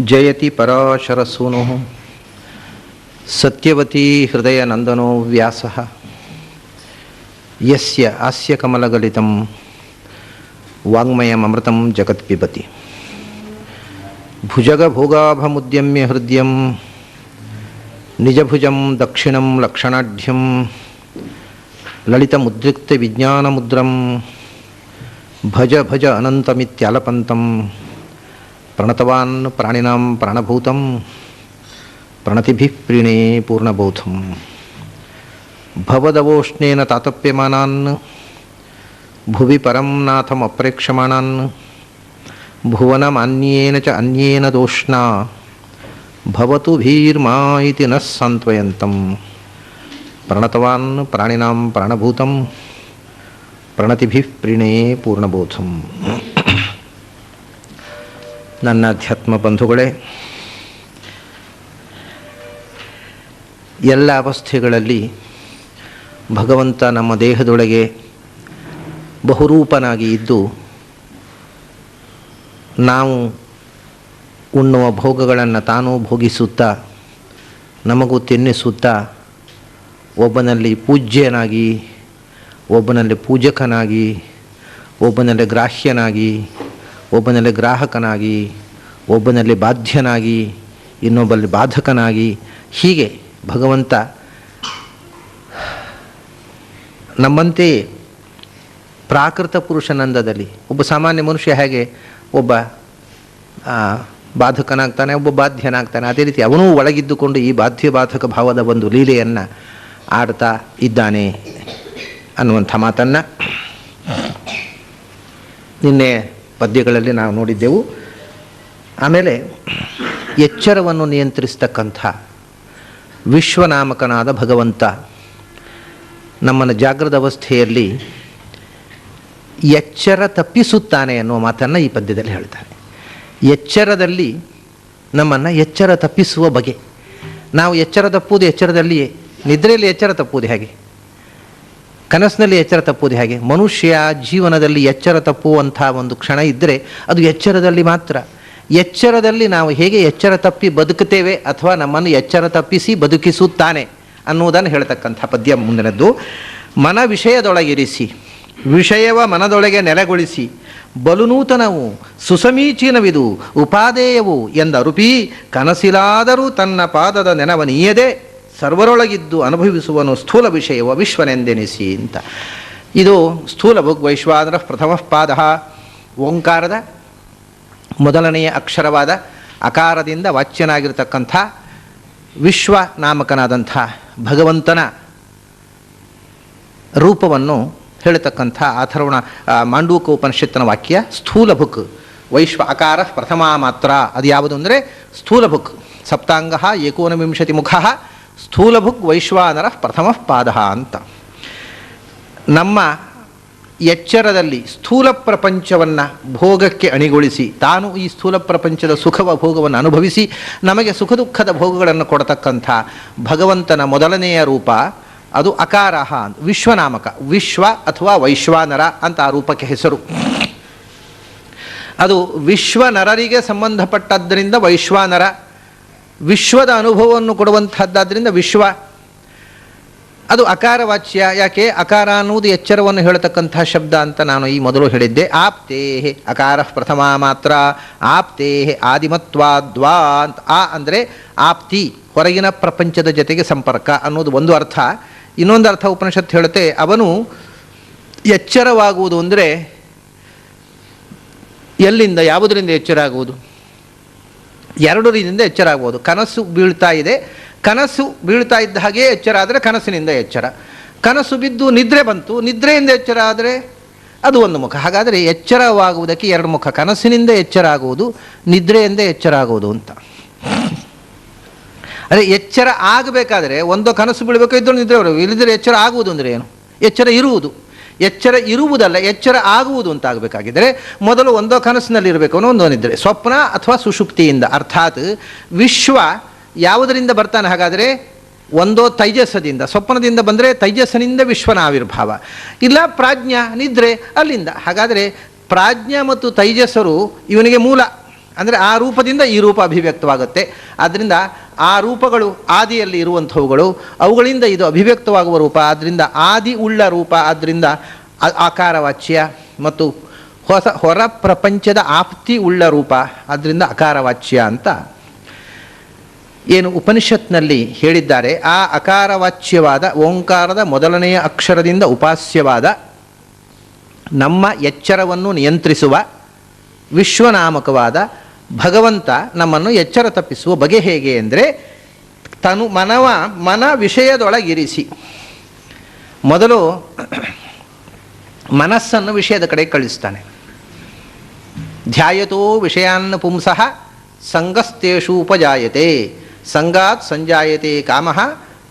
ಜಯತಿ ಪರಾಶರಸೂನು ಸತ್ಯವತಿ ಹೃದಯನಂದನೋ ವ್ಯಾಸಃ ಯಸ್ಯ ಹಾಸ್ಯ ಕಮಲಗಲಿತಂ ವಾಂಗ್ಮಯಮೃತಂ ಜಗತ್ ಪಿಬತಿ ಭುಜಗಭೋಗಾಭಮುದ್ಯಮ್ಯ ಹೃದಯಂ ನಿಜಭುಜಂ ದಕ್ಷಿಣಂ ಲಕ್ಷಣಾಢ್ಯಂ ಲಲಿತಮುದ್ರಿಕ್ತ ವಿಜ್ಞಾನಮುದ್ರಂ ಭಜ ಭಜ ಅನಂತಮಿತ್ಯಾಲಪಂತಂ ಪ್ರಣತವಾನ್ ಪ್ರಾಣಿನಾಂ ಪ್ರಾಣಭೂತಂ ಪ್ರಣತಿಭಿಃ ಪ್ರೀಣೇ ಪೂರ್ಣಬೋಧಂ ಭವದವೋಷ್ಣೇನ ತಾತಪ್ಯಮಾನಾನ್ ಭುವಿ ಪರಂ ನಾಥಂ ಅಪ್ರೇಕ್ಷಮಾಣಾನ್ ಭುವನಮಾನ್ಯೇನ ಚ ಅನ್ಯೇನ ದೋಷ್ಣಾ ಭವತು ಭೀರ್ಮಾ ಇತಿ ನಃ ಸಾಂತ್ವಯಂತಂ ಪ್ರಣತವಾನ್ ಪ್ರಾಣಿನಾಂ ಪ್ರಾಣಭೂತಂ ಪ್ರಣತಿಭಿಃ ಪ್ರೀಣೇ ಪೂರ್ಣಬೋಧಂ. ನನ್ನ ಅಧ್ಯಾತ್ಮ ಬಂಧುಗಳೇ, ಎಲ್ಲ ಅವಸ್ಥೆಗಳಲ್ಲಿ ಭಗವಂತ ನಮ್ಮ ದೇಹದೊಳಗೆ ಬಹುರೂಪನಾಗಿ ಇದ್ದು ನಾವು ಉಣ್ಣುವ ಭೋಗಗಳನ್ನು ತಾನೂ ಭೋಗಿಸುತ್ತಾ ನಮಗೂ ತಿನ್ನಿಸುತ್ತಾ ಒಬ್ಬನಲ್ಲಿ ಪೂಜ್ಯನಾಗಿ, ಒಬ್ಬನಲ್ಲಿ ಪೂಜಕನಾಗಿ, ಒಬ್ಬನಲ್ಲಿ ಗ್ರಾಹ್ಯನಾಗಿ, ಒಬ್ಬನಲ್ಲಿ ಗ್ರಾಹಕನಾಗಿ, ಒಬ್ಬನಲ್ಲಿ ಬಾಧ್ಯನಾಗಿ, ಇನ್ನೊಬ್ಬಲ್ಲಿ ಬಾಧಕನಾಗಿ, ಹೀಗೆ ಭಗವಂತ ನಮ್ಮಂತೆಯೇ ಪ್ರಾಕೃತ ಪುರುಷನಂದದಲ್ಲಿ ಒಬ್ಬ ಸಾಮಾನ್ಯ ಮನುಷ್ಯ ಹೇಗೆ ಒಬ್ಬ ಬಾಧಕನಾಗ್ತಾನೆ, ಒಬ್ಬ ಬಾಧ್ಯನಾಗ್ತಾನೆ, ಅದೇ ರೀತಿ ಅವನೂ ಒಳಗಿದ್ದುಕೊಂಡು ಈ ಬಾಧ್ಯ ಬಾಧಕ ಭಾವದ ಒಂದು ಲೀಲೆಯನ್ನು ಆಡ್ತಾ ಇದ್ದಾನೆ ಅನ್ನುವಂಥ ಮಾತನ್ನು ನಿನ್ನೆ ಪದ್ಯಗಳಲ್ಲಿ ನಾವು ನೋಡಿದ್ದೆವು. ಆಮೇಲೆ ಎಚ್ಚರವನ್ನು ನಿಯಂತ್ರಿಸ್ತಕ್ಕಂಥ ವಿಶ್ವನಾಮಕನಾದ ಭಗವಂತ ನಮ್ಮನ್ನು ಜಾಗೃತ ಅವಸ್ಥೆಯಲ್ಲಿ ಎಚ್ಚರ ತಪ್ಪಿಸುತ್ತಾನೆ ಅನ್ನುವ ಮಾತನ್ನು ಈ ಪದ್ಯದಲ್ಲಿ ಹೇಳ್ತಾನೆ. ಎಚ್ಚರದಲ್ಲಿ ನಮ್ಮನ್ನು ಎಚ್ಚರ ತಪ್ಪಿಸುವ ಬಗೆ. ನಾವು ಎಚ್ಚರ ತಪ್ಪುವುದು ಎಚ್ಚರದಲ್ಲಿಯೇ, ನಿದ್ರೆಯಲ್ಲಿ ಎಚ್ಚರ ತಪ್ಪುವುದು ಹೇಗೆ, ಕನಸಿನಲ್ಲಿ ಎಚ್ಚರ ತಪ್ಪುವುದು ಹೇಗೆ? ಮನುಷ್ಯ ಜೀವನದಲ್ಲಿ ಎಚ್ಚರ ತಪ್ಪುವಂಥ ಒಂದು ಕ್ಷಣ ಇದ್ದರೆ ಅದು ಎಚ್ಚರದಲ್ಲಿ ಮಾತ್ರ. ಎಚ್ಚರದಲ್ಲಿ ನಾವು ಹೇಗೆ ಎಚ್ಚರ ತಪ್ಪಿ ಬದುಕುತ್ತೇವೆ ಅಥವಾ ನಮ್ಮನ್ನು ಎಚ್ಚರ ತಪ್ಪಿಸಿ ಬದುಕಿಸುತ್ತಾನೆ ಅನ್ನುವುದನ್ನು ಹೇಳ್ತಕ್ಕಂಥ ಪದ್ಯ ಮುಂದಿನದ್ದು. ಮನ ವಿಷಯದೊಳಗಿರಿಸಿ ವಿಷಯವ ಮನದೊಳಗೆ ನೆಲೆಗೊಳಿಸಿ ಬಲುನೂತನವು ಸುಸಮೀಚೀನವಿದು ಉಪಾದೇಯವು ಎಂದರುಪಿ ಕನಸಿಲಾದರೂ ತನ್ನ ಪಾದದ ನೆನವನೀಯದೆ ಸರ್ವರೊಳಗಿದ್ದು ಅನುಭವಿಸುವನು ಸ್ಥೂಲ ವಿಷಯವ ವಿಶ್ವನೆಂದೆನಿಸಿ ಅಂತ. ಇದು ಸ್ಥೂಲ ಭುಗ್ ವೈಶ್ವಾನರ ಪ್ರಥಮ ಪಾದ, ಓಂಕಾರದ ಮೊದಲನೆಯ ಅಕ್ಷರವಾದ ಅಕಾರದಿಂದ ವಾಚ್ಯನಾಗಿರ್ತಕ್ಕಂಥ ವಿಶ್ವನಾಮಕನಾದಂಥ ಭಗವಂತನ ರೂಪವನ್ನು ಹೇಳತಕ್ಕಂಥ ಅಥರ್ವಣ ಮಾಂಡೂಕ ಉಪನಿಷತ್ತಿನ ವಾಕ್ಯ ಸ್ಥೂಲ ಭುಕ್ ವೈಶ್ವ ಅಕಾರ ಪ್ರಥಮ ಮಾತ್ರ. ಅದು ಯಾವುದು ಅಂದರೆ ಸ್ಥೂಲ ಭುಕ್ ಸಪ್ತಾಂಗ 19 ಮುಖ ಸ್ಥೂಲಭುಗ್ ವೈಶ್ವಾನರ ಪ್ರಥಮ ಪಾದ ಅಂತ. ನಮ್ಮ ಎಚ್ಚರದಲ್ಲಿ ಸ್ಥೂಲ ಪ್ರಪಂಚವನ್ನು ಭೋಗಕ್ಕೆ ಅಣಿಗೊಳಿಸಿ ತಾನು ಈ ಸ್ಥೂಲ ಪ್ರಪಂಚದ ಸುಖವ ಭೋಗವನ್ನು ಅನುಭವಿಸಿ ನಮಗೆ ಸುಖ ದುಃಖದ ಭೋಗಗಳನ್ನು ಕೊಡತಕ್ಕಂಥ ಭಗವಂತನ ಮೊದಲನೆಯ ರೂಪ ಅದು ಅಕಾರ ಅಂತ, ವಿಶ್ವನಾಮಕ. ವಿಶ್ವ ಅಥವಾ ವೈಶ್ವಾನರ ಅಂತ ಆ ರೂಪಕ್ಕೆ ಹೆಸರು. ಅದು ವಿಶ್ವನರರಿಗೆ ಸಂಬಂಧಪಟ್ಟದ್ದರಿಂದ ವೈಶ್ವಾನರ, ವಿಶ್ವದ ಅನುಭವವನ್ನು ಕೊಡುವಂಥದ್ದಾದ್ದರಿಂದ ವಿಶ್ವ. ಅದು ಅಕಾರ ವಾಚ್ಯ. ಯಾಕೆ? ಅಕಾರ ಅನ್ನುವುದು ಎಚ್ಚರವನ್ನು ಹೇಳತಕ್ಕಂಥ ಶಬ್ದ ಅಂತ ನಾನು ಈ ಮೊದಲು ಹೇಳಿದ್ದೆ. ಆಪ್ತೇ ಅಕಾರ ಪ್ರಥಮ ಮಾತ್ರ, ಆಪ್ತೇ ಆದಿಮತ್ವಾದ್ವಾ ಅಂತ. ಆ ಅಂದರೆ ಆಪ್ತಿ, ಹೊರಗಿನ ಪ್ರಪಂಚದ ಜೊತೆಗೆ ಸಂಪರ್ಕ ಅನ್ನೋದು ಒಂದು ಅರ್ಥ. ಇನ್ನೊಂದು ಅರ್ಥ ಉಪನಿಷತ್ತು ಹೇಳುತ್ತೆ, ಅವನು ಎಚ್ಚರವಾಗುವುದು ಅಂದರೆ ಎಲ್ಲಿಂದ, ಯಾವುದರಿಂದ ಎಚ್ಚರ ಆಗುವುದು? ಎರಡು ರೀತಿಯಿಂದ ಎಚ್ಚರ ಆಗ್ಬೋದು. ಕನಸು ಬೀಳ್ತಾ ಇದೆ, ಕನಸು ಬೀಳ್ತಾ ಇದ್ದ ಹಾಗೆ ಎಚ್ಚರ ಆದರೆ ಕನಸಿನಿಂದ ಎಚ್ಚರ. ಕನಸು ಬಿದ್ದು ನಿದ್ರೆ ಬಂತು, ನಿದ್ರೆಯಿಂದ ಎಚ್ಚರ ಆದರೆ ಅದು ಒಂದು ಮುಖ. ಹಾಗಾದರೆ ಎಚ್ಚರವಾಗುವುದಕ್ಕೆ ಎರಡು ಮುಖ, ಕನಸಿನಿಂದ ಎಚ್ಚರ ಆಗುವುದು, ನಿದ್ರೆಯಿಂದ ಎಚ್ಚರ ಆಗುವುದು ಅಂತ. ಅದೇ ಎಚ್ಚರ ಆಗಬೇಕಾದ್ರೆ ಒಂದು ಕನಸು ಬೀಳಬೇಕು, ಇದ್ದರೂ ನಿದ್ರೆ ಬರಬೇಕು. ಇಲ್ಲದಿದ್ದರೆ ಎಚ್ಚರ ಆಗುವುದು ಅಂದರೆ ಏನು? ಎಚ್ಚರ ಇರುವುದು. ಎಚ್ಚರ ಇರುವುದಲ್ಲ, ಎಚ್ಚರ ಆಗುವುದು ಅಂತ ಆಗಬೇಕಾಗಿದ್ದರೆ ಮೊದಲು ಒಂದೋ ಕನಸಿನಲ್ಲಿರಬೇಕು, ಒಂದೋ ನಿದ್ರೆ, ಸ್ವಪ್ನ ಅಥವಾ ಸುಷುಪ್ತಿಯಿಂದ. ಅರ್ಥಾತ್ ವಿಶ್ವ ಯಾವುದರಿಂದ ಬರ್ತಾನೆ? ಹಾಗಾದರೆ ಒಂದೋ ತೈಜಸ್ಸದಿಂದ, ಸ್ವಪ್ನದಿಂದ ಬಂದರೆ ತೈಜಸ್ಸಿನಿಂದ ವಿಶ್ವನ ಆವಿರ್ಭಾವ, ಇಲ್ಲ ಪ್ರಾಜ್ಞ ನಿದ್ರೆ ಅಲ್ಲಿಂದ. ಹಾಗಾದರೆ ಪ್ರಾಜ್ಞ ಮತ್ತು ತೈಜಸ್ಸರು ಇವನಿಗೆ ಮೂಲ. ಅಂದರೆ ಆ ರೂಪದಿಂದ ಈ ರೂಪ ಅಭಿವ್ಯಕ್ತವಾಗುತ್ತೆ. ಆದ್ದರಿಂದ ಆ ರೂಪಗಳು ಆದಿಯಲ್ಲಿ ಇರುವಂಥವುಗಳು, ಅವುಗಳಿಂದ ಇದು ಅಭಿವ್ಯಕ್ತವಾಗುವ ರೂಪ, ಆದ್ದರಿಂದ ಆದಿ ಉಳ್ಳ ರೂಪ, ಆದ್ದರಿಂದ ಆಕಾರವಾಚ್ಯ. ಮತ್ತು ಹೊರ ಪ್ರಪಂಚದ ಆಪ್ತಿ ಉಳ್ಳ ರೂಪ, ಆದ್ದರಿಂದ ಅಕಾರವಾಚ್ಯ ಅಂತ ಏನು ಉಪನಿಷತ್ನಲ್ಲಿ ಹೇಳಿದ್ದಾರೆ. ಆ ಅಕಾರವಾಚ್ಯವಾದ ಓಂಕಾರದ ಮೊದಲನೆಯ ಅಕ್ಷರದಿಂದ ಉಪಾಸ್ಯವಾದ ನಮ್ಮ ಎಚ್ಚರವನ್ನು ನಿಯಂತ್ರಿಸುವ ವಿಶ್ವನಾಮಕವಾದ ಭಗವಂತ ನಮ್ಮನ್ನು ಎಚ್ಚರ ತಪ್ಪಿಸುವ ಬಗೆ ಹೇಗೆ ಅಂದರೆ, ಮನ ವಿಷಯದೊಳಗಿರಿಸಿ ಮೊದಲು ಮನಸ್ಸನ್ನು ವಿಷಯದ ಕಡೆ ಕಳಿಸ್ತಾನೆ. ಧ್ಯಾಯತೋ ವಿಷಯಾನ್ ಪುಂಸಃ ಸಂಗಸ್ತೇಷು ಉಪಜಾಯತೆ, ಸಂಗಾತ್ ಸಂಜಾಯತೆ ಕಾಮಃ,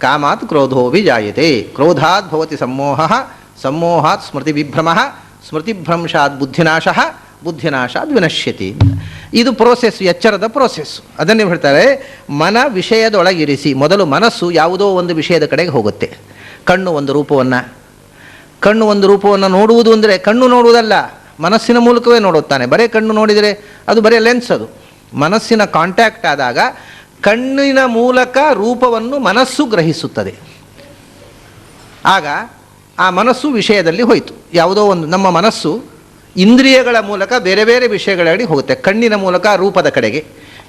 ಕಾಮಾತ್ ಕ್ರೋಧೋ ವಿಜಾಯತೆ, ಕ್ರೋಧಾತ್ ಭವತಿ ಸಮ್ಮೋಹಃ, ಸಮ್ಮೋಹಾತ್ ಸ್ಮೃತಿವಿಭ್ರಮಃ, ಸ್ಮೃತಿಭ್ರಂಶಾತ್ ಬುದ್ಧಿನಾಶಃ, ಬುದ್ಧಿನಾಶಾತ್ ವಿನಶ್ಯತಿ. ಇದು ಪ್ರೋಸೆಸ್, ಎಚ್ಚರದ ಪ್ರೋಸೆಸ್. ಅದನ್ನೇ ಹೇಳ್ತಾರೆ ಮನ ವಿಷಯದೊಳಗಿರಿಸಿ. ಮೊದಲು ಮನಸ್ಸು ಯಾವುದೋ ಒಂದು ವಿಷಯದ ಕಡೆಗೆ ಹೋಗುತ್ತೆ. ಕಣ್ಣು ಒಂದು ರೂಪವನ್ನು ನೋಡುವುದು ಅಂದರೆ ಕಣ್ಣು ನೋಡುವುದಲ್ಲ, ಮನಸ್ಸಿನ ಮೂಲಕವೇ ನೋಡುತ್ತಾನೆ. ಬರೀ ಕಣ್ಣು ನೋಡಿದರೆ ಅದು ಬರೀ ಲೆನ್ಸ್. ಅದು ಮನಸ್ಸಿನ ಕಾಂಟ್ಯಾಕ್ಟ್ ಆದಾಗ ಕಣ್ಣಿನ ಮೂಲಕ ರೂಪವನ್ನು ಮನಸ್ಸು ಗ್ರಹಿಸುತ್ತದೆ. ಆಗ ಆ ಮನಸ್ಸು ವಿಷಯದಲ್ಲಿ ಹೋಯಿತು. ಯಾವುದೋ ಒಂದು ನಮ್ಮ ಮನಸ್ಸು ಇಂದ್ರಿಯಗಳ ಮೂಲಕ ಬೇರೆ ಬೇರೆ ವಿಷಯಗಳಲ್ಲಿ ಹೋಗುತ್ತೆ. ಕಣ್ಣಿನ ಮೂಲಕ ರೂಪದ ಕಡೆಗೆ,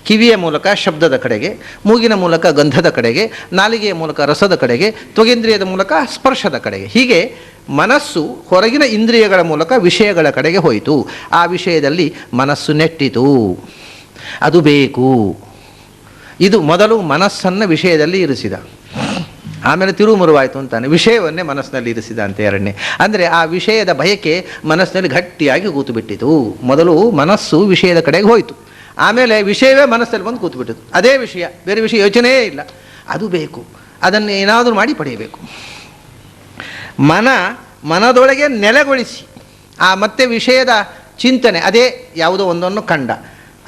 ಕಿವಿಯ ಮೂಲಕ ಶಬ್ದದ ಕಡೆಗೆ, ಮೂಗಿನ ಮೂಲಕ ಗಂಧದ ಕಡೆಗೆ, ನಾಲಿಗೆಯ ಮೂಲಕ ರಸದ ಕಡೆಗೆ, ತ್ವಗೇಂದ್ರಿಯದ ಮೂಲಕ ಸ್ಪರ್ಶದ ಕಡೆಗೆ. ಹೀಗೆ ಮನಸ್ಸು ಹೊರಗಿನ ಇಂದ್ರಿಯಗಳ ಮೂಲಕ ವಿಷಯಗಳ ಕಡೆಗೆ ಹೋಯಿತು. ಆ ವಿಷಯದಲ್ಲಿ ಮನಸ್ಸು ನೆಟ್ಟಿತು, ಅದು ಬೇಕು. ಇದು ಮೊದಲು ಮನಸ್ಸನ್ನು ವಿಷಯದಲ್ಲಿ ಇರಿಸಿದ, ಆಮೇಲೆ ತಿರುಮುರುವಾಯಿತು ಅಂತಾನೆ, ವಿಷಯವನ್ನೇ ಮನಸ್ಸಿನಲ್ಲಿ ಇರಿಸಿದ ಅಂತ ಎರಡನೇ. ಅಂದರೆ ಆ ವಿಷಯದ ಬಯಕೆ ಮನಸ್ಸಿನಲ್ಲಿ ಗಟ್ಟಿಯಾಗಿ ಕೂತು ಬಿಟ್ಟಿತು. ಮೊದಲು ಮನಸ್ಸು ವಿಷಯದ ಕಡೆಗೆ ಹೋಯಿತು, ಆಮೇಲೆ ವಿಷಯವೇ ಮನಸ್ಸಲ್ಲಿ ಬಂದು ಕೂತ್ಬಿಟ್ಟಿತು. ಅದೇ ವಿಷಯ, ಬೇರೆ ವಿಷಯ ಯೋಚನೆಯೇ ಇಲ್ಲ, ಅದು ಬೇಕು, ಅದನ್ನು ಏನಾದರೂ ಮಾಡಿ ಪಡೆಯಬೇಕು. ಮನದೊಳಗೆ ನೆಲೆಗೊಳಿಸಿ ಮತ್ತೆ ವಿಷಯದ ಚಿಂತನೆ ಅದೇ ಯಾವುದೋ ಒಂದನ್ನು ಕಂಡ,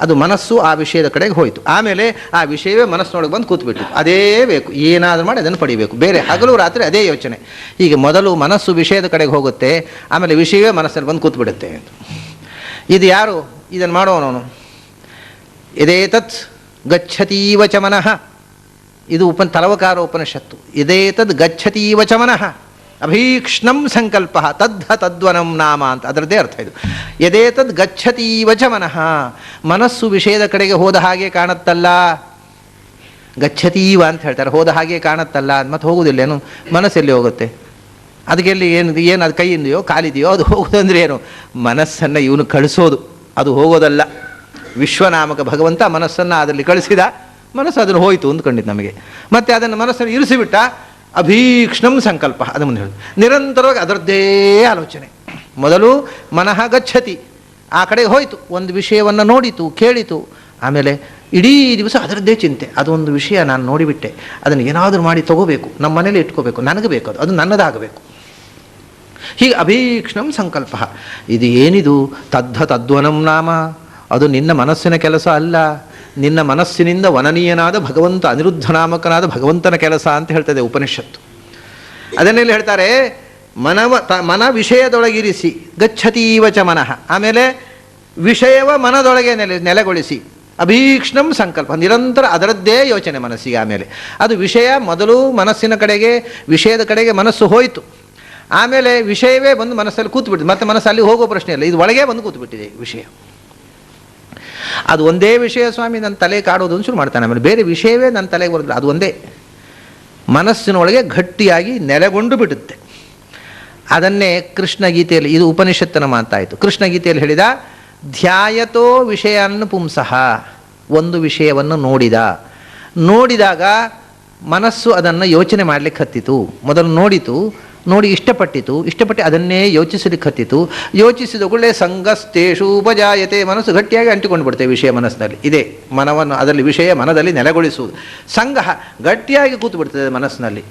ಅದು ಮನಸ್ಸು ಆ ವಿಷಯದ ಕಡೆಗೆ ಹೋಯಿತು. ಆಮೇಲೆ ಆ ವಿಷಯವೇ ಮನಸ್ಸಿನೊಳಗೆ ಬಂದು ಕೂತ್ಬಿಟ್ಟು ಅದೇ ಬೇಕು, ಏನಾದರೂ ಮಾಡಿ ಅದನ್ನು ಪಡಿಬೇಕು, ಬೇರೆ ಹಗಲು ರಾತ್ರಿ ಅದೇ ಯೋಚನೆ. ಹೀಗೆ ಮೊದಲು ಮನಸ್ಸು ವಿಷಯದ ಕಡೆಗೆ ಹೋಗುತ್ತೆ, ಆಮೇಲೆ ವಿಷಯವೇ ಮನಸ್ಸಲ್ಲಿ ಬಂದು ಕೂತ್ಬಿಡುತ್ತೆ. ಇದು ಯಾರು ಇದನ್ನು ಮಾಡೋನು? ಇದೇತತ್ ಗಚ್ಚತೀವ ಚ ಮನಃ. ಇದು ತಲವಕಾರ ಉಪನಿಷತ್ತು. ಇದೇತದ್ ಗಚ್ಚತೀವ ಚ ಮನಃ ಅಭೀಕ್ಷ್ಣಂ ಸಂಕಲ್ಪ ತದ್ಧ ತದ್ವನಂ ನಾಮ ಅಂತ ಅದರದ್ದೇ ಅರ್ಥ ಇದು. ಯದೇತದ್ ಗಚ್ಚತೀವ ಚ ಮನಃ, ಮನಸ್ಸು ವಿಷಯದ ಕಡೆಗೆ ಹೋದ ಹಾಗೆ ಕಾಣುತ್ತಲ್ಲ. ಗಚ್ಚತೀವ ಅಂತ ಹೇಳ್ತಾರೆ, ಹೋದ ಹಾಗೆ ಕಾಣುತ್ತಲ್ಲ. ಮತ್ತು ಹೋಗುವುದಿಲ್ಲೇನು? ಮನಸ್ಸೆಲ್ಲಿ ಹೋಗುತ್ತೆ? ಅದಕ್ಕೆಲ್ಲಿ ಏನು ಅದು ಕೈಯಿಂದೆಯೋ ಕಾಲಿದೆಯೋ ಅದು ಹೋಗೋದಂದ್ರೆ ಏನು? ಮನಸ್ಸನ್ನು ಇವನು ಕಳಿಸೋದು, ಅದು ಹೋಗೋದಲ್ಲ. ವಿಶ್ವನಾಮಕ ಭಗವಂತ ಮನಸ್ಸನ್ನು ಅದರಲ್ಲಿ ಕಳಿಸಿದ, ಮನಸ್ಸು ಅದನ್ನು ಹೋಯಿತು ಅಂದ್ಕೊಂಡಿದ್ದು ನಮಗೆ. ಮತ್ತು ಅದನ್ನು ಮನಸ್ಸನ್ನು ಇರಿಸಿಬಿಟ್ಟ. ಅಭೀಕ್ಷ್ಣಂ ಸಂಕಲ್ಪ, ಅದು ಮುಂದೆ ಹೇಳೋದು. ನಿರಂತರವಾಗಿ ಅದರದ್ದೇ ಆಲೋಚನೆ. ಮೊದಲು ಮನಃ ಗಚ್ಚತಿ, ಆ ಕಡೆಗೆ ಹೋಯಿತು, ಒಂದು ವಿಷಯವನ್ನು ನೋಡಿತು, ಕೇಳಿತು, ಆಮೇಲೆ ಇಡೀ ದಿವಸ ಅದರದ್ದೇ ಚಿಂತೆ. ಅದೊಂದು ವಿಷಯ ನಾನು ನೋಡಿಬಿಟ್ಟೆ, ಅದನ್ನು ಏನಾದರೂ ಮಾಡಿ ತಗೋಬೇಕು, ನಮ್ಮ ಮನೇಲಿ ಇಟ್ಕೋಬೇಕು, ನನಗೆ ಬೇಕು, ಅದು ನನ್ನದಾಗಬೇಕು. ಹೀಗೆ ಅಭೀಕ್ಷ್ಣಂ ಸಂಕಲ್ಪ. ಇದು ಏನಿದು? ತದ್ಧ ತದ್ವನಂ ನಾಮ, ಅದು ನಿನ್ನ ಮನಸ್ಸಿನ ಕೆಲಸ ಅಲ್ಲ, ನಿನ್ನ ಮನಸ್ಸಿನಿಂದ ವನನೀಯನಾದ ಭಗವಂತ, ಅನಿರುದ್ಧನಾಮಕನಾದ ಭಗವಂತನ ಕೆಲಸ ಅಂತ ಹೇಳ್ತದೆ ಉಪನಿಷತ್ತು. ಅದನ್ನೆಲ್ಲಿ ಹೇಳ್ತಾರೆ? ಮನ ವಿಷಯದೊಳಗಿರಿಸಿ ಗಚ್ಚತೀವ ಚ ಮನಃ, ಆಮೇಲೆ ವಿಷಯವ ಮನದೊಳಗೆ ನೆಲೆಗೊಳಿಸಿ ಅಭೀಕ್ಷ್ಣಂ ಸಂಕಲ್ಪ, ನಿರಂತರ ಅದರದ್ದೇ ಯೋಚನೆ ಮನಸ್ಸಿಗೆ. ಆಮೇಲೆ ಅದು ವಿಷಯ ಮೊದಲು ಮನಸ್ಸಿನ ಕಡೆಗೆ, ವಿಷಯದ ಕಡೆಗೆ ಮನಸ್ಸು ಹೋಯಿತು, ಆಮೇಲೆ ವಿಷಯವೇ ಬಂದು ಮನಸ್ಸಲ್ಲಿ ಕೂತ್ಬಿಟ್ಟಿದೆ. ಮತ್ತೆ ಮನಸ್ಸಲ್ಲಿ ಹೋಗೋ ಪ್ರಶ್ನೆ ಇಲ್ಲ, ಇದು ಒಳಗೆ ಬಂದು ಕೂತ್ಬಿಟ್ಟಿದೆ ವಿಷಯ. ಅದು ಒಂದೇ ವಿಷಯ ಸ್ವಾಮಿ ನನ್ನ ತಲೆ ಕಾಡೋದು ಶುರು ಮಾಡ್ತಾನೆ, ಆಮೇಲೆ ಬೇರೆ ವಿಷಯವೇ ನನ್ನ ತಲೆಗೆ ಬರೋದಿಲ್ಲ. ಅದು ಒಂದೇ ಮನಸ್ಸಿನೊಳಗೆ ಗಟ್ಟಿಯಾಗಿ ನೆಲೆಗೊಂಡು ಬಿಡುತ್ತೆ. ಅದನ್ನೇ ಕೃಷ್ಣ ಗೀತೆಯಲ್ಲಿ, ಇದು ಉಪನಿಷತ್ತನ ಮಾತಾಯಿತು, ಕೃಷ್ಣ ಗೀತೆಯಲ್ಲಿ ಹೇಳಿದ ಧ್ಯಾಯತೋ ವಿಷಯವನ್ನು ಪುಂಸಃ, ಒಂದು ವಿಷಯವನ್ನು ನೋಡಿದಾಗ ಮನಸ್ಸು ಅದನ್ನು ಯೋಚನೆ ಮಾಡಲಿಕ್ಕೆ ಹತ್ತಿತು. ಮೊದಲು ನೋಡಿತು, ನೋಡಿ ಇಷ್ಟಪಟ್ಟು ಅದನ್ನೇ ಯೋಚಿಸಲಿಕ್ಕೆ ಹತ್ತಿತು. ಯೋಚಿಸಿದ ಕೂಡಲೇ ಸಂಗಸ್ತೇಷು ಉಪಜಾಯತೆ, ಮನಸ್ಸು ಗಟ್ಟಿಯಾಗಿ ಅಂಟಿಕೊಂಡು ಬಿಡ್ತೇವೆ ವಿಷಯ ಮನಸ್ಸಿನಲ್ಲಿ. ಇದೇ ಮನವನ್ನು ಅದರಲ್ಲಿ ವಿಷಯ ಮನದಲ್ಲಿ ನೆಲೆಗೊಳಿಸುವುದು. ಸಂಗಹ ಗಟ್ಟಿಯಾಗಿ ಕೂತು ಬಿಡ್ತದೆ ಮನಸ್ಸಿನಲ್ಲಿ.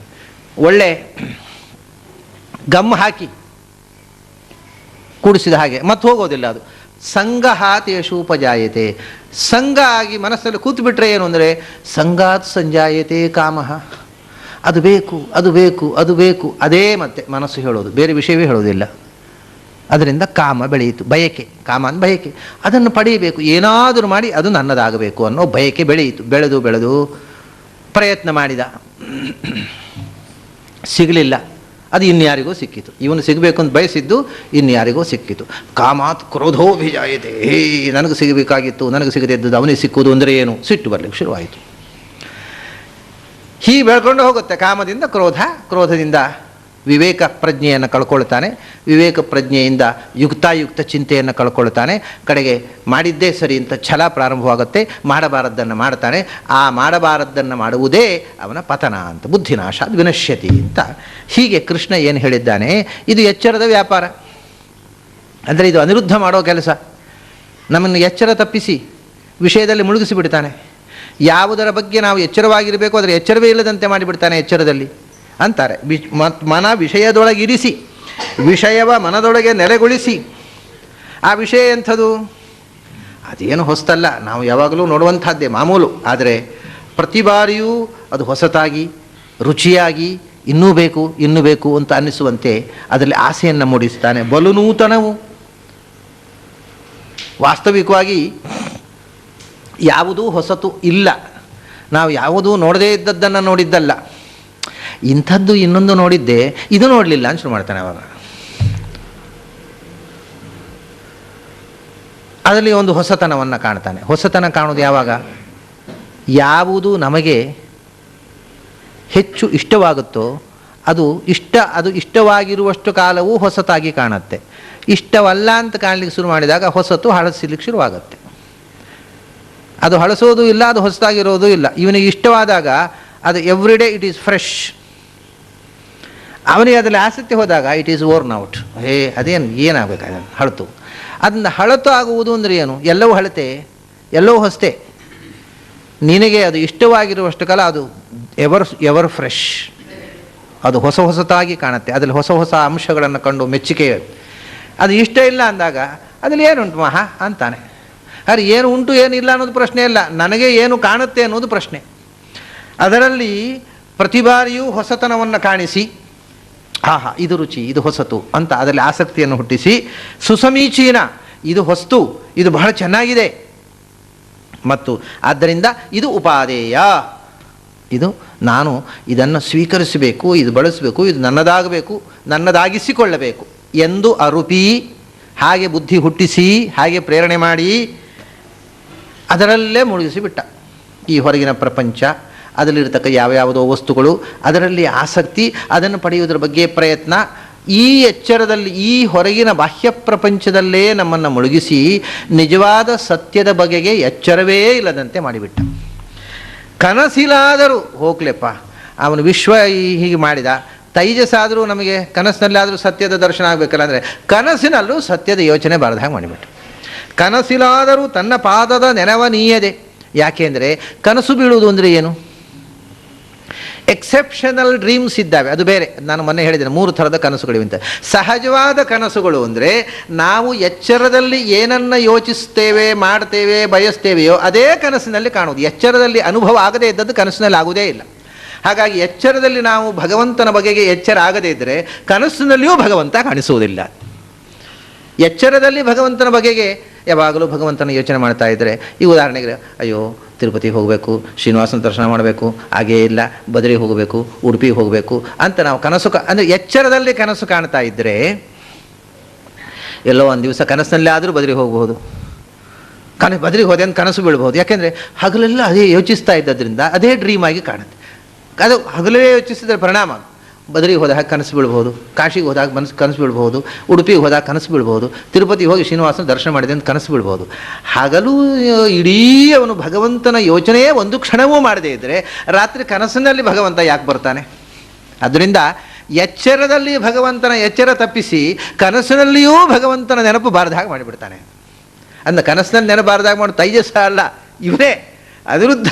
ಒಳ್ಳೆ ಗಮ್ ಹಾಕಿ ಕೂಡಿಸಿದ ಹಾಗೆ ಮತ್ತೆ ಹೋಗೋದಿಲ್ಲ ಅದು. ಸಂಗಹ ತೇಷು ಉಪಜಾಯತೆ, ಸಂಗ ಆಗಿ ಮನಸ್ಸಲ್ಲಿ ಕೂತು ಬಿಟ್ರೆ ಏನು ಅಂದರೆ ಸಂಗಾತ್ ಸಂಜಾಯತೆ ಕಾಮಃ, ಅದು ಬೇಕು, ಅದು ಬೇಕು, ಅದು ಬೇಕು, ಅದೇ ಮತ್ತೆ ಮನಸ್ಸು ಹೇಳೋದು, ಬೇರೆ ವಿಷಯವೇ ಹೇಳೋದಿಲ್ಲ. ಅದರಿಂದ ಕಾಮ ಬೆಳೆಯಿತು. ಬಯಕೆ, ಕಾಮ ಅಂತ ಬಯಕೆ, ಅದನ್ನು ಪಡೆಯಬೇಕು, ಏನಾದರೂ ಮಾಡಿ ಅದು ನನ್ನದಾಗಬೇಕು ಅನ್ನೋ ಬಯಕೆ ಬೆಳೆಯಿತು. ಬೆಳೆದು ಬೆಳೆದು ಪ್ರಯತ್ನ ಮಾಡಿದ, ಸಿಗಲಿಲ್ಲ. ಅದು ಇನ್ಯಾರಿಗೂ ಸಿಕ್ಕಿತು. ಇವನು ಸಿಗಬೇಕು ಅಂತ ಬಯಸಿದ್ದು ಇನ್ಯಾರಿಗೂ ಸಿಕ್ಕಿತು. ಕಾಮಾತ್ ಕ್ರೋಧೋ ವಿಜಾಯತೆ. ನನಗೆ ಸಿಗಬೇಕಾಗಿತ್ತು, ನನಗೆ ಸಿಗದಿದ್ದದ್ದು ಅವನಿಗೆ ಸಿಕ್ಕುವುದು ಅಂದರೆ ಏನು? ಸಿಟ್ಟು ಬರಲಿಕ್ಕೆ ಶುರುವಾಯಿತು. ಹೀಗೆ ಬೆಳ್ಕೊಂಡು ಹೋಗುತ್ತೆ. ಕಾಮದಿಂದ ಕ್ರೋಧ, ಕ್ರೋಧದಿಂದ ವಿವೇಕ ಪ್ರಜ್ಞೆಯನ್ನು ಕಳ್ಕೊಳ್ತಾನೆ, ವಿವೇಕ ಪ್ರಜ್ಞೆಯಿಂದ ಯುಕ್ತಾಯುಕ್ತ ಚಿಂತೆಯನ್ನು ಕಳ್ಕೊಳ್ತಾನೆ. ಕಡೆಗೆ ಮಾಡಿದ್ದೇ ಸರಿ ಅಂತ ಛಲ ಪ್ರಾರಂಭವಾಗುತ್ತೆ, ಮಾಡಬಾರದ್ದನ್ನು ಮಾಡ್ತಾನೆ. ಆ ಮಾಡಬಾರದ್ದನ್ನು ಮಾಡುವುದೇ ಅವನ ಪತನ ಅಂತ, ಬುದ್ಧಿನಾಶ ವಿನಶ್ಯತಿ ಅಂತ. ಹೀಗೆ ಕೃಷ್ಣ ಏನು ಹೇಳಿದ್ದಾನೆ, ಇದು ಎಚ್ಚರದ ವ್ಯಾಪಾರ. ಅಂದರೆ ಇದು ಅನಿರುದ್ಧ ಮಾಡೋ ಕೆಲಸ. ನಮ್ಮನ್ನು ಎಚ್ಚರ ತಪ್ಪಿಸಿ ವಿಷಯದಲ್ಲಿ ಮುಳುಗಿಸಿ ಬಿಡ್ತಾನೆ. ಯಾವುದರ ಬಗ್ಗೆ ನಾವು ಎಚ್ಚರವಾಗಿರಬೇಕು ಅದರ ಎಚ್ಚರವೇ ಇಲ್ಲದಂತೆ ಮಾಡಿಬಿಡ್ತಾನೆ ಎಚ್ಚರದಲ್ಲಿ ಅಂತಾರೆ. ಮನ ವಿಷಯದೊಳಗಿರಿಸಿ, ವಿಷಯವ ಮನದೊಳಗೆ ನೆಲೆಗೊಳಿಸಿ. ಆ ವಿಷಯ ಎಂಥದು? ಅದೇನು ಹೊಸತಲ್ಲ, ನಾವು ಯಾವಾಗಲೂ ನೋಡುವಂಥದ್ದೇ ಮಾಮೂಲು. ಆದರೆ ಪ್ರತಿ ಬಾರಿಯೂ ಅದು ಹೊಸತಾಗಿ, ರುಚಿಯಾಗಿ, ಇನ್ನೂ ಬೇಕು ಇನ್ನೂ ಬೇಕು ಅಂತ ಅನ್ನಿಸುವಂತೆ ಅದರಲ್ಲಿ ಆಸೆಯನ್ನು ಮೂಡಿಸ್ತಾನೆ. ಬಲು ನೂತನವು. ವಾಸ್ತವಿಕವಾಗಿ ಯಾವುದೂ ಹೊಸತು ಇಲ್ಲ. ನಾವು ಯಾವುದೂ ನೋಡದೇ ಇದ್ದದ್ದನ್ನು ನೋಡಿದ್ದಲ್ಲ. ಇಂಥದ್ದು ಇನ್ನೊಂದು ನೋಡಿದ್ದೆ, ಇದು ನೋಡಲಿಲ್ಲ ಅಂತ ಶುರು ಮಾಡ್ತಾನೆ. ಅವಾಗ ಅದರಲ್ಲಿ ಒಂದು ಹೊಸತನವನ್ನು ಕಾಣ್ತಾನೆ. ಹೊಸತನ ಕಾಣೋದು ಯಾವಾಗ? ಯಾವುದು ನಮಗೆ ಹೆಚ್ಚು ಇಷ್ಟವಾಗುತ್ತೋ ಅದು ಇಷ್ಟವಾಗಿರುವಷ್ಟು ಕಾಲವೂ ಹೊಸತಾಗಿ ಕಾಣುತ್ತೆ. ಇಷ್ಟವಲ್ಲ ಅಂತ ಕಾಣಲಿಕ್ಕೆ ಶುರು ಮಾಡಿದಾಗ ಹೊಸತು ಹಳಸಿಲಿಕ್ಕೆ ಶುರುವಾಗುತ್ತೆ. ಅದು ಹಳಸೋದು ಇಲ್ಲ, ಅದು ಹೊಸದಾಗಿರೋದು ಇಲ್ಲ. ಇವನಿಗೆ ಇಷ್ಟವಾದಾಗ ಅದು every day it is fresh. ಅವನಿಗೆ ಅದರಲ್ಲಿ ಆಸಕ್ತಿ ಹೋದಾಗ ಇಟ್ ಈಸ್ ಓರ್ನ್ ಔಟ್. ಅದೇನು ಏನಾಗಬೇಕು, ಅದನ್ನು ಹಳತು. ಅದನ್ನು ಹಳತು ಆಗುವುದು ಅಂದರೆ ಏನು? ಎಲ್ಲವೂ ಹಳತೆ, ಎಲ್ಲವೂ ಹೊಸತೆ. ನಿನಗೆ ಅದು ಇಷ್ಟವಾಗಿರುವಷ್ಟು ಕಾಲ ಅದು ಎವರ್ ಫ್ರೆಶ್. ಅದು ಹೊಸತಾಗಿ ಕಾಣುತ್ತೆ. ಅದರಲ್ಲಿ ಹೊಸ ಅಂಶಗಳನ್ನು ಕಂಡು ಮೆಚ್ಚುಗೆ. ಅದು ಇಷ್ಟ ಇಲ್ಲ ಅಂದಾಗ ಅದರಲ್ಲಿ ಏನುಂಟು ಮಹಾ ಅಂತಾನೆ. ಆದರೆ ಏನು ಉಂಟು ಏನಿಲ್ಲ ಅನ್ನೋದು ಪ್ರಶ್ನೆ ಇಲ್ಲ, ನನಗೆ ಏನು ಕಾಣುತ್ತೆ ಅನ್ನೋದು ಪ್ರಶ್ನೆ. ಅದರಲ್ಲಿ ಪ್ರತಿ ಬಾರಿಯೂ ಹೊಸತನವನ್ನು ಕಾಣಿಸಿ, ಆಹಾ ಇದು ರುಚಿ, ಇದು ಹೊಸತು ಅಂತ ಅದರಲ್ಲಿ ಆಸಕ್ತಿಯನ್ನು ಹುಟ್ಟಿಸಿ, ಸುಸಮೀಚೀನ, ಇದು ಹೊಸ್ತು, ಇದು ಬಹಳ ಚೆನ್ನಾಗಿದೆ, ಮತ್ತು ಆದ್ದರಿಂದ ಇದು ಉಪಾದೇಯ, ಇದು ನಾನು ಇದನ್ನು ಸ್ವೀಕರಿಸಬೇಕು, ಇದು ಬಳಸಬೇಕು, ಇದು ನನ್ನದಾಗಬೇಕು, ನನ್ನದಾಗಿಸಿಕೊಳ್ಳಬೇಕು ಎಂದು ಅರುಪಿ, ಹಾಗೆ ಬುದ್ಧಿ ಹುಟ್ಟಿಸಿ, ಹಾಗೆ ಪ್ರೇರಣೆ ಮಾಡಿ ಅದರಲ್ಲೇ ಮುಳುಗಿಸಿಬಿಟ್ಟ. ಈ ಹೊರಗಿನ ಪ್ರಪಂಚ, ಅದರಲ್ಲಿರ್ತಕ್ಕ ಯಾವ್ಯಾವುದೋ ವಸ್ತುಗಳು, ಅದರಲ್ಲಿ ಆಸಕ್ತಿ, ಅದನ್ನು ಪಡೆಯುವುದರ ಬಗ್ಗೆ ಪ್ರಯತ್ನ, ಈ ಎಚ್ಚರದಲ್ಲಿ ಈ ಹೊರಗಿನ ಬಾಹ್ಯ ಪ್ರಪಂಚದಲ್ಲೇ ನಮ್ಮನ್ನು ಮುಳುಗಿಸಿ ನಿಜವಾದ ಸತ್ಯದ ಬಗೆಗೆ ಎಚ್ಚರವೇ ಇಲ್ಲದಂತೆ ಮಾಡಿಬಿಟ್ಟ. ಕನಸಿಲಾದರೂ ಹೋಗ್ಲೆಪ್ಪ, ಅವನು ವಿಶ್ವ ಹೀಗೆ ಮಾಡಿದ, ತೈಜಸ್ಸಾದರೂ ನಮಗೆ ಕನಸಿನಲ್ಲಾದರೂ ಸತ್ಯದ ದರ್ಶನ ಆಗಬೇಕಲ್ಲ, ಅಂದರೆ ಕನಸಿನಲ್ಲೂ ಸತ್ಯದ ಯೋಚನೆ ಬಾರದ ಹಾಗೆ ಮಾಡಿಬಿಟ್ಟು. ಕನಸಿಲಾದರೂ ತನ್ನ ಪಾದದ ನೆನವ ನೀಯದೆ. ಯಾಕೆಂದರೆ ಕನಸು ಬೀಳುವುದು ಅಂದರೆ ಏನು? ಎಕ್ಸೆಪ್ಷನಲ್ ಡ್ರೀಮ್ಸ್ ಇದ್ದಾವೆ, ಅದು ಬೇರೆ. ನಾನು ಮೊನ್ನೆ ಹೇಳಿದ್ದೇನೆ 3 ಥರದ ಕನಸುಗಳಿವೆ ಅಂತ. ಸಹಜವಾದ ಕನಸುಗಳು ಅಂದರೆ ನಾವು ಎಚ್ಚರದಲ್ಲಿ ಏನನ್ನು ಯೋಚಿಸ್ತೇವೆ, ಮಾಡ್ತೇವೆ, ಬಯಸ್ತೇವೆಯೋ ಅದೇ ಕನಸಿನಲ್ಲಿ ಕಾಣುವುದು. ಎಚ್ಚರದಲ್ಲಿ ಅನುಭವ ಆಗದೇ ಇದ್ದದ್ದು ಕನಸಿನಲ್ಲಿ ಆಗುವುದೇ ಇಲ್ಲ. ಹಾಗಾಗಿ ಎಚ್ಚರದಲ್ಲಿ ನಾವು ಭಗವಂತನ ಬಗೆಗೆ ಎಚ್ಚರ ಆಗದೇ ಇದ್ದರೆ ಕನಸಿನಲ್ಲಿಯೂ ಭಗವಂತ ಕಾಣಿಸುವುದಿಲ್ಲ. ಎಚ್ಚರದಲ್ಲಿ ಭಗವಂತನ ಬಗೆಗೆ ಯಾವಾಗಲೂ ಭಗವಂತನ ಯೋಚನೆ ಮಾಡ್ತಾ ಇದ್ದರೆ, ಈ ಉದಾಹರಣೆಗೆ ಅಯ್ಯೋ ತಿರುಪತಿಗೆ ಹೋಗಬೇಕು, ಶ್ರೀನಿವಾಸನ ದರ್ಶನ ಮಾಡಬೇಕು, ಹಾಗೇ ಇಲ್ಲ ಬದರಿಗೆ ಹೋಗಬೇಕು, ಉಡುಪಿಗೆ ಹೋಗಬೇಕು ಅಂತ ನಾವು ಕನಸು ಅಂದರೆ ಎಚ್ಚರದಲ್ಲಿ ಕನಸು ಕಾಣ್ತಾ ಇದ್ದರೆ, ಎಲ್ಲೋ ಒಂದು ದಿವಸ ಕನಸಿನಲ್ಲಿ ಆದರೂ ಬದರಿಗೆ ಹೋಗಬಹುದು, ಬದರಿಗೆ ಹೋದೆ ಅಂತ ಕನಸು ಬೀಳ್ಬೋದು. ಯಾಕೆಂದರೆ ಹಗಲೆಲ್ಲ ಅದೇ ಯೋಚಿಸ್ತಾ ಇದ್ದದ್ರಿಂದ ಅದೇ ಡ್ರೀಮ್ ಆಗಿ ಕಾಣುತ್ತೆ. ಅದು ಹಗಲೇ ಯೋಚಿಸಿದ್ರೆ ಪರಿಣಾಮ ಬದರಿಗೆ ಹೋದಾಗ ಕನಸು ಬೀಳ್ಬೋದು, ಕಾಶಿಗೆ ಹೋದಾಗ ಕನಸು ಬೀಳ್ಬೋದು, ಉಡುಪಿಗೆ ಹೋದಾಗ ಕನಸು ಬೀಳ್ಬೋದು, ತಿರುಪತಿಗೆ ಹೋಗಿ ಶ್ರೀನಿವಾಸನ ದರ್ಶನ ಮಾಡಿದೆ ಅಂತ ಕನಸು ಬೀಳ್ಬೋದು. ಹಗಲು ಇಡೀ ಅವನು ಭಗವಂತನ ಯೋಚನೆಯೇ ಒಂದು ಕ್ಷಣವೂ ಮಾಡದೇ ಇದ್ದರೆ ರಾತ್ರಿ ಕನಸಿನಲ್ಲಿ ಭಗವಂತ ಯಾಕೆ ಬರ್ತಾನೆ? ಅದರಿಂದ ಎಚ್ಚರದಲ್ಲಿ ಭಗವಂತನ ಎಚ್ಚರ ತಪ್ಪಿಸಿ ಕನಸಿನಲ್ಲಿಯೂ ಭಗವಂತನ ನೆನಪು ಬಾರದ ಹಾಗೆ ಮಾಡಿಬಿಡ್ತಾನೆ. ಅಂದ ಕನಸಿನಲ್ಲಿ ನೆನಪು ಬಾರದಾಗ ಮಾಡೋ ತೈಜಸ್ಸ ಅಲ್ಲ, ಇವರೇ ಅನಿರುದ್ಧ.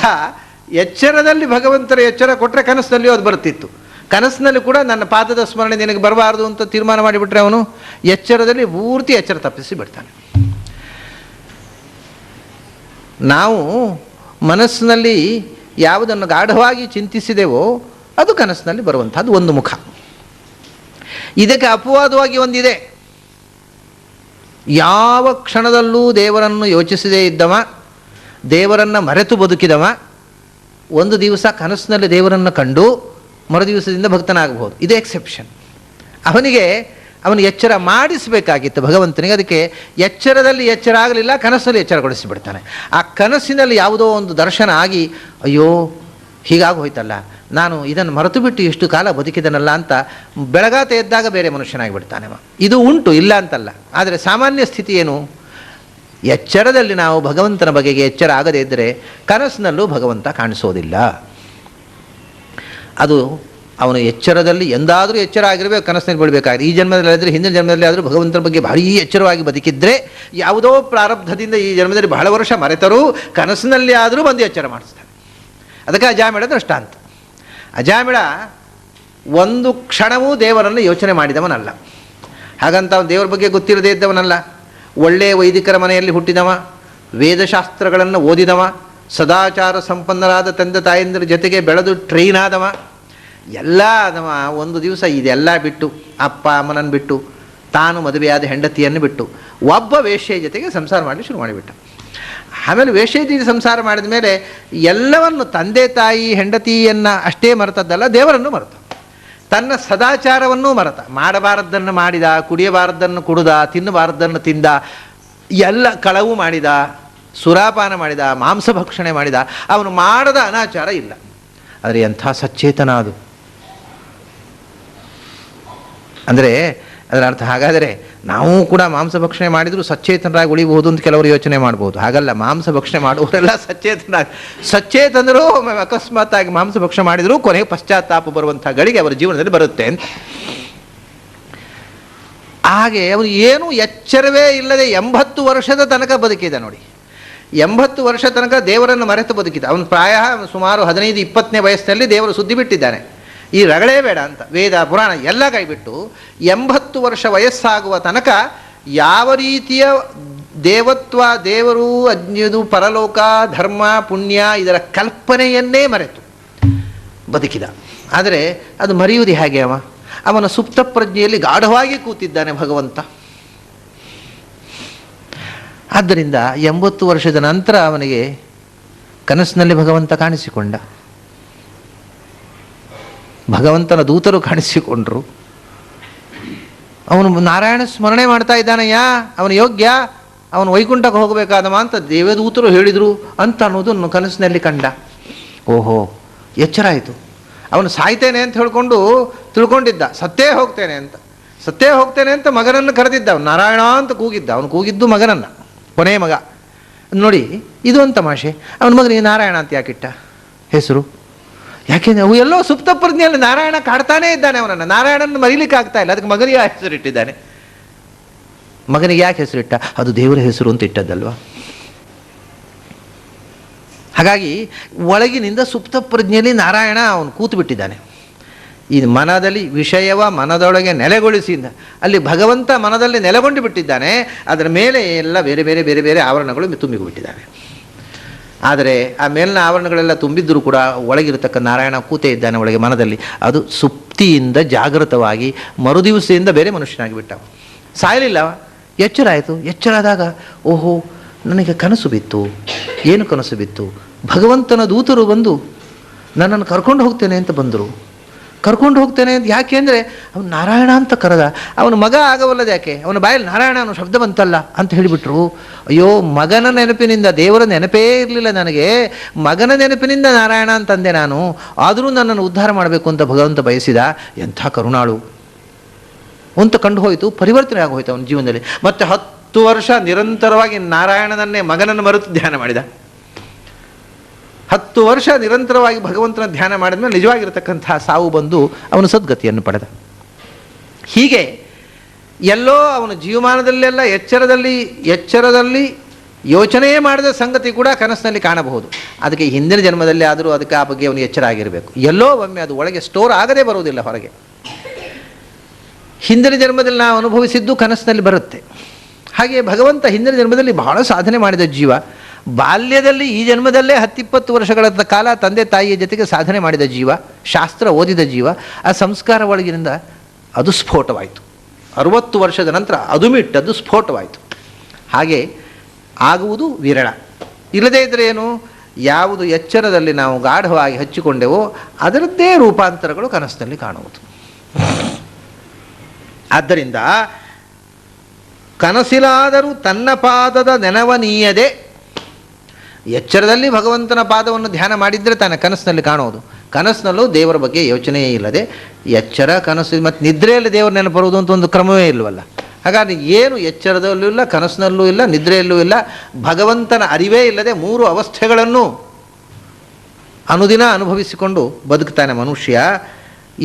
ಎಚ್ಚರದಲ್ಲಿ ಭಗವಂತನ ಎಚ್ಚರ ಕೊಟ್ಟರೆ ಕನಸಿನಲ್ಲಿಯೂ ಅದು ಬರ್ತಿತ್ತು. ಕನಸಿನಲ್ಲಿ ಕೂಡ ನನ್ನ ಪಾದದ ಸ್ಮರಣೆ ನಿನಗೆ ಬರಬಾರ್ದು ಅಂತ ತೀರ್ಮಾನ ಮಾಡಿಬಿಟ್ರೆ ಅವನು ಎಚ್ಚರದಲ್ಲಿ ಪೂರ್ತಿ ಎಚ್ಚರ ತಪ್ಪಿಸಿ ಬಿಡ್ತಾನೆ. ನಾವು ಮನಸ್ಸಿನಲ್ಲಿ ಯಾವುದನ್ನು ಗಾಢವಾಗಿ ಚಿಂತಿಸಿದೆವೋ ಅದು ಕನಸಿನಲ್ಲಿ ಬರುವಂಥದ್ದು ಒಂದು ಮುಖ. ಇದಕ್ಕೆ ಅಪವಾದವಾಗಿ ಒಂದಿದೆ. ಯಾವ ಕ್ಷಣದಲ್ಲೂ ದೇವರನ್ನು ಯೋಚಿಸದೇ ಇದ್ದವ, ದೇವರನ್ನು ಮರೆತು ಬದುಕಿದವ, ಒಂದು ದಿವಸ ಕನಸಿನಲ್ಲಿ ದೇವರನ್ನು ಕಂಡು ಮರುದಿವಸದಿಂದ ಭಕ್ತನಾಗಬಹುದು. ಇದೇ ಎಕ್ಸೆಪ್ಷನ್. ಅವನು ಎಚ್ಚರ ಮಾಡಿಸಬೇಕಾಗಿತ್ತು ಭಗವಂತನಿಗೆ. ಅದಕ್ಕೆ ಎಚ್ಚರದಲ್ಲಿ ಎಚ್ಚರ ಆಗಲಿಲ್ಲ, ಕನಸಲ್ಲಿ ಎಚ್ಚರಗೊಳಿಸಿಬಿಡ್ತಾನೆ. ಆ ಕನಸಿನಲ್ಲಿ ಯಾವುದೋ ಒಂದು ದರ್ಶನ ಆಗಿ, ಅಯ್ಯೋ ಹೀಗಾಗಿ ಹೋಯ್ತಲ್ಲ, ನಾನು ಇದನ್ನು ಮರೆತು ಬಿಟ್ಟು ಇಷ್ಟು ಕಾಲ ಬದುಕಿದನಲ್ಲ ಅಂತ ಬೆಳಗಾತ ಎದ್ದಾಗ ಬೇರೆ ಮನುಷ್ಯನಾಗಿ ಬಿಡ್ತಾನೆ. ಇದು ಉಂಟು, ಇಲ್ಲ ಅಂತಲ್ಲ. ಆದರೆ ಸಾಮಾನ್ಯ ಸ್ಥಿತಿ ಏನು? ಎಚ್ಚರದಲ್ಲಿ ನಾವು ಭಗವಂತನ ಬಗೆಗೆ ಎಚ್ಚರ ಆಗದೇ ಇದ್ದರೆ ಕನಸಿನಲ್ಲೂ ಭಗವಂತ ಕಾಣಿಸೋದಿಲ್ಲ. ಅದು ಅವನು ಎಚ್ಚರದಲ್ಲಿ ಎಂದಾದರೂ ಎಚ್ಚರ ಆಗಿರಬೇಕು, ಕನಸಿನಲ್ಲಿ ಬಿಡಬೇಕಾದ್ರೆ. ಈ ಜನ್ಮದಲ್ಲಿ ಆದರೆ ಹಿಂದಿನ ಜನ್ಮದಲ್ಲಿ ಆದರೂ ಭಗವಂತನ ಬಗ್ಗೆ ಭಾರೀ ಎಚ್ಚರವಾಗಿ ಬದುಕಿದ್ರೆ, ಯಾವುದೋ ಪ್ರಾರಬ್ಧದಿಂದ ಈ ಜನ್ಮದಲ್ಲಿ ಬಹಳ ವರ್ಷ ಮರೆತರೂ ಕನಸಿನಲ್ಲಿ ಆದರೂ ಬಂದು ಎಚ್ಚರ ಮಾಡಿಸ್ತಾನೆ. ಅದಕ್ಕೆ ಅಜಾಮಿಳ ದೃಷ್ಟಾಂತ. ಅಜಾಮಿಳ ಒಂದು ಕ್ಷಣವೂ ದೇವರನ್ನು ಯೋಚನೆ ಮಾಡಿದವನಲ್ಲ. ಹಾಗಂತ ಅವನು ದೇವರ ಬಗ್ಗೆ ಗೊತ್ತಿರದೇ ಇದ್ದವನಲ್ಲ. ಒಳ್ಳೆಯ ವೈದಿಕರ ಮನೆಯಲ್ಲಿ ಹುಟ್ಟಿದವ, ವೇದಶಾಸ್ತ್ರಗಳನ್ನು ಓದಿದವ, ಸದಾಚಾರ ಸಂಪನ್ನರಾದ ತಂದೆ ತಾಯಂದಿರ ಜೊತೆಗೆ ಬೆಳೆದು ಟ್ರೈನ್ ಆದವ, ಎಲ್ಲ ಆದವ. ಒಂದು ದಿವಸ ಇದೆಲ್ಲ ಬಿಟ್ಟು, ಅಪ್ಪ ಅಮ್ಮನನ್ನು ಬಿಟ್ಟು, ತಾನು ಮದುವೆಯಾದ ಹೆಂಡತಿಯನ್ನು ಬಿಟ್ಟು ಒಬ್ಬ ವೇಶ್ಯೆ ಜೊತೆಗೆ ಸಂಸಾರ ಮಾಡಲಿ ಶುರು ಮಾಡಿಬಿಟ್ಟ. ಆಮೇಲೆ ವೇಶ್ಯೆ ಜೊತೆ ಸಂಸಾರ ಮಾಡಿದ ಮೇಲೆ ಎಲ್ಲವನ್ನು, ತಂದೆ ತಾಯಿ ಹೆಂಡತಿಯನ್ನು ಅಷ್ಟೇ ಮರೆತದ್ದಲ್ಲ, ದೇವರನ್ನು ಮರೆತ, ತನ್ನ ಸದಾಚಾರವನ್ನೂ ಮರೆತ. ಮಾಡಬಾರದ್ದನ್ನು ಮಾಡಿದ, ಕುಡಿಯಬಾರದ್ದನ್ನು ಕುಡಿದ, ತಿನ್ನಬಾರದ್ದನ್ನು ತಿಂದ, ಎಲ್ಲ ಕಳವು ಮಾಡಿದ, ಸುರಾಪಾನ ಮಾಡಿದ, ಮಾಂಸಭಕ್ಷಣೆ ಮಾಡಿದ. ಅವನು ಮಾಡದ ಅನಾಚಾರ ಇಲ್ಲ. ಆದರೆ ಎಂಥ ಸಚೇತನ ಅದು! ಅಂದರೆ ಅದರ ಅರ್ಥ ಹಾಗಾದರೆ ನಾವು ಕೂಡ ಮಾಂಸಭಕ್ಷಣೆ ಮಾಡಿದರೂ ಸಚೇತನರಾಗಿ ಉಳಿಬಹುದು ಅಂತ ಕೆಲವರು ಯೋಚನೆ ಮಾಡ್ಬೋದು. ಹಾಗಲ್ಲ, ಮಾಂಸಭಕ್ಷಣೆ ಮಾಡುವವರೆಲ್ಲ ಸಚೇತನರು ಅಕಸ್ಮಾತ್ತಾಗಿ ಮಾಂಸಭಕ್ಷಣೆ ಮಾಡಿದರೂ ಕೊನೆಗೆ ಪಶ್ಚಾತ್ತಾಪ ಬರುವಂಥ ಗಳಿಗೆ ಅವರ ಜೀವನದಲ್ಲಿ ಬರುತ್ತೆ ಅಂತ. ಹಾಗೆ ಅವನು ಏನೂ ಎಚ್ಚರವೇ ಇಲ್ಲದೆ 80 ವರ್ಷದ ತನಕ ಬದುಕಿದ ನೋಡಿ. 80 ವರ್ಷ ತನಕ ದೇವರನ್ನು ಮರೆತು ಬದುಕಿದ. ಅವನು ಪ್ರಾಯ ಸುಮಾರು 15-20ನೇ ವಯಸ್ಸಿನಲ್ಲಿ ದೇವರು ಸುದ್ದಿ ಬಿಟ್ಟಿದ್ದಾನೆ. ಈ ರಗಳೇ ಬೇಡ ಅಂತ ವೇದ ಪುರಾಣ ಎಲ್ಲ ಕೈಬಿಟ್ಟು 80 ವರ್ಷ ವಯಸ್ಸಾಗುವ ತನಕ ಯಾವ ರೀತಿಯ ದೇವತ್ವ, ದೇವರು, ಅಜ್ಞದು, ಪರಲೋಕ, ಧರ್ಮ, ಪುಣ್ಯ ಇದರ ಕಲ್ಪನೆಯನ್ನೇ ಮರೆತು ಬದುಕಿದ. ಆದರೆ ಅದು ಮರೆಯುವುದು ಹೇಗೆ? ಅವನ ಸುಪ್ತ ಪ್ರಜ್ಞೆಯಲ್ಲಿ ಗಾಢವಾಗಿ ಕೂತಿದ್ದಾನೆ ಭಗವಂತ. ಆದ್ದರಿಂದ 80 ವರ್ಷದ ನಂತರ ಅವನಿಗೆ ಕನಸಿನಲ್ಲಿ ಭಗವಂತ ಕಾಣಿಸಿಕೊಂಡ. ಭಗವಂತನ ದೂತರು ಕಾಣಿಸಿಕೊಂಡ್ರು. ಅವನು ನಾರಾಯಣ ಸ್ಮರಣೆ ಮಾಡ್ತಾ ಇದ್ದಾನಯ್ಯ, ಅವನು ಯೋಗ್ಯ, ಅವನು ವೈಕುಂಠಕ್ಕೆ ಹೋಗಬೇಕಾದವ ಅಂತ ದೇವದೂತರು ಹೇಳಿದರು ಅಂತ ಅನ್ನೋದನ್ನು ಕನಸಿನಲ್ಲಿ ಕಂಡ. ಓಹೋ, ಎಚ್ಚರ ಆಯಿತು. ಅವನು ಸಾಯ್ತೇನೆ ಅಂತ ತಿಳ್ಕೊಂಡಿದ್ದ, ಸತ್ತೇ ಹೋಗ್ತೇನೆ ಅಂತ ಮಗನನ್ನು ಕರೆದಿದ್ದ. ಅವನು ನಾರಾಯಣ ಅಂತ ಕೂಗಿದ್ದ. ಅವನು ಕೂಗಿದ್ದು ಮಗನನ್ನು, ಕೊನೆಯ ಮಗ. ನೋಡಿ, ಇದು ಒಂದು ತಮಾಷೆ. ಅವನ ಮಗನಿಗೆ ನಾರಾಯಣ ಅಂತ ಯಾಕಿಟ್ಟ ಹೆಸರು? ಯಾಕೆಂದರೆ ಅವು ಎಲ್ಲೋ ಸುಪ್ತ ಪ್ರಜ್ಞೆಯಲ್ಲಿ ನಾರಾಯಣ ಕಾಡ್ತಾನೇ ಇದ್ದಾನೆ ಅವನನ್ನು. ನಾರಾಯಣನ ಮರೀಲಿಕ್ಕೆ ಆಗ್ತಾ ಇಲ್ಲ. ಅದಕ್ಕೆ ಮಗನಿಗೆ ಆ ಹೆಸರಿಟ್ಟಿದ್ದಾನೆ. ಮಗನಿಗೆ ಯಾಕೆ ಹೆಸರಿಟ್ಟ? ಅದು ದೇವರ ಹೆಸರು ಅಂತ ಇಟ್ಟದ್ದಲ್ವ. ಹಾಗಾಗಿ ಒಳಗಿನಿಂದ ಸುಪ್ತ ಪ್ರಜ್ಞೆಯಲ್ಲಿ ನಾರಾಯಣ ಅವನು ಕೂತು ಬಿಟ್ಟಿದ್ದಾನೆ. ಈ ಮನದಲ್ಲಿ ವಿಷಯವ ಮನದೊಳಗೆ ನೆಲೆಗೊಳಿಸಿದ ಅಲ್ಲಿ ಭಗವಂತ ಮನದಲ್ಲಿ ನೆಲೆಗೊಂಡು ಬಿಟ್ಟಿದ್ದಾನೆ. ಅದರ ಮೇಲೆ ಎಲ್ಲ ಬೇರೆ ಬೇರೆ ಬೇರೆ ಬೇರೆ ಆವರಣಗಳು ತುಂಬಿಬಿಟ್ಟಿದ್ದಾವೆ. ಆದರೆ ಆ ಮೇಲಿನ ಆವರಣಗಳೆಲ್ಲ ತುಂಬಿದ್ದರೂ ಕೂಡ ಒಳಗಿರತಕ್ಕ ನಾರಾಯಣ ಕೂತೇ ಇದ್ದಾನೆ ಒಳಗೆ ಮನದಲ್ಲಿ. ಅದು ಸುಪ್ತಿಯಿಂದ ಜಾಗೃತವಾಗಿ ಮರುದಿವಸದಿಂದ ಬೇರೆ ಮನುಷ್ಯನಾಗಿ ಬಿಟ್ಟ. ಸಾಯಲಿಲ್ಲ, ಎಚ್ಚರ ಆಯಿತು. ಎಚ್ಚರ ಆದಾಗ ಓಹೋ, ನನಗೆ ಕನಸು ಬಿತ್ತು. ಏನು ಕನಸು ಬಿತ್ತು? ಭಗವಂತನ ದೂತರು ಬಂದು ನನ್ನನ್ನು ಕರ್ಕೊಂಡು ಹೋಗ್ತೇನೆ ಅಂತ ಬಂದರು. ಕರ್ಕೊಂಡು ಹೋಗ್ತೇನೆ ಅಂತ ಯಾಕೆ ಅಂದರೆ ಅವನು ನಾರಾಯಣ ಅಂತ ಕರೆದ. ಅವನ ಮಗ ಆಗವಲ್ಲದ ಯಾಕೆ? ಅವನ ಬಾಯಲ್ಲಿ ನಾರಾಯಣ ಅನ್ನೋ ಶಬ್ದ ಬಂತಲ್ಲ ಅಂತ ಹೇಳಿಬಿಟ್ರು. ಅಯ್ಯೋ, ಮಗನ ನೆನಪಿನಿಂದ, ದೇವರ ನೆನಪೇ ಇರಲಿಲ್ಲ ನನಗೆ, ಮಗನ ನೆನಪಿನಿಂದ ನಾರಾಯಣ ಅಂತಂದೆ ನಾನು. ಆದರೂ ನನ್ನನ್ನು ಉದ್ಧಾರ ಮಾಡಬೇಕು ಅಂತ ಭಗವಂತ ಬಯಸಿದ. ಎಂಥ ಕರುಣಾಳು ಅಂತ ಕಂಡು ಹೋಯಿತು. ಪರಿವರ್ತನೆ ಆಗೋಯ್ತು ಅವನ ಜೀವನದಲ್ಲಿ. ಮತ್ತು 10 ವರ್ಷ ನಿರಂತರವಾಗಿ ನಾರಾಯಣನನ್ನೇ ಮಗನನ್ನು ಮರೆತು ಧ್ಯಾನ ಮಾಡಿದ. 10 ವರ್ಷ ನಿರಂತರವಾಗಿ ಭಗವಂತನ ಧ್ಯಾನ ಮಾಡಿದ ಮೇಲೆ ನಿಜವಾಗಿರತಕ್ಕಂತಹ ಸಾವು ಬಂದು ಅವನು ಸದ್ಗತಿಯನ್ನು ಪಡೆದ. ಹೀಗೆ ಎಲ್ಲೋ ಅವನ ಜೀವಮಾನದಲ್ಲೆಲ್ಲ ಎಚ್ಚರದಲ್ಲಿ ಯೋಚನೆಯೇ ಮಾಡಿದ ಸಂಗತಿ ಕೂಡ ಕನಸಿನಲ್ಲಿ ಕಾಣಬಹುದು. ಅದಕ್ಕೆ ಹಿಂದಿನ ಜನ್ಮದಲ್ಲಿ ಆದರೂ ಅದಕ್ಕೆ ಆ ಬಗ್ಗೆ ಅವನು ಎಚ್ಚರ ಆಗಿರಬೇಕು. ಎಲ್ಲೋ ಒಮ್ಮೆ ಅದು ಒಳಗೆ ಸ್ಟೋರ್ ಆಗದೇ ಬರುವುದಿಲ್ಲ ಹೊರಗೆ. ಹಿಂದಿನ ಜನ್ಮದಲ್ಲಿ ನಾವು ಅನುಭವಿಸಿದ್ದು ಕನಸಿನಲ್ಲಿ ಬರುತ್ತೆ. ಹಾಗೆ ಭಗವಂತ ಹಿಂದಿನ ಜನ್ಮದಲ್ಲಿ ಬಹಳ ಸಾಧನೆ ಮಾಡಿದ ಜೀವ, ಬಾಲ್ಯದಲ್ಲಿ ಈ ಜನ್ಮದಲ್ಲೇ 10-20 ವರ್ಷಗಳ ಕಾಲ ತಂದೆ ತಾಯಿಯ ಜೊತೆಗೆ ಸಾಧನೆ ಮಾಡಿದ ಜೀವ, ಶಾಸ್ತ್ರ ಓದಿದ ಜೀವ, ಆ ಸಂಸ್ಕಾರ ಒಳಗಿನಿಂದ ಅದು ಸ್ಫೋಟವಾಯಿತು. 60 ವರ್ಷದ ನಂತರ ಅದು ಸ್ಫೋಟವಾಯಿತು. ಹಾಗೆ ಆಗುವುದು ವಿರಳ. ಇಲ್ಲದೇ ಇದ್ದರೆ ಏನು, ಯಾವುದು ಎಚ್ಚರದಲ್ಲಿ ನಾವು ಗಾಢವಾಗಿ ಹಚ್ಚಿಕೊಂಡೆವೋ ಅದರದ್ದೇ ರೂಪಾಂತರಗಳು ಕನಸಿನಲ್ಲಿ ಕಾಣುವುದು. ಆದ್ದರಿಂದ ಕನಸಿಲಾದರೂ ತನ್ನ ಪಾದದ ನೆನವನೀಯದೆ, ಎಚ್ಚರದಲ್ಲಿ ಭಗವಂತನ ಪಾದವನ್ನು ಧ್ಯಾನ ಮಾಡಿದರೆ ತಾನೇ ಕನಸಿನಲ್ಲಿ ಕಾಣುವುದು. ಕನಸಿನಲ್ಲೂ ದೇವರ ಬಗ್ಗೆ ಯೋಚನೆಯೇ ಇಲ್ಲದೆ ಎಚ್ಚರ, ಕನಸು ಮತ್ತು ನಿದ್ರೆಯಲ್ಲಿ ದೇವರು ನೆನಪು ಬರುವುದು ಅಂತ ಒಂದು ಕ್ರಮವೇ ಇಲ್ಲವಲ್ಲ. ಹಾಗಾಗಿ ಏನು ಎಚ್ಚರದಲ್ಲೂ ಇಲ್ಲ, ಕನಸಿನಲ್ಲೂ ಇಲ್ಲ, ನಿದ್ರೆಯಲ್ಲೂ ಇಲ್ಲ, ಭಗವಂತನ ಅರಿವೇ ಇಲ್ಲದೆ ಮೂರು ಅವಸ್ಥೆಗಳನ್ನು ಅನುದಿನ ಅನುಭವಿಸಿಕೊಂಡು ಬದುಕ್ತಾನೆ ಮನುಷ್ಯ.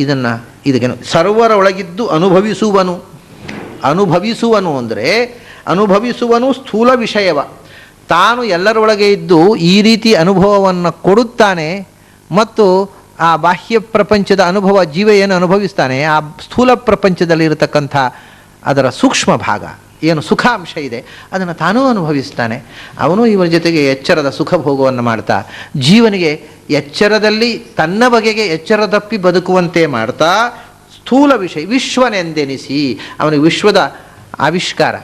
ಇದಕ್ಕೆ ಸರ್ವರ ಒಳಗಿದ್ದು ಅನುಭವಿಸುವನು ಅಂದರೆ ಅನುಭವಿಸುವನು ಸ್ಥೂಲ ವಿಷಯವ, ತಾನು ಎಲ್ಲರೊಳಗೆ ಇದ್ದು ಈ ರೀತಿ ಅನುಭವವನ್ನು ಕೊಡುತ್ತಾನೆ. ಮತ್ತು ಆ ಬಾಹ್ಯ ಪ್ರಪಂಚದ ಅನುಭವ ಜೀವ ಏನು ಅನುಭವಿಸ್ತಾನೆ, ಆ ಸ್ಥೂಲ ಪ್ರಪಂಚದಲ್ಲಿರತಕ್ಕಂಥ ಅದರ ಸೂಕ್ಷ್ಮ ಭಾಗ ಏನು ಸುಖಾಂಶ ಇದೆ ಅದನ್ನು ತಾನೂ ಅನುಭವಿಸ್ತಾನೆ. ಅವನು ಇವರ ಜೊತೆಗೆ ಎಚ್ಚರದ ಸುಖ ಭೋಗವನ್ನು ಮಾಡ್ತಾ ಜೀವನಿಗೆ ಎಚ್ಚರದಲ್ಲಿ ತನ್ನ ಬಗೆಗೆ ಎಚ್ಚರ ತಪ್ಪಿ ಬದುಕುವಂತೆ ಮಾಡ್ತಾ ಸ್ಥೂಲ ವಿಶ್ವನೆಂದೆನಿಸಿ, ಅವನಿಗೆ ವಿಶ್ವದ ಆವಿಷ್ಕಾರ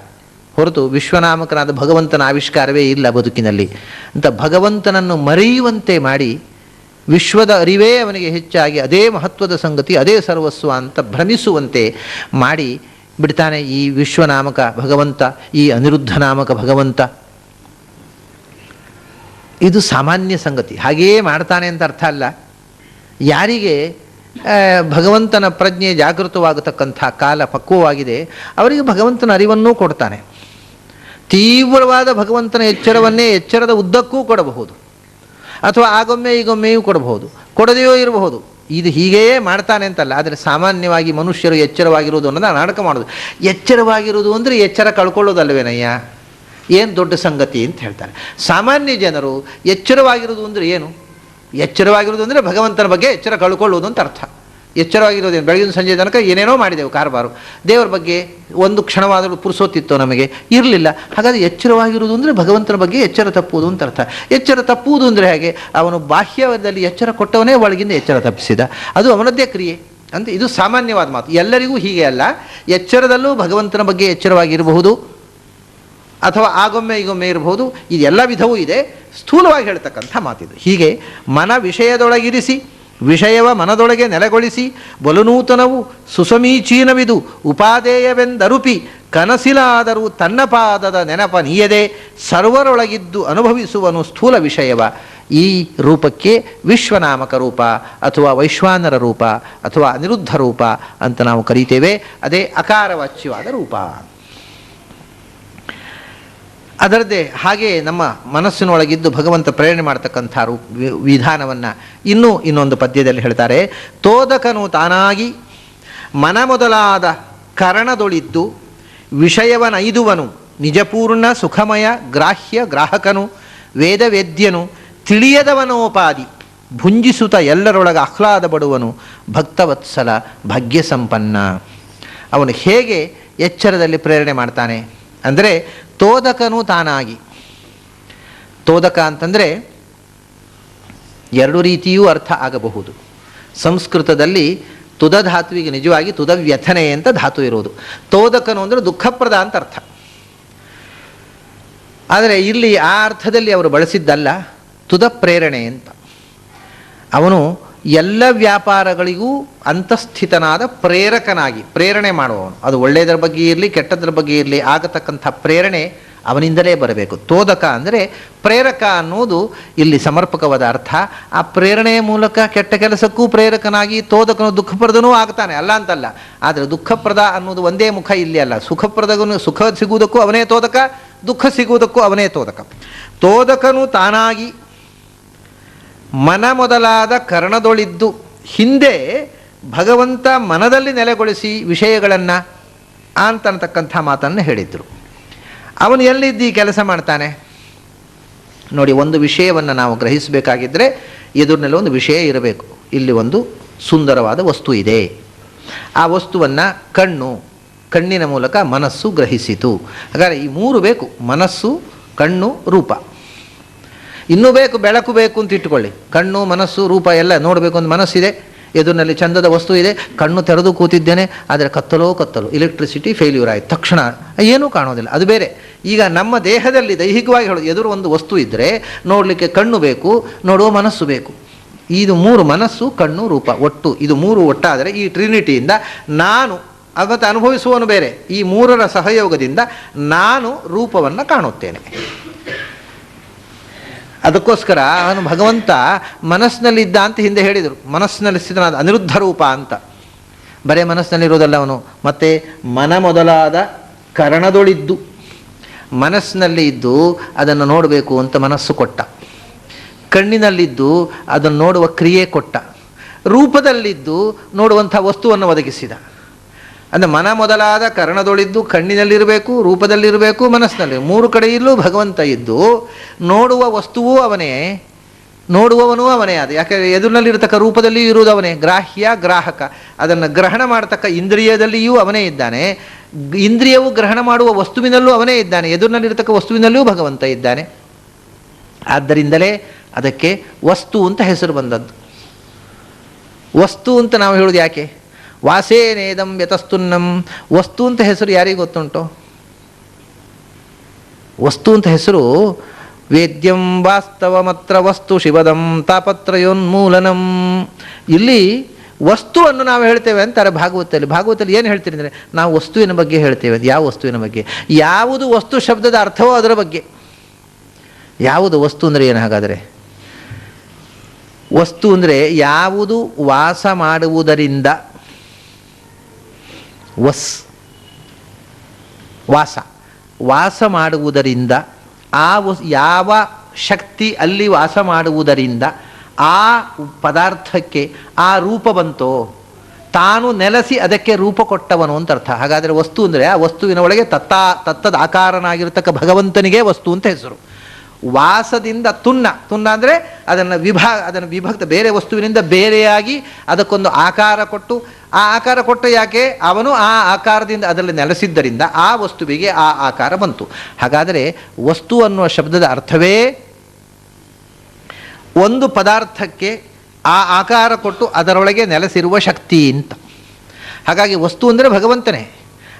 ಹೊರತು ವಿಶ್ವನಾಮಕನಾದ ಭಗವಂತನ ಆವಿಷ್ಕಾರವೇ ಇಲ್ಲ ಬದುಕಿನಲ್ಲಿ ಅಂತ ಭಗವಂತನನ್ನು ಮರೆಯುವಂತೆ ಮಾಡಿ, ವಿಶ್ವದ ಅರಿವೇ ಅವನಿಗೆ ಹೆಚ್ಚಾಗಿ ಅದೇ ಮಹತ್ವದ ಸಂಗತಿ, ಅದೇ ಸರ್ವಸ್ವ ಅಂತ ಭ್ರಮಿಸುವಂತೆ ಮಾಡಿ ಬಿಡ್ತಾನೆ ಈ ವಿಶ್ವನಾಮಕ ಭಗವಂತ, ಈ ಅನಿರುದ್ಧ ನಾಮಕ ಭಗವಂತ. ಇದು ಸಾಮಾನ್ಯ ಸಂಗತಿ. ಹಾಗೆಯೇ ಮಾಡ್ತಾನೆ ಅಂತ ಅರ್ಥ ಅಲ್ಲ. ಯಾರಿಗೆ ಭಗವಂತನ ಪ್ರಜ್ಞೆ ಜಾಗೃತವಾಗತಕ್ಕಂಥ ಕಾಲ ಪಕ್ವವಾಗಿದೆ ಅವರಿಗೆ ಭಗವಂತನ ಅರಿವನ್ನೂ ಕೊಡ್ತಾನೆ. ತೀವ್ರವಾದ ಭಗವಂತನ ಎಚ್ಚರವನ್ನೇ ಎಚ್ಚರದ ಉದ್ದಕ್ಕೂ ಕೊಡಬಹುದು, ಅಥವಾ ಆಗೊಮ್ಮೆ ಈಗೊಮ್ಮೆಯೂ ಕೊಡಬಹುದು, ಕೊಡದೆಯೂ ಇರಬಹುದು. ಇದು ಹೀಗೆಯೇ ಮಾಡ್ತಾನೆ ಅಂತಲ್ಲ. ಆದರೆ ಸಾಮಾನ್ಯವಾಗಿ ಮನುಷ್ಯರು ಎಚ್ಚರವಾಗಿರುವುದು ಅನ್ನೋದು ನಾಟಕ ಮಾಡೋದು. ಎಚ್ಚರವಾಗಿರುವುದು ಅಂದರೆ ಎಚ್ಚರ ಕಳ್ಕೊಳ್ಳೋದಲ್ವೇನಯ್ಯ, ಏನು ದೊಡ್ಡ ಸಂಗತಿ ಅಂತ ಹೇಳ್ತಾರೆ. ಸಾಮಾನ್ಯ ಜನರು ಎಚ್ಚರವಾಗಿರುವುದು ಅಂದರೆ ಏನು, ಎಚ್ಚರವಾಗಿರುವುದು ಅಂದರೆ ಭಗವಂತನ ಬಗ್ಗೆ ಎಚ್ಚರ ಕಳ್ಕೊಳ್ಳೋದು ಅಂತ ಅರ್ಥ. ಎಚ್ಚರವಾಗಿರೋದೇನು, ಬೆಳಗಿನ ಸಂಜೆ ತನಕ ಏನೇನೋ ಮಾಡಿದೆವು ಕಾರಬಾರು, ದೇವರ ಬಗ್ಗೆ ಒಂದು ಕ್ಷಣವಾದರೂ ಪುರುಸೋತಿತ್ತು ನಮಗೆ ಇರಲಿಲ್ಲ. ಹಾಗಾದರೆ ಎಚ್ಚರವಾಗಿರುವುದು ಅಂದರೆ ಭಗವಂತನ ಬಗ್ಗೆ ಎಚ್ಚರ ತಪ್ಪುವುದು ಅಂತ ಅರ್ಥ. ಎಚ್ಚರ ತಪ್ಪುವುದು ಅಂದರೆ ಹಾಗೆ ಅವನು ಬಾಹ್ಯದಲ್ಲಿ ಎಚ್ಚರ ಕೊಟ್ಟವನೇ ಒಳಗಿಂದ ಎಚ್ಚರ ತಪ್ಪಿಸಿದ, ಅದು ಅವನದ್ದೇ ಕ್ರಿಯೆ ಅಂತ. ಇದು ಸಾಮಾನ್ಯವಾದ ಮಾತು. ಎಲ್ಲರಿಗೂ ಹೀಗೆ ಅಲ್ಲ. ಎಚ್ಚರದಲ್ಲೂ ಭಗವಂತನ ಬಗ್ಗೆ ಎಚ್ಚರವಾಗಿರಬಹುದು, ಅಥವಾ ಆಗೊಮ್ಮೆ ಈಗೊಮ್ಮೆ ಇರಬಹುದು. ಇದೆಲ್ಲ ವಿಧವೂ ಇದೆ. ಸ್ಥೂಲವಾಗಿ ಹೇಳ್ತಕ್ಕಂಥ ಮಾತಿದು. ಹೀಗೆ ಮನ ವಿಷಯದೊಳಗಿರಿಸಿ ವಿಷಯವ ಮನದೊಳಗೆ ನೆಲೆಗೊಳಿಸಿ ಬಲುನೂತನವು ಸುಸಮೀಚೀನವಿದು ಉಪಾದೇಯವೆಂದರುಪಿ ಕನಸಿಲಾದರೂ ತನ್ನ ಪಾದದ ನೆನಪ ನೀಯದೆ ಸರ್ವರೊಳಗಿದ್ದು ಅನುಭವಿಸುವನು ಸ್ಥೂಲ ವಿಷಯವ. ಈ ರೂಪಕ್ಕೆ ವಿಶ್ವನಾಮಕ ರೂಪ ಅಥವಾ ವೈಶ್ವಾನರ ರೂಪ ಅಥವಾ ಅನಿರುದ್ಧ ರೂಪ ಅಂತ ನಾವು ಕರೀತೇವೆ. ಅದೇ ಅಕಾರವಾಚ್ಯವಾದ ರೂಪ. ಅದರದ್ದೇ ಹಾಗೆ ನಮ್ಮ ಮನಸ್ಸಿನೊಳಗಿದ್ದು ಭಗವಂತ ಪ್ರೇರಣೆ ಮಾಡ್ತಕ್ಕಂಥ ವಿಧಾನವನ್ನು ಇನ್ನೊಂದು ಪದ್ಯದಲ್ಲಿ ಹೇಳ್ತಾರೆ. ತೋದಕನು ತಾನಾಗಿ ಮನ ಮೊದಲಾದ ಕರಣದೊಳಿದ್ದು ವಿಷಯವನೈದುವನು ನಿಜಪೂರ್ಣ ಸುಖಮಯ ಗ್ರಾಹ್ಯ ಗ್ರಾಹಕನು ವೇದವೇದ್ಯನು ತಿಳಿಯದವನೋಪಾದಿ ಭುಂಜಿಸುತ್ತ ಎಲ್ಲರೊಳಗೆ ಆಹ್ಲಾದ ಪಡುವನು ಭಕ್ತವತ್ಸಲ ಭಾಗ್ಯ ಸಂಪನ್ನ. ಅವನು ಹೇಗೆ ಎಚ್ಚರದಲ್ಲಿ ಪ್ರೇರಣೆ ಮಾಡ್ತಾನೆ ಅಂದರೆ ತೋದಕನು ತಾನಾಗಿ. ತೋದಕ ಅಂತಂದರೆ ಎರಡು ರೀತಿಯೂ ಅರ್ಥ ಆಗಬಹುದು. ಸಂಸ್ಕೃತದಲ್ಲಿ ತುದ ಧಾತುವಿಗೆ ನಿಜವಾಗಿ ತುದವ್ಯಥನೆ ಅಂತ ಧಾತು ಇರುವುದು. ತೋದಕನು ಅಂದರೆ ದುಃಖಪ್ರದ ಅಂತ ಅರ್ಥ. ಆದರೆ ಇಲ್ಲಿ ಆ ಅರ್ಥದಲ್ಲಿ ಅವರು ಬಳಸಿದ್ದಲ್ಲ, ತುದ ಪ್ರೇರಣೆ ಅಂತ. ಅವನು ಎಲ್ಲ ವ್ಯಾಪಾರಗಳಿಗೂ ಅಂತಸ್ಥಿತನಾದ ಪ್ರೇರಕನಾಗಿ ಪ್ರೇರಣೆ ಮಾಡುವವನು. ಅದು ಒಳ್ಳೆಯದರ ಬಗ್ಗೆ ಇರಲಿ ಕೆಟ್ಟದರ ಬಗ್ಗೆ ಇರಲಿ ಆಗತಕ್ಕಂಥ ಪ್ರೇರಣೆ ಅವನಿಂದಲೇ ಬರಬೇಕು. ತೋದಕ ಅಂದರೆ ಪ್ರೇರಕ ಅನ್ನೋದು ಇಲ್ಲಿ ಸಮರ್ಪಕವಾದ ಅರ್ಥ. ಆ ಪ್ರೇರಣೆಯ ಮೂಲಕ ಕೆಟ್ಟ ಕೆಲಸಕ್ಕೂ ಪ್ರೇರಕನಾಗಿ ತೋದಕನು ದುಃಖಪ್ರದನೂ ಆಗ್ತಾನೆ, ಅಲ್ಲ ಅಂತಲ್ಲ. ಆದರೆ ದುಃಖಪ್ರದ ಅನ್ನೋದು ಒಂದೇ ಮುಖ ಇಲ್ಲಿ ಅಲ್ಲ. ಸುಖಪ್ರದನು ಸುಖ ಸಿಗುವುದಕ್ಕೂ ಅವನೇ ತೋದಕ, ದುಃಖ ಸಿಗುವುದಕ್ಕೂ ಅವನೇ ತೋದಕ. ತೋದಕನು ತಾನಾಗಿ ಮನ ಮೊದಲಾದ ಕರ್ಣದೊಳಿದ್ದು, ಹಿಂದೆ ಭಗವಂತ ಮನದಲ್ಲಿ ನೆಲೆಗೊಳಿಸಿ ವಿಷಯಗಳನ್ನು ಅಂತಕ್ಕಂಥ ಮಾತನ್ನು ಹೇಳಿದರು. ಅವನು ಎಲ್ಲಿದ್ದು ಈ ಕೆಲಸ ಮಾಡ್ತಾನೆ ನೋಡಿ. ಒಂದು ವಿಷಯವನ್ನು ನಾವು ಗ್ರಹಿಸಬೇಕಾಗಿದ್ದರೆ ಎದುರಿನಲ್ಲಿ ಒಂದು ವಿಷಯ ಇರಬೇಕು. ಇಲ್ಲಿ ಒಂದು ಸುಂದರವಾದ ವಸ್ತು ಇದೆ. ಆ ವಸ್ತುವನ್ನು ಕಣ್ಣಿನ ಮೂಲಕ ಮನಸ್ಸು ಗ್ರಹಿಸಿತು. ಹಾಗಾದರೆ ಈ ಮೂರು ಬೇಕು: ಮನಸ್ಸು, ಕಣ್ಣು, ರೂಪ. ಇನ್ನೂ ಬೇಕು, ಬೆಳಕು ಬೇಕು ಅಂತ ಇಟ್ಕೊಳ್ಳಿ. ಕಣ್ಣು, ಮನಸ್ಸು, ರೂಪ ಎಲ್ಲ ನೋಡಬೇಕು ಅಂತ ಮನಸ್ಸಿದೆ, ಎದುರಿನಲ್ಲಿ ಚಂದದ ವಸ್ತು ಇದೆ, ಕಣ್ಣು ತೆರೆದು ಕೂತಿದ್ದೇನೆ, ಆದರೆ ಕತ್ತಲು, ಎಲೆಕ್ಟ್ರಿಸಿಟಿ ಫೇಲ್ಯೂರ್ ಆಯಿತು, ತಕ್ಷಣ ಏನೂ ಕಾಣೋದಿಲ್ಲ, ಅದು ಬೇರೆ. ಈಗ ನಮ್ಮ ದೇಹದಲ್ಲಿ ದೈಹಿಕವಾಗಿ ಹೇಳೋದು, ಎದುರು ಒಂದು ವಸ್ತು ಇದ್ದರೆ ನೋಡಲಿಕ್ಕೆ ಕಣ್ಣು ಬೇಕು, ನೋಡುವ ಮನಸ್ಸು ಬೇಕು. ಇದು ಮೂರು, ಮನಸ್ಸು ಕಣ್ಣು ರೂಪ, ಒಟ್ಟು ಇದು ಮೂರು ಒಟ್ಟಾದರೆ ಈ ಟ್ರಿನಿಟಿಯಿಂದ ನಾನು ಮತ್ತು ಅನುಭವಿಸುವನು ಬೇರೆ, ಈ ಮೂರರ ಸಹಯೋಗದಿಂದ ನಾನು ರೂಪವನ್ನು ಕಾಣುತ್ತೇನೆ. ಅದಕ್ಕೋಸ್ಕರ ಅವನು ಭಗವಂತ ಮನಸ್ಸಿನಲ್ಲಿದ್ದ ಅಂತ ಹಿಂದೆ ಹೇಳಿದರು. ಮನಸ್ಸಿನಲ್ಲಿ ಸ್ಥಿತನಾದ ಅನಿರುದ್ಧ ರೂಪ ಅಂತ. ಬರೇ ಮನಸ್ಸಿನಲ್ಲಿರೋದಲ್ಲ ಅವನು, ಮತ್ತು ಮನ ಮೊದಲಾದ ಕರಣದೊಳಿದ್ದು, ಮನಸ್ಸಿನಲ್ಲಿ ಇದ್ದು ಅದನ್ನು ನೋಡಬೇಕು ಅಂತ ಮನಸ್ಸು ಕೊಟ್ಟ, ಕಣ್ಣಿನಲ್ಲಿದ್ದು ಅದನ್ನು ನೋಡುವ ಕ್ರಿಯೆ ಕೊಟ್ಟ, ರೂಪದಲ್ಲಿದ್ದು ನೋಡುವಂಥ ವಸ್ತುವನ್ನು ಒದಗಿಸಿದ. ಅಂದರೆ ಮನ ಮೊದಲಾದ ಕರ್ಣದೊಳಿದ್ದು ಕಣ್ಣಿನಲ್ಲಿರಬೇಕು, ರೂಪದಲ್ಲಿರಬೇಕು, ಮನಸ್ಸಿನಲ್ಲಿ, ಮೂರು ಕಡೆಯಲ್ಲೂ ಭಗವಂತ ಇದ್ದು ನೋಡುವ ವಸ್ತುವೂ ಅವನೇ, ನೋಡುವವನೂ ಅವನೇ ಆದ. ಯಾಕೆಂದರೆ ಎದುರಿನಲ್ಲಿರತಕ್ಕ ರೂಪದಲ್ಲಿಯೂ ಇರುವುದು ಅವನೇ, ಗ್ರಾಹ್ಯ ಗ್ರಾಹಕ, ಅದನ್ನು ಗ್ರಹಣ ಮಾಡತಕ್ಕ ಇಂದ್ರಿಯದಲ್ಲಿಯೂ ಅವನೇ ಇದ್ದಾನೆ, ಇಂದ್ರಿಯವು ಗ್ರಹಣ ಮಾಡುವ ವಸ್ತುವಿನಲ್ಲೂ ಅವನೇ ಇದ್ದಾನೆ, ಎದುರಿನಲ್ಲಿರತಕ್ಕ ವಸ್ತುವಿನಲ್ಲೂ ಭಗವಂತ ಇದ್ದಾನೆ. ಆದ್ದರಿಂದಲೇ ಅದಕ್ಕೆ ವಸ್ತು ಅಂತ ಹೆಸರು ಬಂದದ್ದು. ವಸ್ತು ಅಂತ ನಾವು ಹೇಳೋದು ಯಾಕೆ? ವಾಸೇನೇದಂ ಯತಸ್ತುನ್ನಂ. ವಸ್ತು ಅಂತ ಹೆಸರು ಯಾರಿಗೆ ಗೊತ್ತುಂಟು? ವಸ್ತು ಅಂತ ಹೆಸರು ವೇದ್ಯಂ ವಾಸ್ತವಮತ್ರ ವಸ್ತು ಶಿವದಂ ತಾಪತ್ರಯೋನ್ಮೂಲನಂ. ಇಲ್ಲಿ ವಸ್ತುವನ್ನು ನಾವು ಹೇಳ್ತೇವೆ ಅಂತಾರೆ ಭಾಗವತದಲ್ಲಿ. ಭಾಗವತದಲ್ಲಿ ಏನು ಹೇಳ್ತೀರಿ ಅಂದರೆ, ನಾವು ವಸ್ತುವಿನ ಬಗ್ಗೆ ಹೇಳ್ತೇವೆ. ಅದು ಯಾವ ವಸ್ತುವಿನ ಬಗ್ಗೆ? ಯಾವುದು ವಸ್ತು ಶಬ್ದದ ಅರ್ಥವೋ ಅದರ ಬಗ್ಗೆ. ಯಾವುದು ವಸ್ತು ಅಂದರೆ ಏನು ಹಾಗಾದರೆ? ವಸ್ತು ಅಂದರೆ ಯಾವುದು ವಾಸ ಮಾಡುವುದರಿಂದ, ವಾಸ ಮಾಡುವುದರಿಂದ, ಯಾವ ಶಕ್ತಿ ಅಲ್ಲಿ ವಾಸ ಮಾಡುವುದರಿಂದ ಆ ಪದಾರ್ಥಕ್ಕೆ ಆ ರೂಪ ಬಂತೋ, ತಾನು ನೆಲೆಸಿ ಅದಕ್ಕೆ ರೂಪ ಕೊಟ್ಟವನು ಅಂತ ಅರ್ಥ. ಹಾಗಾದರೆ ವಸ್ತು ಅಂದರೆ ಆ ವಸ್ತುವಿನ ಒಳಗೆ ತತ್ತದ ಆಕಾರನಾಗಿರತಕ್ಕ ಭಗವಂತನಿಗೆ ವಸ್ತು ಅಂತ ಹೆಸರು. ವಾಸದಿಂದ ತುನ್ನ ಅಂದರೆ ಅದನ್ನು ವಿಭಕ್ತ ಬೇರೆ ವಸ್ತುವಿನಿಂದ ಬೇರೆಯಾಗಿ ಅದಕ್ಕೊಂದು ಆಕಾರ ಕೊಟ್ಟು, ಆ ಆಕಾರ ಕೊಟ್ಟು ಯಾಕೆ? ಅವನು ಆ ಆಕಾರದಿಂದ ಅದರಲ್ಲಿ ನೆಲೆಸಿದ್ದರಿಂದ ಆ ವಸ್ತುವಿಗೆ ಆ ಆಕಾರ ಬಂತು. ಹಾಗಾದರೆ ವಸ್ತು ಅನ್ನುವ ಶಬ್ದದ ಅರ್ಥವೇ ಒಂದು ಪದಾರ್ಥಕ್ಕೆ ಆ ಆಕಾರ ಕೊಟ್ಟು ಅದರೊಳಗೆ ನೆಲೆಸಿರುವ ಶಕ್ತಿ ಅಂತ. ಹಾಗಾಗಿ ವಸ್ತು ಅಂದರೆ ಭಗವಂತನೇ.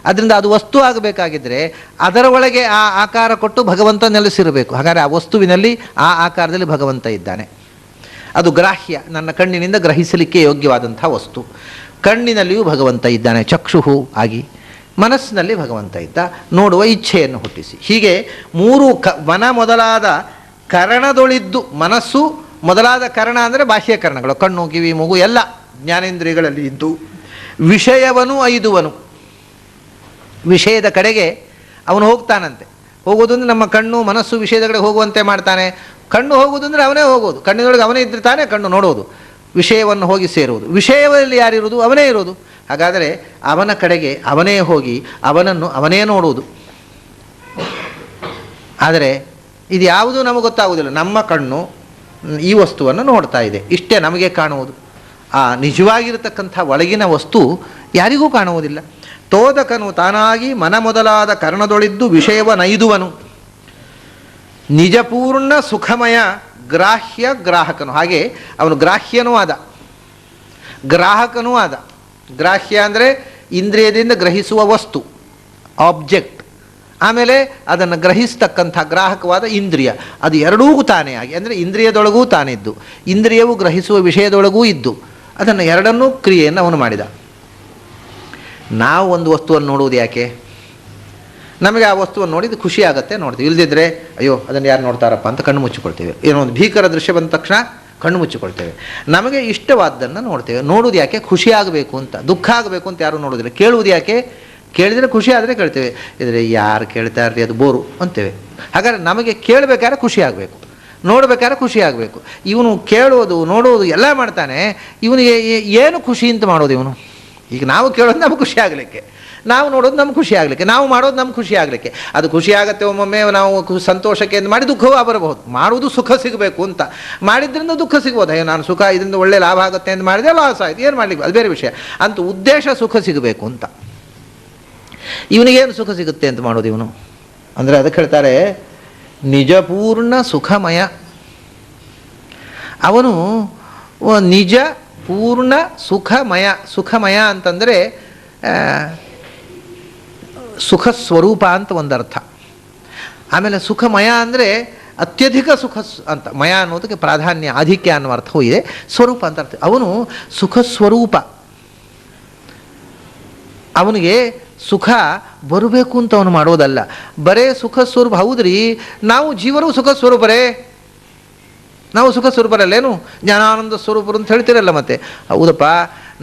ಅದರಿಂದ ಅದು ವಸ್ತು ಆಗಬೇಕಾಗಿದ್ದರೆ ಅದರ ಒಳಗೆ ಆ ಆಕಾರ ಕೊಟ್ಟು ಭಗವಂತ ನೆಲೆಸಿರಬೇಕು. ಹಾಗಾದರೆ ಆ ವಸ್ತುವಿನಲ್ಲಿ ಆ ಆಕಾರದಲ್ಲಿ ಭಗವಂತ ಇದ್ದಾನೆ. ಅದು ಗ್ರಾಹ್ಯ, ನನ್ನ ಕಣ್ಣಿನಿಂದ ಗ್ರಹಿಸಲಿಕ್ಕೆ ಯೋಗ್ಯವಾದಂಥ ವಸ್ತು. ಕಣ್ಣಿನಲ್ಲಿಯೂ ಭಗವಂತ ಇದ್ದಾನೆ ಚಕ್ಷುಹು ಆಗಿ, ಮನಸ್ಸಿನಲ್ಲಿ ಭಗವಂತ ಇದ್ದ ನೋಡುವ ಇಚ್ಛೆಯನ್ನು ಹುಟ್ಟಿಸಿ. ಹೀಗೆ ಮೂರು ಮನ ಮೊದಲಾದ ಕರಣದೊಳಿದ್ದು, ಮನಸ್ಸು ಮೊದಲಾದ ಕರಣ ಅಂದರೆ ಬಾಹ್ಯಕರಣಗಳು, ಕಣ್ಣು ಕಿವಿ ಮೂಗು ಎಲ್ಲ ಜ್ಞಾನೇಂದ್ರಿಯಗಳಲ್ಲಿ ಇದ್ದು, ವಿಷಯವನು ಐದುವನು, ವಿಷಯದ ಕಡೆಗೆ ಅವನು ಹೋಗ್ತಾನಂತೆ. ಹೋಗೋದು ಅಂದರೆ ನಮ್ಮ ಕಣ್ಣು ಮನಸ್ಸು ವಿಷಯದ ಕಡೆ ಹೋಗುವಂತೆ ಮಾಡ್ತಾನೆ. ಕಣ್ಣು ಹೋಗುವುದು ಅಂದರೆ ಅವನೇ ಹೋಗೋದು, ಕಣ್ಣಿನೊಳಗೆ ಅವನೇ ಇದ್ರೆ ತಾನೇ ಕಣ್ಣು ನೋಡೋದು, ವಿಷಯವನ್ನು ಹೋಗಿ ಸೇರುವುದು. ವಿಷಯದಲ್ಲಿ ಯಾರಿರುವುದು? ಅವನೇ ಇರೋದು. ಹಾಗಾದರೆ ಅವನ ಕಡೆಗೆ ಅವನೇ ಹೋಗಿ ಅವನನ್ನು ಅವನೇ ನೋಡುವುದು. ಆದರೆ ಇದು ಯಾವುದೂ ನಮಗೆ ಗೊತ್ತಾಗುವುದಿಲ್ಲ. ನಮ್ಮ ಕಣ್ಣು ಈ ವಸ್ತುವನ್ನು ನೋಡ್ತಾ ಇದೆ, ಇಷ್ಟೇ ನಮಗೆ ಕಾಣುವುದು. ಆ ನಿಜವಾಗಿರತಕ್ಕಂಥ ಒಳಗಿನ ವಸ್ತು ಯಾರಿಗೂ ಕಾಣುವುದಿಲ್ಲ. ತೋದಕನು ತಾನಾಗಿ ಮನ ಮೊದಲಾದ ಕರ್ಣದೊಳಿದ್ದು ವಿಷಯವನೈದುವನು, ನಿಜಪೂರ್ಣ ಸುಖಮಯ ಗ್ರಾಹ್ಯ ಗ್ರಾಹಕನು. ಹಾಗೆ ಅವನು ಗ್ರಾಹ್ಯನೂ ಆದ, ಗ್ರಾಹಕನೂ ಆದ. ಗ್ರಾಹ್ಯ ಅಂದರೆ ಇಂದ್ರಿಯದಿಂದ ಗ್ರಹಿಸುವ ವಸ್ತು, ಆಬ್ಜೆಕ್ಟ್. ಆಮೇಲೆ ಅದನ್ನು ಗ್ರಹಿಸ್ತಕ್ಕಂಥ ಗ್ರಾಹಕವಾದ ಇಂದ್ರಿಯ, ಅದು ಎರಡೂ ತಾನೇ ಆಗಿ, ಅಂದರೆ ಇಂದ್ರಿಯದೊಳಗೂ ತಾನಿದ್ದು, ಇಂದ್ರಿಯವು ಗ್ರಹಿಸುವ ವಿಷಯದೊಳಗೂ ಇದ್ದು, ಅದನ್ನು ಎರಡನ್ನೂ ಕ್ರಿಯೆಯನ್ನು ಅವನು ಮಾಡಿದ. ನಾವು ಒಂದು ವಸ್ತುವನ್ನು ನೋಡುವುದು ಯಾಕೆ? ನಮಗೆ ಆ ವಸ್ತುವನ್ನು ನೋಡಿದ್ದು ಖುಷಿ ಆಗುತ್ತೆ, ನೋಡ್ತೀವಿ. ಇಲ್ಲದಿದ್ದರೆ ಅಯ್ಯೋ ಅದನ್ನು ಯಾರು ನೋಡ್ತಾರಪ್ಪ ಅಂತ ಕಣ್ಣು ಮುಚ್ಚಿಕೊಳ್ತೇವೆ. ಏನೋ ಒಂದು ಭೀಕರ ದೃಶ್ಯ ಬಂದ ತಕ್ಷಣ ಕಣ್ಣು ಮುಚ್ಚಿಕೊಳ್ತೇವೆ. ನಮಗೆ ಇಷ್ಟವಾದ್ದನ್ನು ನೋಡ್ತೇವೆ. ನೋಡುವುದು ಯಾಕೆ? ಖುಷಿ ಆಗಬೇಕು ಅಂತ. ದುಃಖ ಆಗಬೇಕು ಅಂತ ಯಾರೂ ನೋಡೋದಿಲ್ಲ. ಕೇಳುವುದು ಯಾಕೆ? ಕೇಳಿದರೆ ಖುಷಿ ಆದರೆ ಕೇಳ್ತೇವೆ, ಇದ್ರೆ ಯಾರು ಕೇಳ್ತಾ ಇರ್ರಿ ಅದು ಬೋರು ಅಂತೇವೆ. ಹಾಗಾದರೆ ನಮಗೆ ಕೇಳಬೇಕಾದ್ರೆ ಖುಷಿ ಆಗಬೇಕು, ನೋಡಬೇಕಾದ್ರೆ ಖುಷಿ ಆಗಬೇಕು. ಇವನು ಕೇಳೋದು ನೋಡೋದು ಎಲ್ಲ ಮಾಡ್ತಾನೆ, ಇವನಿಗೆ ಏನು ಖುಷಿ ಅಂತ ಮಾಡೋದು ಇವನು? ಈಗ ನಾವು ಕೇಳೋದು ನಮ್ಗೆ ಖುಷಿ ಆಗಲಿಕ್ಕೆ, ನಾವು ನೋಡೋದು ನಮ್ಗೆ ಖುಷಿ ಆಗಲಿಕ್ಕೆ, ನಾವು ಮಾಡೋದು ನಮ್ಗೆ ಖುಷಿ ಆಗಲಿಕ್ಕೆ. ಅದು ಖುಷಿ ಆಗುತ್ತೆ ಒಮ್ಮೊಮ್ಮೆ, ನಾವು ಸಂತೋಷಕ್ಕೆ ಎಂದು ಮಾಡಿ ದುಃಖವೂ ಬರಬಹುದು. ಮಾಡುವುದು ಸುಖ ಸಿಗಬೇಕು ಅಂತ ಮಾಡಿದ್ರಿಂದ ದುಃಖ ಸಿಗ್ಬೋದು. ಅಯ್ಯೋ ನಾನು ಸುಖ ಇದರಿಂದ ಒಳ್ಳೆ ಲಾಭ ಆಗುತ್ತೆ ಅಂತ ಮಾಡಿದೆ, ಲಾಸ್ ಆಯಿತು, ಏನು ಮಾಡಲಿಕ್ಕೆ, ಅದು ಬೇರೆ ವಿಷಯ. ಅಂತೂ ಉದ್ದೇಶ ಸುಖ ಸಿಗಬೇಕು ಅಂತ. ಇವನಿಗೇನು ಸುಖ ಸಿಗುತ್ತೆ ಅಂತ ಮಾಡೋದು ಇವನು ಅಂದರೆ, ಅದಕ್ಕೆ ಹೇಳ್ತಾರೆ ನಿಜಪೂರ್ಣ ಸುಖಮಯ. ಅವನು ನಿಜ ಪೂರ್ಣ ಸುಖಮಯ. ಸುಖಮಯ ಅಂತಂದರೆ ಸುಖ ಸ್ವರೂಪ ಅಂತ ಒಂದರ್ಥ. ಆಮೇಲೆ ಸುಖಮಯ ಅಂದರೆ ಅತ್ಯಧಿಕ ಸುಖ ಅಂತ, ಮಯ ಅನ್ನೋದಕ್ಕೆ ಪ್ರಾಧಾನ್ಯ ಆಧಿಕ್ಯ ಅನ್ನೋ ಅರ್ಥವೂ ಇದೆ, ಸ್ವರೂಪ ಅಂತ ಅರ್ಥ. ಅವನು ಸುಖ ಸ್ವರೂಪ, ಅವನಿಗೆ ಸುಖ ಬರಬೇಕು ಅಂತ ಅವನು ಮಾಡೋದಲ್ಲ, ಬರೇ ಸುಖ ಸ್ವರೂಪ. ಹೌದ್ರಿ, ನಾವು ಜೀವರು ಸುಖ ಸ್ವರೂಪರೇ, ನಾವು ಸುಖ ಸ್ವರೂಪರಲ್ಲೇನು, ಜ್ಞಾನಾನಂದ ಸ್ವರೂಪರು ಅಂತ ಹೇಳ್ತಿರಲ್ಲ. ಮತ್ತೆ ಹೌದಪ್ಪ,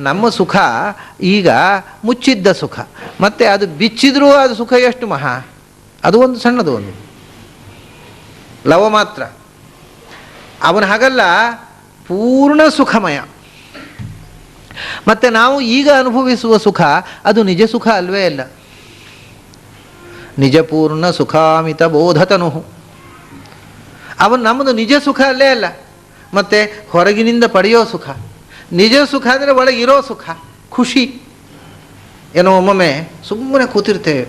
ನಮ್ಮ ಸುಖ ಈಗ ಮುಚ್ಚಿದ್ದ ಸುಖ, ಮತ್ತು ಅದು ಬಿಚ್ಚಿದ್ರೂ ಅದು ಸುಖ ಎಷ್ಟು ಮಹಾ, ಅದು ಒಂದು ಸಣ್ಣದು, ಒಂದು ಲವ ಮಾತ್ರ. ಅವನು ಹಾಗಲ್ಲ, ಪೂರ್ಣ ಸುಖಮಯ. ಮತ್ತು ನಾವು ಈಗ ಅನುಭವಿಸುವ ಸುಖ ಅದು ನಿಜ ಸುಖ ಅಲ್ವೇ ಅಲ್ಲ. ನಿಜ ಪೂರ್ಣ ಸುಖಾಮಿತ ಬೋಧತನು, ಅವನು ನಮ್ಮದು ನಿಜ ಸುಖ ಅಲ್ಲೇ ಅಲ್ಲ. ಮತ್ತು ಹೊರಗಿನಿಂದ ಪಡೆಯೋ ಸುಖ, ನಿಜ ಸುಖ ಅಂದರೆ ಒಳಗಿರೋ ಸುಖ, ಖುಷಿ. ಏನೋ ಒಮ್ಮೊಮ್ಮೆ ಸುಮ್ಮನೆ ಕೂತಿರ್ತೇವೆ,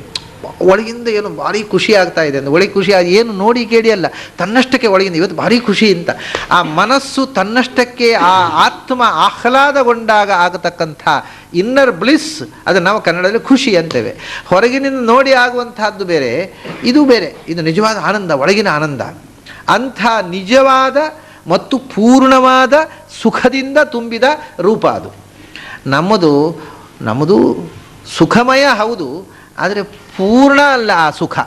ಒಳಗಿಂದ ಏನು ಭಾರಿ ಖುಷಿ ಆಗ್ತಾ ಇದೆ ಅಂದರೆ, ಒಳಗೆ ಖುಷಿ ಆಗಿ ಏನು ನೋಡಿ ಕೇಳಿ ಅಲ್ಲ, ತನ್ನಷ್ಟಕ್ಕೆ ಒಳಗಿಂದ ಇವತ್ತು ಭಾರಿ ಖುಷಿ ಅಂತ. ಆ ಮನಸ್ಸು ತನ್ನಷ್ಟಕ್ಕೆ, ಆ ಆತ್ಮ ಆಹ್ಲಾದಗೊಂಡಾಗ ಆಗತಕ್ಕಂಥ ಇನ್ನರ್ ಬ್ಲಿಸ್, ಅದನ್ನು ನಾವು ಕನ್ನಡದಲ್ಲಿ ಖುಷಿ ಅಂತೇವೆ. ಹೊರಗಿನಿಂದ ನೋಡಿ ಆಗುವಂತಹದ್ದು ಬೇರೆ, ಇದು ಬೇರೆ. ಇದು ನಿಜವಾದ ಆನಂದ, ಒಳಗಿನ ಆನಂದ. ಅಂಥ ನಿಜವಾದ ಮತ್ತು ಪೂರ್ಣವಾದ ಸುಖದಿಂದ ತುಂಬಿದ ರೂಪ ಅದು ನಮ್ಮದು ಸುಖಮಯ ಹೌದು, ಆದರೆ ಪೂರ್ಣ ಅಲ್ಲ ಆ ಸುಖ.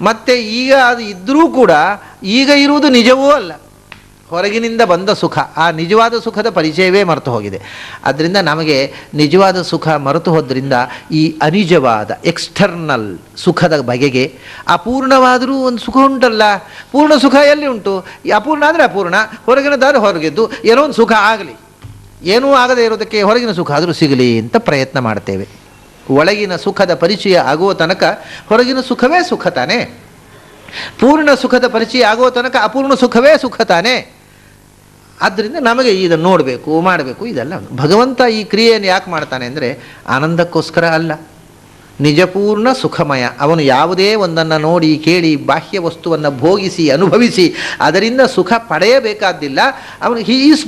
ಮತ್ತು ಈಗ ಅದು ಇದ್ದರೂ ಕೂಡ ಈಗ ಇರುವುದು ನಿಜವೂ ಅಲ್ಲ, ಹೊರಗಿನಿಂದ ಬಂದ ಸುಖ. ಆ ನಿಜವಾದ ಸುಖದ ಪರಿಚಯವೇ ಮರೆತು ಹೋಗಿದೆ. ಆದ್ದರಿಂದ ನಮಗೆ ನಿಜವಾದ ಸುಖ ಮರೆತು ಹೋದ್ರಿಂದ ಈ ಅನಿಜವಾದ ಎಕ್ಸ್ಟರ್ನಲ್ ಸುಖದ ಬಗೆಗೆ, ಅಪೂರ್ಣವಾದರೂ ಒಂದು ಸುಖ ಉಂಟಲ್ಲ, ಪೂರ್ಣ ಸುಖ ಎಲ್ಲಿ ಉಂಟು? ಅಪೂರ್ಣ ಅಂದರೆ ಅಪೂರ್ಣ, ಹೊರಗಿನದಾದ್ರೆ ಹೊರಗಿದ್ದು ಏನೋ ಒಂದು ಸುಖ ಆಗಲಿ, ಏನೂ ಆಗದೇ ಇರೋದಕ್ಕೆ ಹೊರಗಿನ ಸುಖ ಆದರೂ ಸಿಗಲಿ ಅಂತ ಪ್ರಯತ್ನ ಮಾಡ್ತೇವೆ. ಒಳಗಿನ ಸುಖದ ಪರಿಚಯ ಆಗುವ ತನಕ ಹೊರಗಿನ ಸುಖವೇ ಸುಖ ತಾನೇ, ಪೂರ್ಣ ಸುಖದ ಪರಿಚಯ ಆಗುವ ತನಕ ಅಪೂರ್ಣ ಸುಖವೇ ಸುಖ ತಾನೇ. ಆದ್ದರಿಂದ ನಮಗೆ ಇದನ್ನು ನೋಡಬೇಕು, ಮಾಡಬೇಕು, ಇದೆಲ್ಲ. ಭಗವಂತ ಈ ಕ್ರಿಯೆಯನ್ನು ಯಾಕೆ ಮಾಡ್ತಾನೆ ಅಂದರೆ ಆನಂದಕ್ಕೋಸ್ಕರ ಅಲ್ಲ, ನಿಜಪೂರ್ಣ ಸುಖಮಯ. ಅವನು ಯಾವುದೇ ಒಂದನ್ನು ನೋಡಿ ಕೇಳಿ ಬಾಹ್ಯ ವಸ್ತುವನ್ನು ಭೋಗಿಸಿ ಅನುಭವಿಸಿ ಅದರಿಂದ ಸುಖ ಪಡೆಯಬೇಕಾದ್ದಿಲ್ಲ. ಅವನು ಹಿ ಈಸ್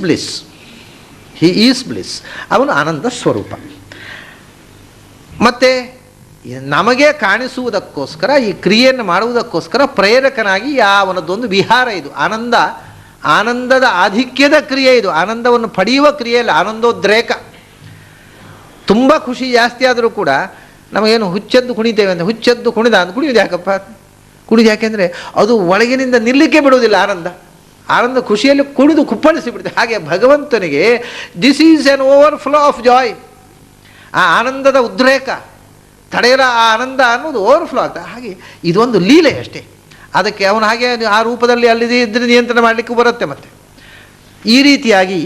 ಬ್ಲಿಸ್, ಅವನು ಆನಂದ ಸ್ವರೂಪ. ಮತ್ತು ನಮಗೆ ಕಾಣಿಸುವುದಕ್ಕೋಸ್ಕರ, ಈ ಕ್ರಿಯೆಯನ್ನು ಮಾಡುವುದಕ್ಕೋಸ್ಕರ ಪ್ರೇರಕನಾಗಿ ಅವನದ್ದೊಂದು ವಿಹಾರ ಇದು. ಆನಂದದ ಆಧಿಕ್ಯದ ಕ್ರಿಯೆ ಇದು, ಆನಂದವನ್ನು ಪಡೆಯುವ ಕ್ರಿಯೆಯಲ್ಲ, ಆನಂದೋದ್ರೇಕ. ತುಂಬ ಖುಷಿ ಜಾಸ್ತಿ ಆದರೂ ಕೂಡ ನಮಗೇನು ಹುಚ್ಚದ್ದು ಕುಣಿತೇವೆ ಅಂತ, ಹುಚ್ಚದ್ದು ಕುಣಿದ ಅಂತ ಕುಣಿಯೋದು ಯಾಕಪ್ಪ? ಕುಣಿದು ಯಾಕೆಂದರೆ ಅದು ಒಳಗಿನಿಂದ ನಿಲ್ಲಕ್ಕೆ ಬಿಡುವುದಿಲ್ಲ. ಆನಂದ ಖುಷಿಯಲ್ಲಿ ಕುಣಿದು ಕುಪ್ಪಳಿಸಿ ಬಿಡುತ್ತೆ. ಹಾಗೆ ಭಗವಂತನಿಗೆ this is N overflow of Joy. ಆ ಆನಂದದ ಉದ್ರೇಕ ತಡೆಯಲ, ಆ ಆನಂದ ಅನ್ನೋದು ಓವರ್ಫ್ಲೋ ಆಗ್ತದೆ. ಹಾಗೆ ಇದೊಂದು ಲೀಲೆ ಅಷ್ಟೇ. ಅದಕ್ಕೆ ಅವನು ಹಾಗೆ ಆ ರೂಪದಲ್ಲಿ ಅಲ್ಲಿದೆ ಇದ್ರೆ ನಿಯಂತ್ರಣ ಮಾಡಲಿಕ್ಕೂ ಬರುತ್ತೆ. ಮತ್ತು ಈ ರೀತಿಯಾಗಿ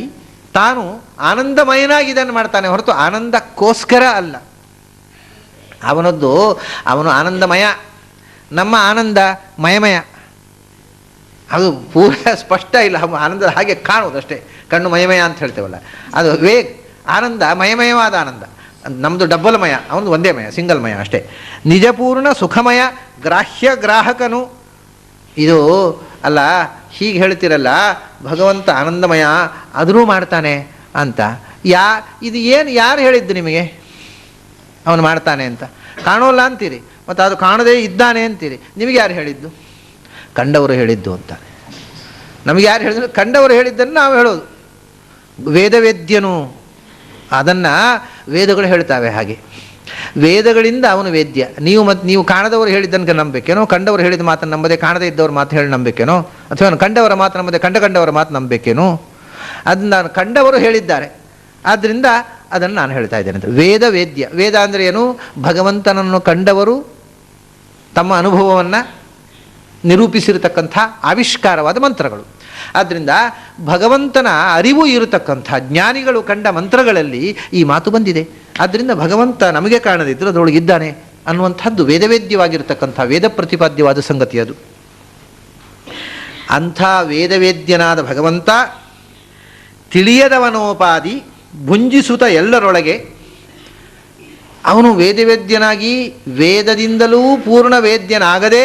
ತಾನು ಆನಂದಮಯನಾಗಿ ಇದನ್ನು ಮಾಡ್ತಾನೆ ಹೊರತು ಆನಂದಕ್ಕೋಸ್ಕರ ಅಲ್ಲ. ಅವನು ಆನಂದಮಯ, ನಮ್ಮ ಆನಂದ ಮಯಮಯ. ಅದು ಪೂರ ಸ್ಪಷ್ಟ ಇಲ್ಲ, ಆನಂದ ಹಾಗೆ ಕಾಣುವುದಷ್ಟೇ, ಕಣ್ಣು ಮಯಮಯ ಅಂತ ಹೇಳ್ತೇವಲ್ಲ, ಅದು ಆನಂದ ಮಯಮಯವಾದ ಆನಂದ. ನಮ್ಮದು ಡಬ್ಬಲ್ಮಯ, ಅವನು ಒಂದೇ ಮಯ, ಸಿಂಗಲ್ ಮಯ ಅಷ್ಟೇ. ನಿಜಪೂರ್ಣ ಸುಖಮಯ, ಗ್ರಾಹ್ಯ ಗ್ರಾಹಕನು. ಇದು ಅಲ್ಲ, ಹೀಗೆ ಹೇಳ್ತಿರಲ್ಲ ಭಗವಂತ ಆನಂದಮಯ ಆದರೂ ಮಾಡ್ತಾನೆ ಅಂತ. ಇದು ಏನು ಯಾರು ಹೇಳಿದ್ದು ನಿಮಗೆ ಅವನು ಮಾಡ್ತಾನೆ ಅಂತ? ಕಾಣೋಲ್ಲ ಅಂತೀರಿ, ಮತ್ತು ಅದು ಕಾಣದೇ ಇದ್ದಾನೆ ಅಂತೀರಿ. ನಿಮಗೆ ಯಾರು ಹೇಳಿದ್ದು? ಕಂಡವರು ಹೇಳಿದ್ದು ಅಂತಾನೆ. ನಮಗೆ ಯಾರು ಹೇಳಿದ್ರು? ಕಂಡವರು ಹೇಳಿದ್ದನ್ನು ನಾವು ಹೇಳೋದು. ವೇದವೇದ್ಯನು, ಅದನ್ನು ವೇದಗಳು ಹೇಳ್ತಾವೆ. ಹಾಗೆ ವೇದಗಳಿಂದ ಅವನು ವೇದ್ಯ. ನೀವು ಕಾಣದವರು ಹೇಳಿದ್ದನ್ನು ನಂಬೇಕೇನೋ? ಕಂಡವರು ಹೇಳಿದ ಮಾತನ್ನು ನಂಬದೆ ಕಾಣದೇ ಇದ್ದವ್ರ ಮಾತು ಹೇಳಿ ನಂಬೇಕೇನೋ? ಅಥವಾ ಕಂಡವರ ಮಾತು ನಂಬದೆ ಕಂಡವರ ಮಾತು ನಂಬೇಕೇನೋ? ಅದನ್ನು ನಾನು ಕಂಡವರು ಹೇಳಿದ್ದಾರೆ, ಆದ್ದರಿಂದ ಅದನ್ನು ನಾನು ಹೇಳ್ತಾ ಇದ್ದೇನೆ ಅಂತ. ವೇದ ವೇದ್ಯ. ವೇದ ಅಂದರೆ ಏನು? ಭಗವಂತನನ್ನು ಕಂಡವರು ತಮ್ಮ ಅನುಭವವನ್ನು ನಿರೂಪಿಸಿರತಕ್ಕಂಥ ಆವಿಷ್ಕಾರವಾದ ಮಂತ್ರಗಳು. ಆದ್ದರಿಂದ ಭಗವಂತನ ಅರಿವು ಇರತಕ್ಕಂಥ ಜ್ಞಾನಿಗಳು ಕಂಡ ಮಂತ್ರಗಳಲ್ಲಿ ಈ ಮಾತು ಬಂದಿದೆ. ಆದ್ದರಿಂದ ಭಗವಂತ ನಮಗೆ ಕಾಣದಿದ್ದರೂ ಅದರೊಳಗಿದ್ದಾನೆ ಅನ್ನುವಂಥದ್ದು ವೇದವೇದ್ಯವಾಗಿರತಕ್ಕಂಥ ವೇದ ಪ್ರತಿಪಾದ್ಯವಾದ ಸಂಗತಿ ಅದು. ಅಂಥ ವೇದವೇದ್ಯನಾದ ಭಗವಂತ ತಿಳಿಯದವನೋಪಾದಿ ಭುಂಜಿಸುತ್ತ ಎಲ್ಲರೊಳಗೆ ಅವನು ವೇದವೇದ್ಯನಾಗಿ ವೇದದಿಂದಲೂ ಪೂರ್ಣ ವೇದ್ಯನಾಗದೆ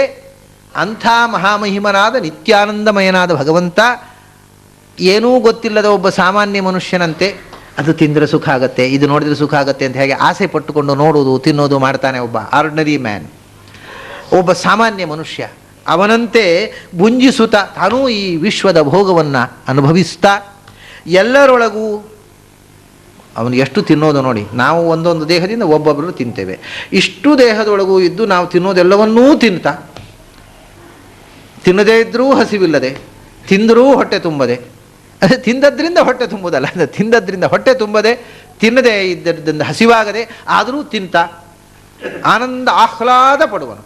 ಅಂಥ ಮಹಾಮಹಿಮನಾದ ನಿತ್ಯಾನಂದಮಯನಾದ ಭಗವಂತ ಏನೂ ಗೊತ್ತಿಲ್ಲದ ಒಬ್ಬ ಸಾಮಾನ್ಯ ಮನುಷ್ಯನಂತೆ ಅದು ತಿಂದರೆ ಸುಖ ಆಗುತ್ತೆ, ಇದು ನೋಡಿದರೆ ಸುಖ ಆಗುತ್ತೆ ಅಂತ ಹೇಗೆ ಆಸೆ ಪಟ್ಟುಕೊಂಡು ನೋಡೋದು ತಿನ್ನೋದು ಮಾಡ್ತಾನೆ ಒಬ್ಬ ಆರ್ಡಿನರಿ ಮ್ಯಾನ್, ಒಬ್ಬ ಸಾಮಾನ್ಯ ಮನುಷ್ಯ. ಅವನಂತೆ ಭುಂಜಿಸುತ್ತಾ ತಾನೂ ಈ ವಿಶ್ವದ ಭೋಗವನ್ನು ಅನುಭವಿಸ್ತಾ ಎಲ್ಲರೊಳಗೂ ಅವನು ಎಷ್ಟು ತಿನ್ನೋದು ನೋಡಿ. ನಾವು ಒಂದೊಂದು ದೇಹದಿಂದ ಒಬ್ಬೊಬ್ಬರು ತಿಂತೇವೆ. ಇಷ್ಟು ದೇಹದೊಳಗೂ ಇದ್ದು ನಾವು ತಿನ್ನೋದೆಲ್ಲವನ್ನೂ ತಿಂತಾ, ತಿನ್ನದೇ ಇದ್ದರೂ ಹಸಿವಿಲ್ಲದೆ, ತಿಂದರೂ ಹೊಟ್ಟೆ ತುಂಬದೆ, ಅದೇ ತಿಂದದ್ರಿಂದ ಹೊಟ್ಟೆ ತುಂಬುವುದಲ್ಲ, ಅಂದರೆ ತಿಂದದ್ರಿಂದ ಹೊಟ್ಟೆ ತುಂಬದೆ, ತಿನ್ನದೇ ಇದ್ದರಿಂದ ಹಸಿವಾಗದೆ, ಆದರೂ ತಿಂತ ಆನಂದ ಆಹ್ಲಾದ ಪಡುವನು.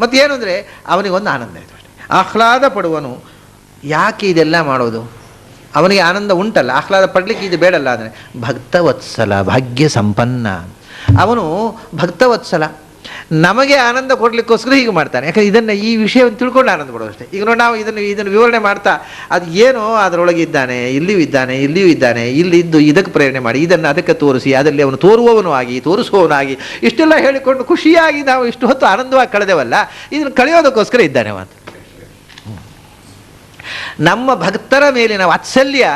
ಮತ್ತೇನು ಅಂದರೆ ಅವನಿಗೊಂದು ಆನಂದ ಇದೆ ಅಷ್ಟೇ, ಆಹ್ಲಾದ ಪಡುವನು. ಯಾಕೆ ಇದೆಲ್ಲ ಮಾಡೋದು? ಅವನಿಗೆ ಆನಂದ ಉಂಟಲ್ಲ, ಆಹ್ಲಾದ ಪಡಲಿಕ್ಕೆ ಇದು ಬೇಡಲ್ಲ. ಅಂದರೆ ಭಕ್ತವತ್ಸಲ, ಭಾಗ್ಯ ಸಂಪನ್ನ. ಅವನು ಭಕ್ತವತ್ಸಲ, ನಮಗೆ ಆನಂದ ಕೊಡಲಿಕ್ಕೋಸ್ಕರ ಹೀಗೆ ಮಾಡ್ತಾನೆ. ಯಾಕಂದರೆ ಇದನ್ನು, ಈ ವಿಷಯವನ್ನು ತಿಳ್ಕೊಂಡು ಆನಂದ ಪಡೋದು ಅಷ್ಟೇ. ಈಗ ನೋಡಿ, ನಾವು ಇದನ್ನು ವಿವರಣೆ ಮಾಡ್ತಾ ಅದು ಏನೋ ಅದರೊಳಗೆ ಇದ್ದಾನೆ, ಇಲ್ಲಿಯೂ ಇದ್ದಾನೆ, ಇಲ್ಲಿಯೂ ಇದ್ದಾನೆ, ಇಲ್ಲಿದ್ದು ಇದಕ್ಕೆ ಪ್ರೇರಣೆ ಮಾಡಿ, ಇದನ್ನು ಅದಕ್ಕೆ ತೋರಿಸಿ, ಅದರಲ್ಲಿ ಅವನು ತೋರುವವನು ಆಗಿ ತೋರಿಸುವವನಾಗಿ ಇಷ್ಟೆಲ್ಲ ಹೇಳಿಕೊಂಡು ಖುಷಿಯಾಗಿ ನಾವು ಇಷ್ಟು ಹೊತ್ತು ಆನಂದವಾಗಿ ಕಳೆದೇವಲ್ಲ, ಇದನ್ನು ಕಳೆಯೋದಕ್ಕೋಸ್ಕರ ಇದ್ದಾನೆ ಮಾತ್ರ. ನಮ್ಮ ಭಕ್ತರ ಮೇಲಿನ ವಾತ್ಸಲ್ಯ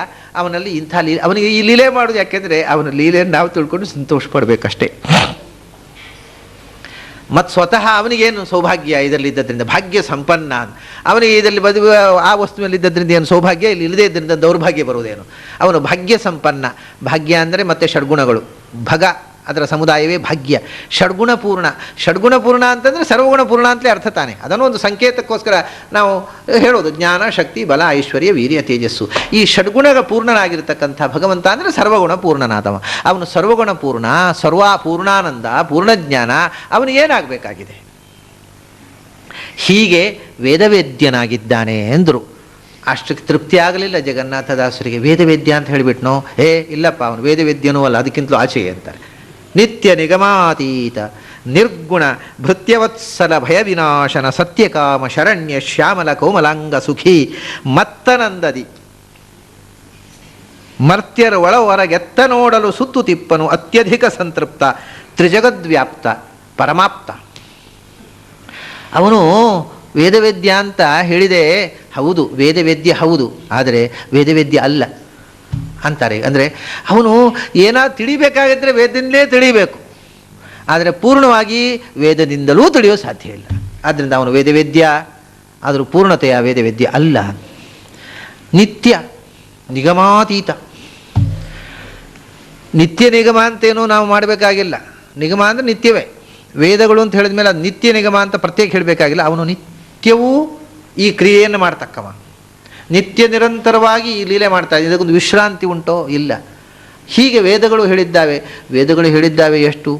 ಅವನಲ್ಲಿ ಇಂಥ ಅವನಿಗೆ ಈ ಲೀಲೆ ಮಾಡೋದು ಯಾಕೆಂದರೆ ಅವನ ಲೀಲೆಯನ್ನು ನಾವು ತಿಳ್ಕೊಂಡು ಸಂತೋಷ ಪಡಬೇಕಷ್ಟೇ. ಮತ್ತು ಸ್ವತಃ ಅವನಿಗೇನು ಸೌಭಾಗ್ಯ ಇದರಲ್ಲಿದ್ದರಿಂದ, ಭಾಗ್ಯ ಸಂಪನ್ನ. ಅವನಿಗೆ ಇದರಲ್ಲಿ ಆ ವಸ್ತುವಿನಲ್ಲಿದ್ದರಿಂದ ಏನು ಸೌಭಾಗ್ಯ, ಇಲ್ಲಿ ಇಲ್ಲದೇ ಇದ್ದರಿಂದ ದೌರ್ಭಾಗ್ಯ ಬರುವುದೇನು? ಅವನು ಭಾಗ್ಯ ಸಂಪನ್ನ. ಭಾಗ್ಯ ಅಂದರೆ ಮತ್ತೆ ಷಡ್ಗುಣಗಳು, ಭಗ ಅದರ ಸಮುದಾಯವೇ ಭಾಗ್ಯ. ಷಡ್ಗುಣಪೂರ್ಣ, ಷಡ್ಗುಣಪೂರ್ಣ ಅಂತಂದರೆ ಸರ್ವಗುಣಪೂರ್ಣ ಅಂತಲೇ ಅರ್ಥ ತಾನೆ. ಅದನ್ನು ಒಂದು ಸಂಕೇತಕ್ಕೋಸ್ಕರ ನಾವು ಹೇಳೋದು, ಜ್ಞಾನ, ಶಕ್ತಿ, ಬಲ, ಐಶ್ವರ್ಯ, ವೀರ್ಯ, ತೇಜಸ್ಸು. ಈ ಷಡ್ಗುಣ ಪೂರ್ಣನಾಗಿರ್ತಕ್ಕಂಥ ಭಗವಂತ ಅಂದರೆ ಸರ್ವಗುಣ ಪೂರ್ಣನಾದವ. ಅವನು ಸರ್ವಗುಣ ಪೂರ್ಣ, ಪೂರ್ಣಾನಂದ, ಪೂರ್ಣಜ್ಞಾನ. ಅವನಿಗೇನಾಗಬೇಕಾಗಿದೆ? ಹೀಗೆ ವೇದವೇದ್ಯನಾಗಿದ್ದಾನೆ ಎಂದರು. ಅಷ್ಟಕ್ಕೆ ತೃಪ್ತಿ ಆಗಲಿಲ್ಲ ಜಗನ್ನಾಥದಾಸರಿಗೆ. ವೇದವೇದ್ಯ ಅಂತ ಹೇಳಿಬಿಟ್ನೋ? ಇಲ್ಲಪ್ಪ, ಅವನು ವೇದವೇದ್ಯನೂ ಅಲ್ಲ, ಅದಕ್ಕಿಂತಲೂ ಆಚೆಗೆ ಅಂತಾರೆ. ನಿತ್ಯ ನಿಗಮಾತೀತ ನಿರ್ಗುಣ ಭೃತ್ಯವತ್ಸಲ ಭಯ ವಿನಾಶನ ಸತ್ಯಕಾಮ ಶರಣ್ಯ ಶ್ಯಾಮಲ ಕೋಮಲಾಂಗ ಸುಖಿ ಮತ್ತನಂದದಿ ಮರ್ತ್ಯರ ಒಳಹೊರಗೆತ್ತ ನೋಡಲು ಸುತ್ತು ತಿಪ್ಪನು ಅತ್ಯಧಿಕ ಸಂತೃಪ್ತ ತ್ರಿಜಗದ್ವ್ಯಾಪ್ತ ಪರಮಾಪ್ತ. ಅವನು ವೇದವೇದ್ಯ ಅಂತ ಹೇಳಿದೆ, ಹೌದು ವೇದವೇದ್ಯ ಹೌದು, ಆದರೆ ವೇದವೇದ್ಯ ಅಲ್ಲ ಅಂತಾರೆ. ಅಂದರೆ ಅವನು ಏನಾದ್ರು ತಿಳಿಬೇಕಾಗಿದ್ದರೆ ವೇದದಿಂದಲೇ ತಿಳಿಬೇಕು, ಆದರೆ ಪೂರ್ಣವಾಗಿ ವೇದದಿಂದಲೂ ತಿಳಿಯೋ ಸಾಧ್ಯ ಇಲ್ಲ. ಆದ್ದರಿಂದ ಅವನು ವೇದವೇದ್ಯ, ಆದರೂ ಪೂರ್ಣತೆಯ ವೇದವೇದ್ಯ ಅಲ್ಲ. ನಿತ್ಯ ನಿಗಮಾತೀತ. ನಿತ್ಯ ನಿಗಮ ಅಂತೇನೂ ನಾವು ಮಾಡಬೇಕಾಗಿಲ್ಲ. ನಿಗಮ ಅಂದರೆ ನಿತ್ಯವೇ. ವೇದಗಳು ಅಂತ ಹೇಳಿದ ಮೇಲೆ ಅದು ನಿತ್ಯ ನಿಗಮ ಅಂತ ಪ್ರತ್ಯೇಕ ಹೇಳಬೇಕಾಗಿಲ್ಲ. ಅವನು ನಿತ್ಯವೂ ಈ ಕ್ರಿಯೆಯನ್ನು ಮಾಡ್ತಕ್ಕವ, ನಿತ್ಯ ನಿರಂತರವಾಗಿ ಈ ಲೀಲೆ ಮಾಡ್ತಾ ಇದೆ. ಇದಕ್ಕೊಂದು ವಿಶ್ರಾಂತಿ ಉಂಟೋ? ಇಲ್ಲ. ಹೀಗೆ ವೇದಗಳು ಹೇಳಿದ್ದಾವೆ ಎಷ್ಟು?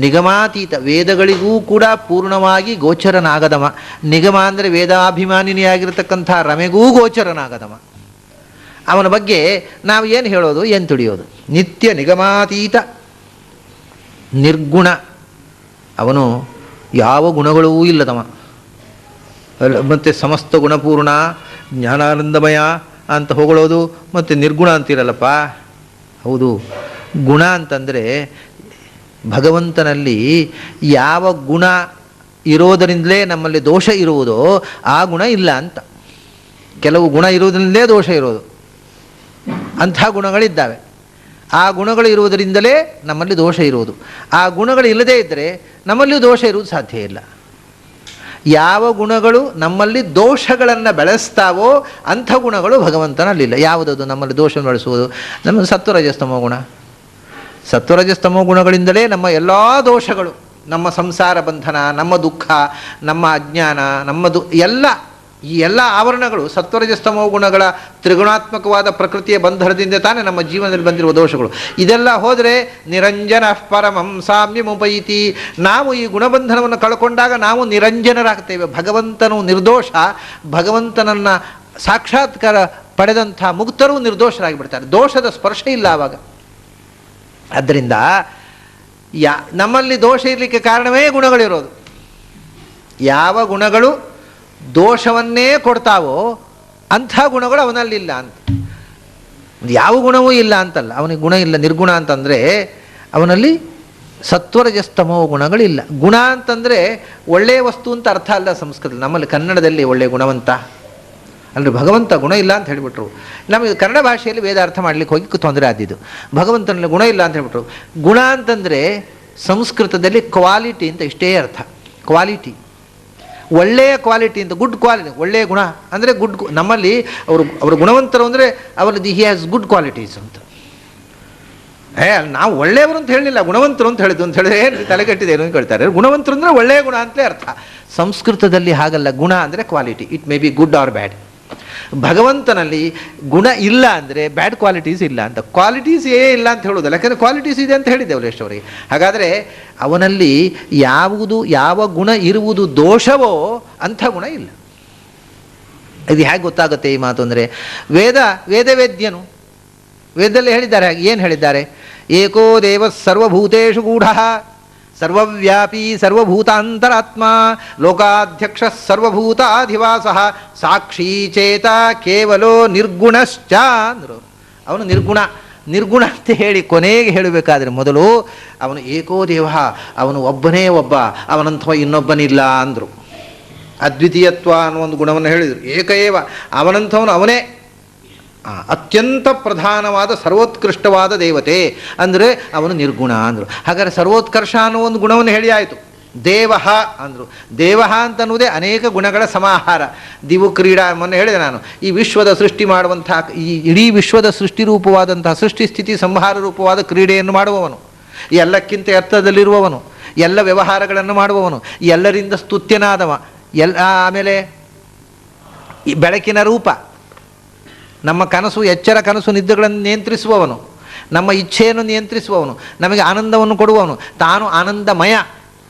ನಿಗಮಾತೀತ, ವೇದಗಳಿಗೂ ಕೂಡ ಪೂರ್ಣವಾಗಿ ಗೋಚರನಾಗದವ. ನಿಗಮ ಅಂದರೆ ವೇದಾಭಿಮಾನಿನಿಯಾಗಿರ್ತಕ್ಕಂಥ ರಮೆಗೂ ಗೋಚರನಾಗದವ. ಅವನ ಬಗ್ಗೆ ನಾವು ಏನು ಹೇಳೋದು, ಏನು ತಿಳಿಯೋದು? ನಿತ್ಯ ನಿಗಮಾತೀತ ನಿರ್ಗುಣ. ಅವನು ಯಾವ ಗುಣಗಳೂ ಇಲ್ಲದವ. ಮತ್ತು ಸಮಸ್ತ ಗುಣಪೂರ್ಣ ಜ್ಞಾನಾನಂದಮಯ ಅಂತ ಹೊಗಳೋದು, ಮತ್ತು ನಿರ್ಗುಣ ಅಂತಿರಲ್ಲಪ್ಪ. ಹೌದು, ಗುಣ ಅಂತಂದರೆ ಭಗವಂತನಲ್ಲಿ ಯಾವ ಗುಣ ಇರೋದರಿಂದಲೇ ನಮ್ಮಲ್ಲಿ ದೋಷ ಇರುವುದೋ ಆ ಗುಣ ಇಲ್ಲ ಅಂತ. ಕೆಲವು ಗುಣ ಇರುವುದರಿಂದಲೇ ದೋಷ ಇರೋದು, ಅಂಥ ಗುಣಗಳಿದ್ದಾವೆ. ಆ ಗುಣಗಳು ಇರುವುದರಿಂದಲೇ ನಮ್ಮಲ್ಲಿ ದೋಷ ಇರುವುದು. ಆ ಗುಣಗಳು ಇಲ್ಲದೇ ಇದ್ದರೆ ನಮ್ಮಲ್ಲಿಯೂ ದೋಷ ಇರುವುದು ಸಾಧ್ಯ ಇಲ್ಲ. ಯಾವ ಗುಣಗಳು ನಮ್ಮಲ್ಲಿ ದೋಷಗಳನ್ನು ಬೆಳೆಸ್ತಾವೋ ಅಂಥ ಗುಣಗಳು ಭಗವಂತನಲ್ಲಿಲ್ಲ. ಯಾವುದದು ನಮ್ಮಲ್ಲಿ ದೋಷವನ್ನು ಬೆಳೆಸುವುದು? ನಮ್ಮ ಸತ್ವರಜಸ್ತಮೋ ಗುಣ. ಸತ್ವರಜಸ್ತಮೋ ಗುಣಗಳಿಂದಲೇ ನಮ್ಮ ಎಲ್ಲ ದೋಷಗಳು, ನಮ್ಮ ಸಂಸಾರ ಬಂಧನ, ನಮ್ಮ ದುಃಖ, ನಮ್ಮ ಅಜ್ಞಾನ, ಈ ಎಲ್ಲ ಆವರಣಗಳು ಸತ್ವರಜಸ್ತಮೋ ಗುಣಗಳ ತ್ರಿಗುಣಾತ್ಮಕವಾದ ಪ್ರಕೃತಿಯ ಬಂಧನದಿಂದ ತಾನೇ ನಮ್ಮ ಜೀವನದಲ್ಲಿ ಬಂದಿರುವ ದೋಷಗಳು. ಇದೆಲ್ಲ ಹೋದರೆ ನಿರಂಜನ ಪರಮಂ ಸಾಮ್ಯಮುಪೈತಿ. ನಾವು ಈ ಗುಣಬಂಧನವನ್ನು ಕಳ್ಕೊಂಡಾಗ ನಾವು ನಿರಂಜನರಾಗ್ತೇವೆ. ಭಗವಂತನು ನಿರ್ದೋಷ. ಭಗವಂತನನ್ನು ಸಾಕ್ಷಾತ್ಕಾರ ಪಡೆದಂಥ ಮುಕ್ತರೂ ನಿರ್ದೋಷರಾಗಿ ಬಿಡ್ತಾರೆ. ದೋಷದ ಸ್ಪರ್ಶ ಇಲ್ಲ ಆವಾಗ. ಆದ್ದರಿಂದ ನಮ್ಮಲ್ಲಿ ದೋಷ ಇರಲಿಕ್ಕೆ ಕಾರಣವೇ ಗುಣಗಳಿರೋದು. ಯಾವ ಗುಣಗಳು ದೋಷವನ್ನೇ ಕೊಡ್ತಾವೋ ಅಂಥ ಗುಣಗಳು ಅವನಲ್ಲಿಲ್ಲ ಅಂತ. ಯಾವ ಗುಣವೂ ಇಲ್ಲ ಅಂತಲ್ಲ, ಅವನಿಗೆ ಗುಣ ಇಲ್ಲ. ನಿರ್ಗುಣ ಅಂತಂದರೆ ಅವನಲ್ಲಿ ಸತ್ವರಜಸ್ತಮೋ ಗುಣಗಳಿಲ್ಲ. ಗುಣ ಅಂತಂದರೆ ಒಳ್ಳೆಯ ವಸ್ತು ಅಂತ ಅರ್ಥ ಅಲ್ಲ ಸಂಸ್ಕೃತದಲ್ಲಿ. ನಮ್ಮಲ್ಲಿ ಕನ್ನಡದಲ್ಲಿ ಒಳ್ಳೆಯ ಗುಣವಂತ ಅಂದರೆ ಭಗವಂತ ಗುಣ ಇಲ್ಲ ಅಂತ ಹೇಳಿಬಿಟ್ರು. ನಮಗೆ ಕನ್ನಡ ಭಾಷೆಯಲ್ಲಿ ವೇದ ಅರ್ಥ ಮಾಡಲಿಕ್ಕೆ ಹೋಗಿ ತೊಂದರೆ ಆದಿದ್ದು. ಭಗವಂತನಲ್ಲಿ ಗುಣ ಇಲ್ಲ ಅಂತ ಹೇಳ್ಬಿಟ್ರು. ಗುಣ ಅಂತಂದರೆ ಸಂಸ್ಕೃತದಲ್ಲಿ ಕ್ವಾಲಿಟಿ ಅಂತ ಇಷ್ಟೇ ಅರ್ಥ. ಕ್ವಾಲಿಟಿ, ಒಳ್ಳೆಯ ಕ್ವಾಲಿಟಿ ಅಂತ, ಗುಡ್ ಕ್ವಾಲಿಟಿ, ಒಳ್ಳೆಯ ಗುಣ ಅಂದರೆ ನಮ್ಮಲ್ಲಿ ಅವರು ಗುಣವಂತರು ಅಂದರೆ ಅವರಲ್ಲಿ ಹಿ ಹ್ಯಾಸ್ ಗುಡ್ ಕ್ವಾಲಿಟೀಸ್ ಅಂತ. ನಾವು ಒಳ್ಳೆಯವರು ಅಂತ ಹೇಳಲಿಲ್ಲ, ಗುಣವಂತರು ಅಂತ ಹೇಳಿದ್ದು. ಅಂತ ಹೇಳಿದ್ರೆ ಏನು ತಲೆಗಟ್ಟಿದೆ ಏನು ಕೇಳ್ತಾರೆ. ಗುಣವಂತರು ಅಂದರೆ ಒಳ್ಳೆಯ ಗುಣ ಅಂತಲೇ ಅರ್ಥ. ಸಂಸ್ಕೃತದಲ್ಲಿ ಹಾಗಲ್ಲ, ಗುಣ ಅಂದರೆ quality. It may be good or bad. ಭಗವಂತನಲ್ಲಿ ಗುಣ ಇಲ್ಲ ಅಂದರೆ ಬ್ಯಾಡ್ ಕ್ವಾಲಿಟೀಸ್ ಇಲ್ಲ ಅಂತ, ಕ್ವಾಲಿಟೀಸ್ ಇಲ್ಲ ಅಂತ ಹೇಳೋದಲ್ಲ, ಯಾಕಂದರೆ ಕ್ವಾಲಿಟೀಸ್ ಇದೆ ಅಂತ ಹೇಳಿದ್ದೇವಲ್ಲ ಎಷ್ಟವರಿಗೆ. ಹಾಗಾದರೆ ಅವನಲ್ಲಿ ಯಾವ ಗುಣ ಇರುವುದು ದೋಷವೋ ಅಂಥ ಗುಣ ಇಲ್ಲ. ಇದು ಹೇಗೆ ಗೊತ್ತಾಗುತ್ತೆ ಈ ಮಾತು ಅಂದರೆ, ವೇದವೇದ್ಯನು ವೇದದಲ್ಲಿ ಹೇಳಿದ್ದಾರೆ. ಹಾಗೆ ಏನು ಹೇಳಿದ್ದಾರೆ? ಏಕೋ ದೇವ ಸರ್ವಭೂತೇಷು ಗೂಢ ಸರ್ವವ್ಯಾಪಿ ಸರ್ವಭೂತಾಂತರಾತ್ಮ ಲೋಕಾಧ್ಯಕ್ಷ ಸರ್ವಭೂತಾಧಿವಾಸ ಸಾಕ್ಷಿ ಚೇತ ಕೇವಲೋ ನಿರ್ಗುಣಶ್ಚ ಅಂದರು. ಅವನು ನಿರ್ಗುಣ ಅಂತ ಹೇಳಿ ಕೊನೆಗೆ ಹೇಳಬೇಕಾದ್ರೆ ಮೊದಲು ಅವನು ಏಕೋ ದೇವ, ಅವನು ಒಬ್ಬನೇ ಒಬ್ಬ, ಅವನಂಥವ ಇನ್ನೊಬ್ಬನಿಲ್ಲ ಅಂದರು. ಅದ್ವಿತೀಯತ್ವ ಅನ್ನೋ ಒಂದು ಗುಣವನ್ನು ಹೇಳಿದರು. ಏಕಏವ, ಅವನಂಥವನು ಅವನೇ ಅತ್ಯಂತ ಪ್ರಧಾನವಾದ ಸರ್ವೋತ್ಕೃಷ್ಟವಾದ ದೇವತೆ ಅಂದರೆ ಅವನು ನಿರ್ಗುಣ ಅಂದರು. ಹಾಗಾದರೆ ಸರ್ವೋತ್ಕರ್ಷ ಅನ್ನೋ ಒಂದು ಗುಣವನ್ನು ಹೇಳಿ ಆಯಿತು. ದೇವಃ ಅಂದರು. ದೇವಃ ಅಂತನ್ನುವುದೇ ಅನೇಕ ಗುಣಗಳ ಸಮಾಹಾರ. ದಿವು ಕ್ರೀಡಾ, ಮೊನ್ನೆ ಹೇಳಿದೆ ನಾನು, ಈ ವಿಶ್ವದ ಸೃಷ್ಟಿ ಮಾಡುವಂತಹ, ಈ ಇಡೀ ವಿಶ್ವದ ಸೃಷ್ಟಿ ರೂಪವಾದಂತಹ ಸೃಷ್ಟಿ ಸ್ಥಿತಿ ಸಂಹಾರ ರೂಪವಾದ ಕ್ರೀಡೆಯನ್ನು ಮಾಡುವವನು, ಎಲ್ಲಕ್ಕಿಂತ ಎತ್ತರದಲ್ಲಿರುವವನು, ಎಲ್ಲ ವ್ಯವಹಾರಗಳನ್ನು ಮಾಡುವವನು, ಎಲ್ಲರಿಂದ ಸ್ತುತ್ಯನಾದವ, ಆಮೇಲೆ ಈ ಬೆಳಕಿನ ರೂಪ, ನಮ್ಮ ಕನಸು ಎಚ್ಚರ ಕನಸು ನಿದ್ದೆಗಳನ್ನು ನಿಯಂತ್ರಿಸುವವನು, ನಮ್ಮ ಇಚ್ಛೆಯನ್ನು ನಿಯಂತ್ರಿಸುವವನು, ನಮಗೆ ಆನಂದವನ್ನು ಕೊಡುವವನು, ತಾನು ಆನಂದಮಯ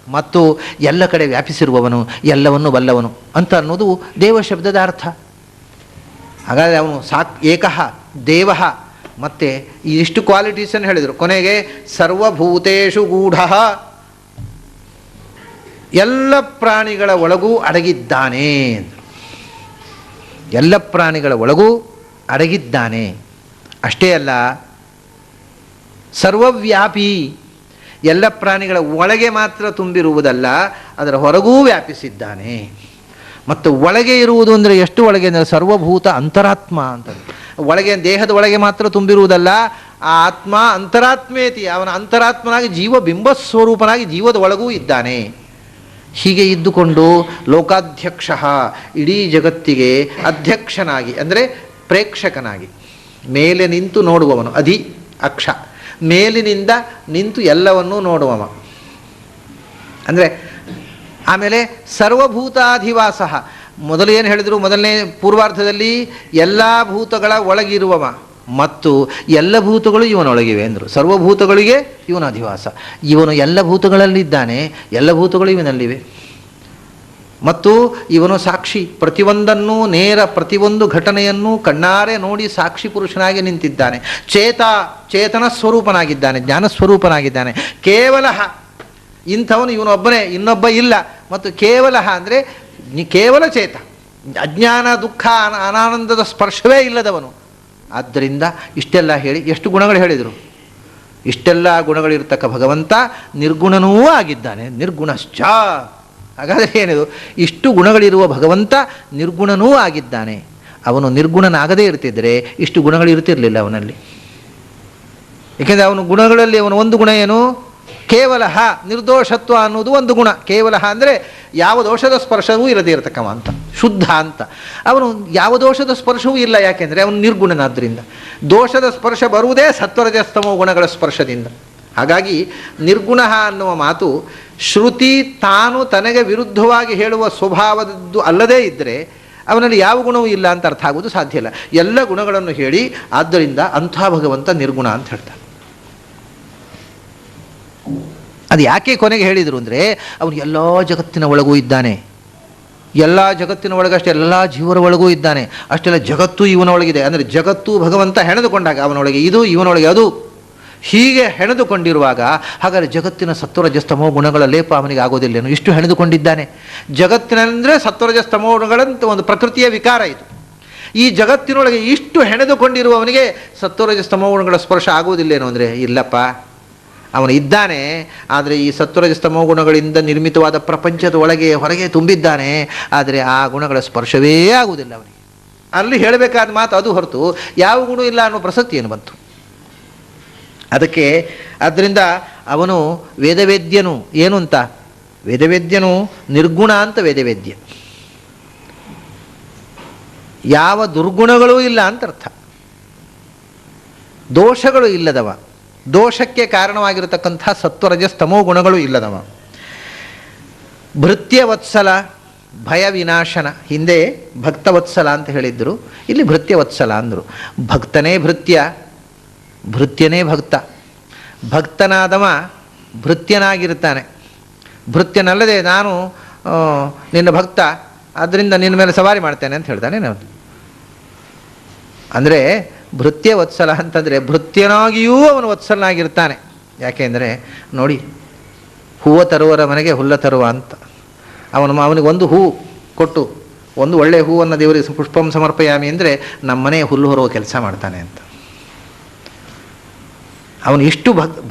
ಮತ್ತು ಎಲ್ಲ ಕಡೆ ವ್ಯಾಪಿಸಿರುವವನು, ಎಲ್ಲವನ್ನು ಬಲ್ಲವನು ಅಂತ ಅನ್ನೋದು ದೇವ ಶಬ್ದದ ಅರ್ಥ. ಹಾಗಾದರೆ ಅವನು ಏಕಃ ದೇವಃ. ಮತ್ತು ಇಷ್ಟು ಕ್ವಾಲಿಟೀಸನ್ನು ಹೇಳಿದರು. ಕೊನೆಗೆ ಸರ್ವಭೂತೇಷು ಗೂಢ, ಎಲ್ಲ ಪ್ರಾಣಿಗಳ ಒಳಗೂ ಅಡಗಿದ್ದಾನೆ. ಎಲ್ಲ ಪ್ರಾಣಿಗಳ ಒಳಗೂ ಅಡಗಿದ್ದಾನೆ. ಅಷ್ಟೇ ಅಲ್ಲ, ಸರ್ವವ್ಯಾಪಿ, ಎಲ್ಲ ಪ್ರಾಣಿಗಳ ಒಳಗೆ ಮಾತ್ರ ತುಂಬಿರುವುದಲ್ಲ, ಅದರ ಹೊರಗೂ ವ್ಯಾಪಿಸಿದ್ದಾನೆ. ಮತ್ತು ಒಳಗೆ ಇರುವುದು ಅಂದರೆ ಎಷ್ಟು ಒಳಗೆ ಅಂದರೆ ಸರ್ವಭೂತ ಅಂತರಾತ್ಮ ಅಂತ. ಒಳಗೆ ದೇಹದ ಒಳಗೆ ಮಾತ್ರ ತುಂಬಿರುವುದಲ್ಲ, ಆ ಆತ್ಮ ಅಂತರಾತ್ಮೇತಿ, ಅವನ ಅಂತರಾತ್ಮನಾಗಿ ಜೀವ ಬಿಂಬಸ್ವರೂಪನಾಗಿ ಜೀವದ ಒಳಗೂ ಇದ್ದಾನೆ. ಹೀಗೆ ಇದ್ದುಕೊಂಡು ಲೋಕಾಧ್ಯಕ್ಷ, ಇಡೀ ಜಗತ್ತಿಗೆ ಅಧ್ಯಕ್ಷನಾಗಿ ಅಂದರೆ ಪ್ರೇಕ್ಷಕನಾಗಿ, ಮೇಲೆ ನಿಂತು ನೋಡುವವನು, ಅಕ್ಷ, ಮೇಲಿನಿಂದ ನಿಂತು ಎಲ್ಲವನ್ನೂ ನೋಡುವವ ಅಂದರೆ. ಆಮೇಲೆ ಸರ್ವಭೂತಾಧಿವಾಸ, ಮೊದಲು ಏನು ಹೇಳಿದರು, ಮೊದಲನೇ ಪೂರ್ವಾರ್ಧದಲ್ಲಿ ಎಲ್ಲ ಭೂತಗಳ ಒಳಗಿರುವವ ಮತ್ತು ಎಲ್ಲ ಭೂತಗಳು ಇವನೊಳಗಿವೆ ಅಂದರು. ಸರ್ವಭೂತಗಳಿಗೆ ಇವನ ಅಧಿವಾಸ, ಇವನು ಎಲ್ಲ ಭೂತಗಳಲ್ಲಿದ್ದಾನೆ, ಎಲ್ಲ ಭೂತಗಳು ಇವನಲ್ಲಿವೆ. ಮತ್ತು ಇವನು ಸಾಕ್ಷಿ, ಪ್ರತಿಯೊಂದನ್ನು ಪ್ರತಿಯೊಂದು ಘಟನೆಯನ್ನು ಕಣ್ಣಾರೆ ನೋಡಿ ಸಾಕ್ಷಿ ಪುರುಷನಾಗಿ ನಿಂತಿದ್ದಾನೆ. ಚೇತನ ಸ್ವರೂಪನಾಗಿದ್ದಾನೆ, ಜ್ಞಾನ ಸ್ವರೂಪನಾಗಿದ್ದಾನೆ. ಕೇವಲ ಇಂಥವನು ಇವನೊಬ್ಬನೇ, ಇನ್ನೊಬ್ಬ ಇಲ್ಲ. ಮತ್ತು ಕೇವಲ ಅಂದರೆ ಕೇವಲ ಚೇತ, ಅಜ್ಞಾನ ದುಃಖ ಅನಾನಂದದ ಸ್ಪರ್ಶವೇ ಇಲ್ಲದವನು. ಆದ್ದರಿಂದ ಇಷ್ಟೆಲ್ಲ ಹೇಳಿ ಎಷ್ಟು ಗುಣಗಳು ಹೇಳಿದರು. ಇಷ್ಟೆಲ್ಲ ಗುಣಗಳಿರ್ತಕ್ಕ ಭಗವಂತ ನಿರ್ಗುಣನೂ ಆಗಿದ್ದಾನೆ, ನಿರ್ಗುಣಶ್ಚ. ಹಾಗಾದರೆ ಏನಿದು, ಇಷ್ಟು ಗುಣಗಳಿರುವ ಭಗವಂತ ನಿರ್ಗುಣನೂ ಆಗಿದ್ದಾನೆ. ಅವನು ನಿರ್ಗುಣನಾಗದೇ ಇರ್ತಿದ್ದರೆ ಇಷ್ಟು ಗುಣಗಳು ಇರ್ತಿರಲಿಲ್ಲ ಅವನಲ್ಲಿ. ಏಕೆಂದರೆ ಅವನು ಗುಣಗಳಲ್ಲಿ ಅವನು ಒಂದು ಗುಣ ಏನು, ಕೇವಲ ನಿರ್ದೋಷತ್ವ ಅನ್ನೋದು ಒಂದು ಗುಣ. ಕೇವಲ ಅಂದರೆ ಯಾವ ದೋಷದ ಸ್ಪರ್ಶವೂ ಇರದೇ ಇರತಕ್ಕವ ಅಂತ, ಶುದ್ಧ ಅಂತ. ಅವನು ಯಾವ ದೋಷದ ಸ್ಪರ್ಶವೂ ಇಲ್ಲ, ಯಾಕೆಂದರೆ ಅವನು ನಿರ್ಗುಣನಾದ್ದರಿಂದ. ದೋಷದ ಸ್ಪರ್ಶ ಬರುವುದೇ ಸತ್ವರಜಸ್ತಮೋ ಗುಣಗಳ ಸ್ಪರ್ಶದಿಂದ. ಹಾಗಾಗಿ ನಿರ್ಗುಣ ಅನ್ನುವ ಮಾತು ಶ್ರುತಿ ತಾನು ತನಗೆ ವಿರುದ್ಧವಾಗಿ ಹೇಳುವ ಸ್ವಭಾವದ್ದು ಅಲ್ಲದೇ ಇದ್ದರೆ ಅವನಲ್ಲಿ ಯಾವ ಗುಣವೂ ಇಲ್ಲ ಅಂತ ಅರ್ಥ ಆಗುವುದು ಸಾಧ್ಯ ಇಲ್ಲ. ಎಲ್ಲ ಗುಣಗಳನ್ನು ಹೇಳಿ ಆದ್ದರಿಂದ ಅಂಥ ಭಗವಂತ ನಿರ್ಗುಣ ಅಂತ ಹೇಳ್ತಾರೆ. ಅದು ಯಾಕೆ ಕೊನೆಗೆ ಹೇಳಿದರು ಅಂದರೆ, ಅವನು ಎಲ್ಲ ಜಗತ್ತಿನ ಒಳಗೂ ಇದ್ದಾನೆ. ಎಲ್ಲ ಜಗತ್ತಿನ ಒಳಗಷ್ಟೇ ಎಲ್ಲ ಜೀವರ ಒಳಗೂ ಇದ್ದಾನೆ. ಅಷ್ಟೆಲ್ಲ ಜಗತ್ತು ಇವನ ಒಳಗಿದೆ. ಅಂದರೆ ಜಗತ್ತು ಭಗವಂತ ಹೆಣೆದುಕೊಂಡಾಗ ಅವನೊಳಗೆ ಇದು, ಇವನೊಳಗೆ ಅದು, ಹೀಗೆ ಹೆಣೆದುಕೊಂಡಿರುವಾಗ ಹಾಗಾದರೆ ಜಗತ್ತಿನ ಸತ್ವರಜಸ್ತಮೋ ಗುಣಗಳ ಲೇಪ ಅವನಿಗೆ ಆಗೋದಿಲ್ಲೇನು? ಇಷ್ಟು ಹೆಣೆದುಕೊಂಡಿದ್ದಾನೆ. ಜಗತ್ತಿನಂದರೆ ಸತ್ವರಜಸ್ತಮೋ ಗುಣಗಳಂತ ಒಂದು ಪ್ರಕೃತಿಯ ವಿಕಾರ ಇದು. ಈ ಜಗತ್ತಿನೊಳಗೆ ಇಷ್ಟು ಹೆಣೆದುಕೊಂಡಿರುವವನಿಗೆ ಸತ್ವರಜಸ್ತಮೋ ಗುಣಗಳ ಸ್ಪರ್ಶ ಆಗುವುದಿಲ್ಲೇನು ಅಂದರೆ, ಇಲ್ಲಪ್ಪ, ಅವನು ಇದ್ದಾನೆ. ಆದರೆ ಈ ಸತ್ವರಜಸ್ತಮೋ ಗುಣಗಳಿಂದ ನಿರ್ಮಿತವಾದ ಪ್ರಪಂಚದ ಒಳಗೆ ಹೊರಗೆ ತುಂಬಿದ್ದಾನೆ. ಆದರೆ ಆ ಗುಣಗಳ ಸ್ಪರ್ಶವೇ ಆಗುವುದಿಲ್ಲ ಅವನಿಗೆ. ಅಲ್ಲಿ ಹೇಳಬೇಕಾದ ಮಾತು ಅದು ಹೊರತು ಯಾವ ಗುಣ ಇಲ್ಲ ಅನ್ನೋ ಪ್ರಸಕ್ತಿ ಏನು ಬಂತು? ಅದಕ್ಕೆ ಆದ್ದರಿಂದ ಅವನು ವೇದವೇದ್ಯನು. ಏನು ಅಂತ? ವೇದವೇದ್ಯನು ನಿರ್ಗುಣ ಅಂತ ವೇದವೇದ್ಯ, ಯಾವ ದುರ್ಗುಣಗಳೂ ಇಲ್ಲ ಅಂತ ಅರ್ಥ. ದೋಷಗಳು ಇಲ್ಲದವ, ದೋಷಕ್ಕೆ ಕಾರಣವಾಗಿರತಕ್ಕಂಥ ಸತ್ವರಜಸ್ತಮೋ ಗುಣಗಳು ಇಲ್ಲದವ. ಭೃತ್ಯವತ್ಸಲ, ಭಯ ವಿನಾಶನ. ಹಿಂದೆ ಭಕ್ತವತ್ಸಲ ಅಂತ ಹೇಳಿದ್ರು, ಇಲ್ಲಿ ಭೃತ್ಯವತ್ಸಲ ಅಂದರು. ಭಕ್ತನೇ ಭೃತ್ಯ, ಭೃತ್ಯನೇ ಭಕ್ತ. ಭಕ್ತನಾದವ ಭೃತ್ಯನಾಗಿರ್ತಾನೆ. ಭೃತ್ಯನಲ್ಲದೆ ನಾನು ನಿನ್ನ ಭಕ್ತ, ಆದ್ದರಿಂದ ನಿನ್ನ ಮೇಲೆ ಸವಾರಿ ಮಾಡ್ತೇನೆ ಅಂತ ಹೇಳ್ತಾನೆ. ನಾವು ಅಂದರೆ ಭೃತ್ಯವತ್ಸಲ ಅಂತಂದರೆ ಭೃತ್ಯನಾಗಿಯೂ ಅವನು ವತ್ಸಲನಾಗಿರ್ತಾನೆ. ಯಾಕೆಂದರೆ ನೋಡಿ, ಹೂವು ತರುವರ ಮನೆಗೆ ಹುಲ್ಲ ತರುವ ಅಂತ. ಅವನಿಗೆ ಒಂದು ಹೂ ಕೊಟ್ಟು, ಒಂದು ಒಳ್ಳೆಯ ಹೂವನ್ನು ದೇವರಿಗೆ ಪುಷ್ಪಂ ಸಮರ್ಪಯಾಮಿ ಅಂದರೆ ನಮ್ಮನೆ ಹುಲ್ಲು ಹೊರುವ ಕೆಲಸ ಮಾಡ್ತಾನೆ ಅಂತ. ಅವನು ಎಷ್ಟು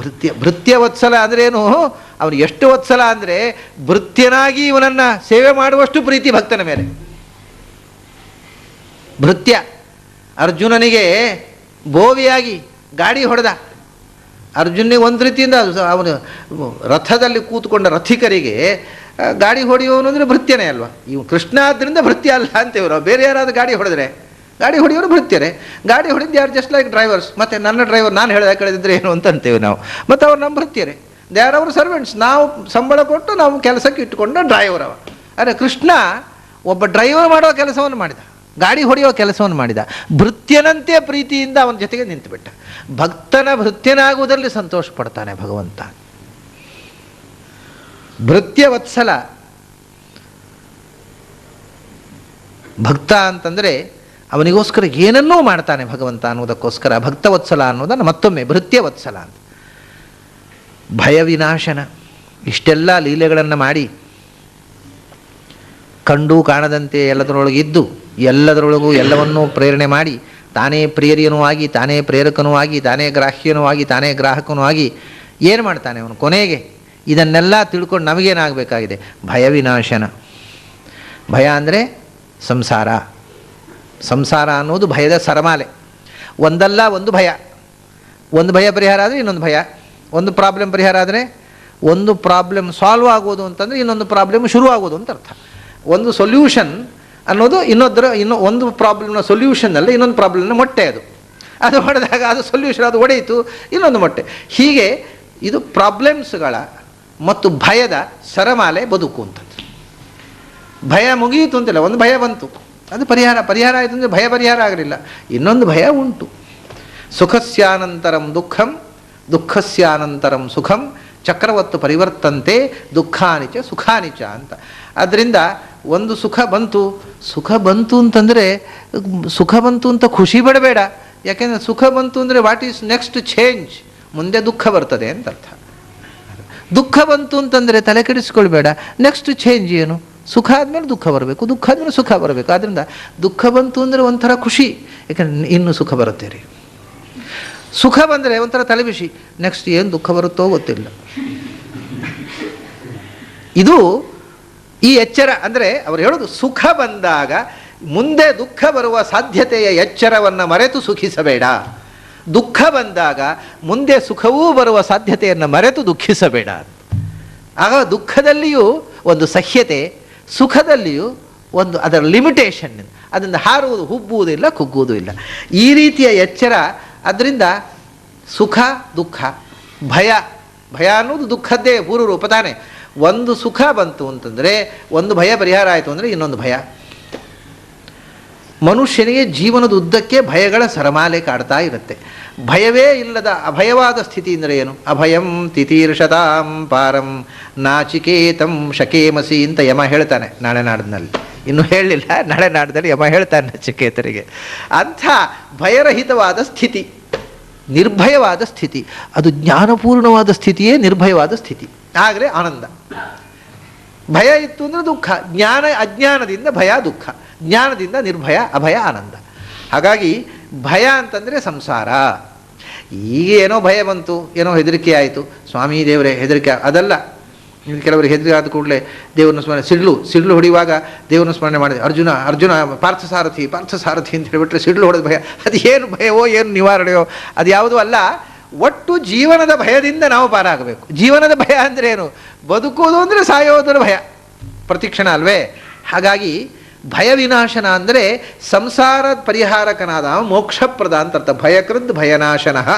ಭೃತ್ಯವತ್ಸಲ ಅಂದ್ರೇನು, ಅವನು ಎಷ್ಟು ವತ್ಸಲ ಅಂದರೆ ಭೃತ್ಯನಾಗಿ ಇವನನ್ನು ಸೇವೆ ಮಾಡುವಷ್ಟು ಪ್ರೀತಿ ಭಕ್ತನ ಮೇಲೆ. ಭೃತ್ಯ ಅರ್ಜುನನಿಗೆ ಬೋವಿಯಾಗಿ ಗಾಡಿ ಹೊಡೆದ. ಅರ್ಜುನಿಗೆ ಒಂದು ರೀತಿಯಿಂದ ಅವನು ರಥದಲ್ಲಿ ಕೂತ್ಕೊಂಡ ರಥಿಕರಿಗೆ ಗಾಡಿ ಹೊಡೆಯುವವನು ಅಂದರೆ ಭೃತ್ಯನೇ ಅಲ್ವಾ. ಇವು ಕೃಷ್ಣ ಆದ್ದರಿಂದ ಭೃತ್ಯ ಅಲ್ಲ ಅಂತೇವೆ ನಾವು. ಬೇರೆ ಯಾರಾದರೂ ಗಾಡಿ ಹೊಡೆದ್ರೆ ಗಾಡಿ ಹೊಡೆಯೋರು ಭೃತ್ಯರೇ. ಗಾಡಿ ಹೊಡೆದು ಯಾರು ಜಸ್ಟ್ ಲೈಕ್ ಡ್ರೈವರ್ಸ್. ಮತ್ತು ನನ್ನ ಡ್ರೈವರ್ ನಾನು ಹೇಳಿದ ಕಳೆದಿದ್ರೆ ಏನು ಅಂತ ಅಂತೇವೆ ನಾವು. ಮತ್ತು ಅವ್ರು ನಮ್ಮ ಭೃತ್ಯರೇ, ದೇ ಆರ್ ಅವರ್ ಸರ್ವೆಂಟ್ಸ್. ನಾವು ಸಂಬಳ ಕೊಟ್ಟು ನಾವು ಕೆಲಸಕ್ಕೆ ಇಟ್ಟುಕೊಂಡ ಡ್ರೈವರ್ ಅವ. ಆದರೆ ಕೃಷ್ಣ ಒಬ್ಬ ಡ್ರೈವರ್ ಮಾಡೋ ಕೆಲಸವನ್ನು ಮಾಡಿದ, ಗಾಡಿ ಹೊಡೆಯೋ ಕೆಲಸವನ್ನು ಮಾಡಿದ. ಭೃತ್ಯನಂತೆ ಪ್ರೀತಿಯಿಂದ ಅವನ ಜೊತೆಗೆ ನಿಂತುಬಿಟ್ಟ. ಭಕ್ತನ ಭೃತ್ಯನಾಗುವುದರಲ್ಲಿ ಸಂತೋಷ ಪಡ್ತಾನೆ ಭಗವಂತ. ಭೃತ್ಯವತ್ಸಲ. ಭಕ್ತ ಅಂತಂದರೆ ಅವನಿಗೋಸ್ಕರ ಏನನ್ನೂ ಮಾಡ್ತಾನೆ ಭಗವಂತ ಅನ್ನೋದಕ್ಕೋಸ್ಕರ ಭಕ್ತವತ್ಸಲ ಅನ್ನೋದನ್ನು ಮತ್ತೊಮ್ಮೆ ಭೃತ್ಯವತ್ಸಲ ಅಂತ. ಭಯ ವಿನಾಶನ. ಇಷ್ಟೆಲ್ಲ ಲೀಲೆಗಳನ್ನು ಮಾಡಿ ಕಂಡು ಕಾಣದಂತೆ ಎಲ್ಲದರೊಳಗಿದ್ದು ಎಲ್ಲದರೊಳಗೂ ಎಲ್ಲವನ್ನೂ ಪ್ರೇರಣೆ ಮಾಡಿ ತಾನೇ ಪ್ರೇರಿಯನೂ ಆಗಿ ತಾನೇ ಪ್ರೇರಕನೂ ಆಗಿ ತಾನೇ ಗ್ರಾಹ್ಯನೂ ಆಗಿ ತಾನೇ ಗ್ರಾಹಕನೂ ಆಗಿ ಏನು ಮಾಡ್ತಾನೆ ಅವನು ಕೊನೆಗೆ ಇದನ್ನೆಲ್ಲ ತಿಳ್ಕೊಂಡು ನಮಗೇನಾಗಬೇಕಾಗಿದೆ? ಭಯ ವಿನಾಶನ. ಭಯ ಅಂದರೆ ಸಂಸಾರ. ಸಂಸಾರ ಅನ್ನೋದು ಭಯದ ಸರಮಾಲೆ. ಒಂದಲ್ಲ ಒಂದು ಭಯ. ಒಂದು ಭಯ ಪರಿಹಾರ ಆದರೆ ಇನ್ನೊಂದು ಭಯ. ಒಂದು ಪ್ರಾಬ್ಲಮ್ ಪರಿಹಾರ ಆದರೆ ಒಂದು ಪ್ರಾಬ್ಲಮ್ ಸಾಲ್ವ್ ಆಗೋದು ಅಂತಂದರೆ ಇನ್ನೊಂದು ಪ್ರಾಬ್ಲಮ್ ಶುರು ಆಗೋದು ಅಂತ ಅರ್ಥ. ಒಂದು ಸೊಲ್ಯೂಷನ್ ಅನ್ನೋದು ಒಂದು ಪ್ರಾಬ್ಲಮ್ನ ಸೊಲ್ಯೂಷನ್ನಲ್ಲಿ ಇನ್ನೊಂದು ಪ್ರಾಬ್ಲಮ್ನ ಮೊಟ್ಟೆ. ಅದು ಹೊಡೆದಾಗ ಅದು ಸೊಲ್ಯೂಷನ್, ಅದು ಒಡೆಯಿತು, ಇನ್ನೊಂದು ಮೊಟ್ಟೆ. ಹೀಗೆ ಇದು ಪ್ರಾಬ್ಲಮ್ಸ್ಗಳ ಮತ್ತು ಭಯದ ಸರಮಾಲೆ ಬದುಕು ಅಂತದ್ದು. ಭಯ ಮುಗಿಯಿತು ಅಂತಿಲ್ಲ, ಒಂದು ಭಯ ಬಂತು, ಅದು ಪರಿಹಾರ ಆಯಿತು ಅಂದರೆ ಭಯ ಪರಿಹಾರ ಆಗಲಿಲ್ಲ, ಇನ್ನೊಂದು ಭಯ ಉಂಟು. ಸುಖಸ್ಯಾನಂತರಂ ದುಃಖಂ ದುಃಖಸ್ಯಾನಂತರಂ ಸುಖಂ ಚಕ್ರವತ್ತು ಪರಿವರ್ತಂತೆ ದುಃಖಾನಿಚ ಸುಖಾನಿಚ ಅಂತ. ಆದ್ದರಿಂದ ಒಂದು ಸುಖ ಬಂತು ಅಂತಂದರೆ ಸುಖ ಬಂತು ಅಂತ ಖುಷಿ ಪಡಬೇಡ. ಯಾಕೆಂದರೆ ಸುಖ ಬಂತು ಅಂದರೆ ವಾಟ್ ಈಸ್ ನೆಕ್ಸ್ಟ್ ಚೇಂಜ್, ಮುಂದೆ ದುಃಖ ಬರ್ತದೆ ಅಂತ ಅರ್ಥ. ದುಃಖ ಬಂತು ಅಂತಂದರೆ ತಲೆ ಕೆಡಿಸ್ಕೊಳ್ಬೇಡ, ನೆಕ್ಸ್ಟ್ ಚೇಂಜ್ ಏನು? ಸುಖ ಆದಮೇಲೆ ದುಃಖ ಬರಬೇಕು, ದುಃಖ ಆದಮೇಲೆ ಸುಖ ಬರಬೇಕು. ಆದ್ದರಿಂದ ದುಃಖ ಬಂತು ಅಂದರೆ ಒಂಥರ ಖುಷಿ, ಯಾಕಂದರೆ ಇನ್ನೂ ಸುಖ ಬರುತ್ತೆ ರೀ. ಸುಖ ಬಂದರೆ ಒಂಥರ ತಲೆಬಿಸಿ, ನೆಕ್ಸ್ಟ್ ಏನು ದುಃಖ ಬರುತ್ತೋ ಗೊತ್ತಿಲ್ಲ. ಇದು ಈ ಎಚ್ಚರ ಅಂದರೆ ಅವರು ಹೇಳೋದು, ಸುಖ ಬಂದಾಗ ಮುಂದೆ ದುಃಖ ಬರುವ ಸಾಧ್ಯತೆಯ ಎಚ್ಚರವನ್ನು ಮರೆತು ಸುಖಿಸಬೇಡ. ದುಃಖ ಬಂದಾಗ ಮುಂದೆ ಸುಖವೂ ಬರುವ ಸಾಧ್ಯತೆಯನ್ನು ಮರೆತು ದುಃಖಿಸಬೇಡ. ಆಗ ದುಃಖದಲ್ಲಿಯೂ ಒಂದು ಸಹ್ಯತೆ, ಸುಖದಲ್ಲಿಯೂ ಒಂದು ಅದರ ಲಿಮಿಟೇಷನ್. ಅದನ್ನು ಹಾರುವುದು, ಹುಬ್ಬುವುದಿಲ್ಲ, ಕುಗ್ಗುವುದೂ ಇಲ್ಲ. ಈ ರೀತಿಯ ಎಚ್ಚರ. ಅದರಿಂದ ಸುಖ ದುಃಖ, ಭಯ ಅನ್ನೋದು ದುಃಖದ್ದೇ ಪೂರ್ವರೂಪ ತಾನೆ. ಒಂದು ಸುಖ ಬಂತು ಅಂತಂದರೆ ಒಂದು ಭಯ ಪರಿಹಾರ ಆಯಿತು ಅಂದರೆ ಇನ್ನೊಂದು ಭಯ. ಮನುಷ್ಯನಿಗೆ ಜೀವನದ ಉದ್ದಕ್ಕೆ ಭಯಗಳ ಸರಮಾಲೆ ಕಾಡ್ತಾ ಇರುತ್ತೆ. ಭಯವೇ ಇಲ್ಲದ ಅಭಯವಾದ ಸ್ಥಿತಿ ಅಂದರೆ ಏನು? ಅಭಯಂ ತಿತೀರ್ಷತಾಂ ಪಾರಂ ನಾಚಿಕೇತಂ ಶಕೇಮಸಿ ಅಂತ ಯಮ ಹೇಳ್ತಾನೆ ನಾಳೆ ನಾಡಿನಲ್ಲಿ. ಇನ್ನೂ ಹೇಳಲಿಲ್ಲ, ನಾಳೆ ನಾಡಿನಲ್ಲಿ ಯಮ ಹೇಳ್ತಾನೆ ನಚಿಕೇತರಿಗೆ. ಅಂಥ ಭಯರಹಿತವಾದ ಸ್ಥಿತಿ, ನಿರ್ಭಯವಾದ ಸ್ಥಿತಿ, ಅದು ಜ್ಞಾನಪೂರ್ಣವಾದ ಸ್ಥಿತಿಯೇ ನಿರ್ಭಯವಾದ ಸ್ಥಿತಿ. ಆಗಲೇ ಆನಂದ. ಭಯ ಇತ್ತು ಅಂದರೆ ದುಃಖ, ಅಜ್ಞಾನದಿಂದ ಭಯ ದುಃಖ, ಜ್ಞಾನದಿಂದ ನಿರ್ಭಯ ಅಭಯ ಆನಂದ. ಹಾಗಾಗಿ ಭಯ ಅಂತಂದರೆ ಸಂಸಾರ. ಈಗ ಏನೋ ಭಯ ಬಂತು, ಏನೋ ಹೆದರಿಕೆ ಆಯಿತು, ಸ್ವಾಮಿ ದೇವರೇ ಹೆದರಿಕೆ, ಅದಲ್ಲ. ಕೆಲವರಿಗೆ ಹೆದರಿಕೆ ಆದ ಕೂಡಲೇ ದೇವರನ್ನ ಸ್ಮರಣೆ, ಸಿಡ್ಲು ಹೊಡೆಯುವಾಗ ದೇವರನ್ನ ಸ್ಮರಣೆ ಮಾಡಿದೆ. ಅರ್ಜುನ ಪಾರ್ಥಸಾರಥಿ ಅಂತ ಹೇಳಿಬಿಟ್ರೆ ಸಿಡ್ಲು ಹೊಡೆದ ಭಯ. ಅದು ಏನು ಭಯವೋ ಏನು ನಿವಾರಣೆಯೋ ಅದು ಯಾವುದೂ ಅಲ್ಲ. ಒಟ್ಟು ಜೀವನದ ಭಯದಿಂದ ನಾವು ಪಾರಾಗಬೇಕು. ಜೀವನದ ಭಯ ಅಂದರೆ ಏನು? ಬದುಕೋದು ಅಂದರೆ ಸಾಯೋದರ ಭಯ ಪ್ರತಿಕ್ಷಣ ಅಲ್ವೇ? ಹಾಗಾಗಿ ಭಯ ವಿನಾಶನ ಅಂದರೆ ಸಂಸಾರ ಪರಿಹಾರಕನಾದ ಮೋಕ್ಷಪ್ರದ ಅಂತ ಅರ್ಥ. ಭಯಕೃದ್ ಭಯನಾಶನಃ,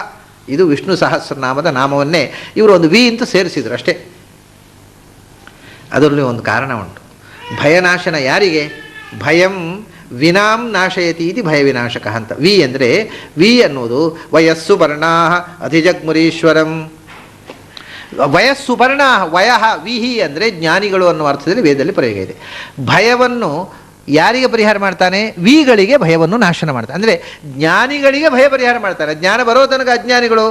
ಇದು ವಿಷ್ಣು ಸಹಸ್ರನಾಮದ ನಾಮವನ್ನೇ ಇವರು ಒಂದು ವಿ ಅಂತ ಸೇರಿಸಿದರು ಅಷ್ಟೇ. ಅದರಲ್ಲಿ ಒಂದು ಕಾರಣ ಉಂಟು. ಭಯನಾಶನ ಯಾರಿಗೆ? ಭಯಂ ವಿನಾಂ ನಾಶಯತಿ ಇದು ಭಯ ವಿನಾಶಕ ಅಂತ. ವಿ ಅಂದರೆ, ವಿ ಅನ್ನೋದು ವಯಸ್ಸು ವರ್ಣಾ ಅಧಿಜಗ್ಮುರೀಶ್ವರಂ. ವಯಸ್ಸು ವರ್ಣ ವಯಃ ವಿಹಿ ಅಂದರೆ ಜ್ಞಾನಿಗಳು ಅನ್ನುವ ಅರ್ಥದಲ್ಲಿ ವೇದದಲ್ಲಿ ಪ್ರಯೋಗ ಇದೆ. ಭಯವನ್ನು ಯಾರಿಗೆ ಪರಿಹಾರ ಮಾಡ್ತಾನೆ? ವಿಗಳಿಗೆ ಭಯವನ್ನು ನಾಶನ ಮಾಡ್ತಾನೆ. ಅಂದರೆ ಜ್ಞಾನಿಗಳಿಗೆ ಭಯ ಪರಿಹಾರ ಮಾಡ್ತಾನೆ. ಜ್ಞಾನ ಬರೋ ತನಕ ಅಜ್ಞಾನಿಗಳು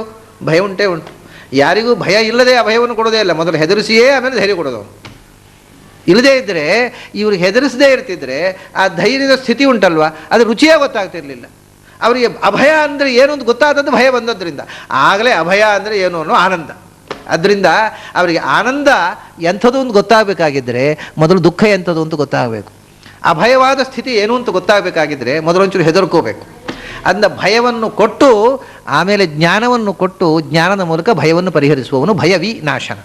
ಭಯ ಉಂಟೇ ಉಂಟು. ಯಾರಿಗೂ ಭಯ ಇಲ್ಲದೆ ಆ ಭಯವನ್ನು ಕೊಡೋದೇ ಇಲ್ಲ. ಮೊದಲು ಹೆದರಿಸಿಯೇ ಆಮೇಲೆ ಧೈರ್ಯ ಕೊಡೋದು. ಇಲ್ಲದೇ ಇದ್ದರೆ, ಇವ್ರಿಗೆ ಹೆದರಿಸದೇ ಇರ್ತಿದ್ರೆ ಆ ಧೈರ್ಯದ ಸ್ಥಿತಿ ಉಂಟಲ್ವ, ಅದು ರುಚಿಯೇ ಗೊತ್ತಾಗ್ತಿರ್ಲಿಲ್ಲ. ಅವರಿಗೆ ಅಭಯ ಅಂದರೆ ಏನು ಅಂತ ಗೊತ್ತಾದದ್ದು ಭಯ ಬಂದದ್ರಿಂದ. ಆಗಲೇ ಅಭಯ ಅಂದರೆ ಏನು ಅನ್ನೋ ಆನಂದ. ಅದರಿಂದ ಅವರಿಗೆ ಆನಂದ ಎಂಥದ್ದು ಅಂತ ಗೊತ್ತಾಗಬೇಕಾಗಿದ್ದರೆ ಮೊದಲು ದುಃಖ ಎಂಥದ್ದು ಅಂತ ಗೊತ್ತಾಗಬೇಕು. ಅಭಯವಾದ ಸ್ಥಿತಿ ಏನು ಅಂತ ಗೊತ್ತಾಗಬೇಕಾಗಿದ್ದರೆ ಮೊದಲೊಂಚೂರು ಹೆದರ್ಕೋಬೇಕು. ಅಂದ ಭಯವನ್ನು ಕೊಟ್ಟು ಆಮೇಲೆ ಜ್ಞಾನವನ್ನು ಕೊಟ್ಟು ಜ್ಞಾನದ ಮೂಲಕ ಭಯವನ್ನು ಪರಿಹರಿಸುವವನು ಭಯವಿ ನಾಶನ.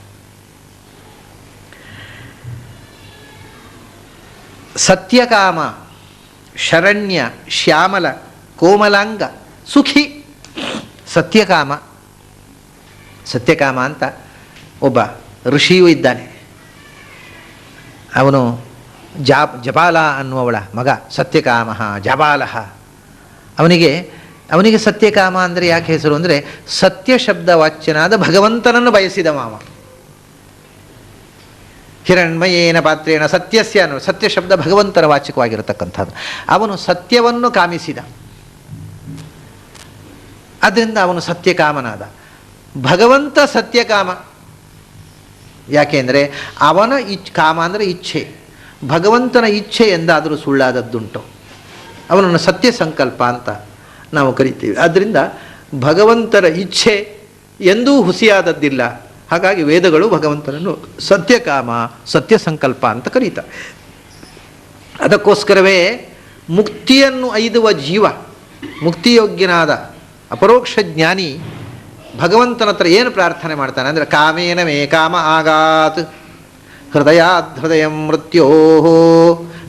ಸತ್ಯಕಾಮ ಶರಣ್ಯ ಶ್ಯಾಮಲ ಕೋಮಲಾಂಗ ಸುಖಿ. ಸತ್ಯಕಾಮ, ಸತ್ಯಕಾಮ ಅಂತ ಒಬ್ಬ ಋಷಿಯೂ ಇದ್ದಾನೆ. ಅವನು ಜಪಾಲ ಅನ್ನುವವಳ ಮಗ ಸತ್ಯಕಾಮ ಜಪಾಲ. ಅವನಿಗೆ ಸತ್ಯಕಾಮ ಅಂದರೆ ಯಾಕೆ ಹೆಸರು ಅಂದರೆ ಸತ್ಯ ಶಬ್ದ ವಾಚ್ಯನಾದ ಭಗವಂತನನ್ನು ಬಯಸಿದ ಮಾವ. ಹಿರಣ್ಮಯೇನ ಪಾತ್ರೇಣ ಸತ್ಯಸ್ಯ ಅನ್ನೋ ಸತ್ಯ ಶಬ್ದ ಭಗವಂತನ ವಾಚಕವಾಗಿರತಕ್ಕಂಥದ್ದು. ಅವನು ಸತ್ಯವನ್ನು ಕಾಮಿಸಿದ, ಅದರಿಂದ ಅವನು ಸತ್ಯಕಾಮನಾದ. ಭಗವಂತ ಸತ್ಯಕಾಮ ಯಾಕೆಂದರೆ ಅವನ ಕಾಮ ಅಂದರೆ ಇಚ್ಛೆ. ಭಗವಂತನ ಇಚ್ಛೆ ಎಂದಾದರೂ ಸುಳ್ಳಾದದ್ದುಂಟು. ಅವನನ್ನು ಸತ್ಯ ಸಂಕಲ್ಪ ಅಂತ ನಾವು ಕರಿತೀವಿ. ಆದ್ದರಿಂದ ಭಗವಂತನ ಇಚ್ಛೆ ಎಂದೂ ಹುಸಿಯಾದದ್ದಿಲ್ಲ. ಹಾಗಾಗಿ ವೇದಗಳು ಭಗವಂತನನ್ನು ಸತ್ಯಕಾಮ ಸತ್ಯ ಸಂಕಲ್ಪ ಅಂತ ಕರೀತಾರೆ. ಅದಕ್ಕೋಸ್ಕರವೇ ಮುಕ್ತಿಯನ್ನು ಐದುವ ಜೀವ, ಮುಕ್ತಿಯೋಗ್ಯನಾದ ಅಪರೋಕ್ಷ ಜ್ಞಾನಿ ಭಗವಂತನ ಹತ್ರ ಏನು ಪ್ರಾರ್ಥನೆ ಮಾಡ್ತಾನೆ ಅಂದರೆ ಕಾಮೇನ ಮೇ ಕಾಮ ಆಗಾತ್ ಹೃದಯ ಮೃತ್ಯೋ.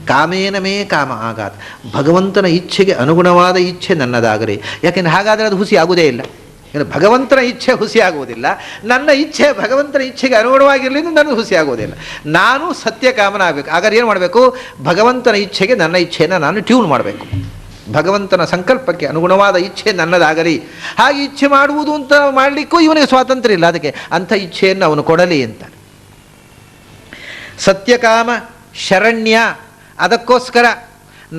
ಕಾಮೇನ ಮೇ ಕಾಮ ಆಗಾತ್, ಭಗವಂತನ ಇಚ್ಛೆಗೆ ಅನುಗುಣವಾದ ಇಚ್ಛೆ ನನ್ನದಾಗಲಿ. ಯಾಕೆಂದರೆ ಹಾಗಾದರೆ ಅದು ಹುಸಿ ಆಗುವುದೇ ಇಲ್ಲ. ಭಗವಂತನ ಇಚ್ಛೆ ಹುಸಿ ಆಗುವುದಿಲ್ಲ, ನನ್ನ ಇಚ್ಛೆ ಭಗವಂತನ ಇಚ್ಛೆಗೆ ಅನುಗುಣವಾಗಿರಲಿ, ನನಗೆ ಹುಸಿ ಆಗುವುದಿಲ್ಲ. ನಾನು ಸತ್ಯಕಾಮನ ಆಗಬೇಕು. ಹಾಗಾದ್ರೆ ಏನು ಮಾಡಬೇಕು? ಭಗವಂತನ ಇಚ್ಛೆಗೆ ನನ್ನ ಇಚ್ಛೆಯನ್ನು ನಾನು ಟ್ಯೂನ್ ಮಾಡಬೇಕು. ಭಗವಂತನ ಸಂಕಲ್ಪಕ್ಕೆ ಅನುಗುಣವಾದ ಇಚ್ಛೆ ನನ್ನದಾಗಲಿ. ಹಾಗೆ ಇಚ್ಛೆ ಮಾಡುವುದು ಅಂತ ಮಾಡಲಿಕ್ಕೂ ಇವನಿಗೆ ಸ್ವಾತಂತ್ರ್ಯ ಇಲ್ಲ. ಅದಕ್ಕೆ ಅಂಥ ಇಚ್ಛೆಯನ್ನು ಅವನು ಕೊಡಲಿ ಅಂತ. ಸತ್ಯಕಾಮ ಶರಣ್ಯ, ಅದಕ್ಕೋಸ್ಕರ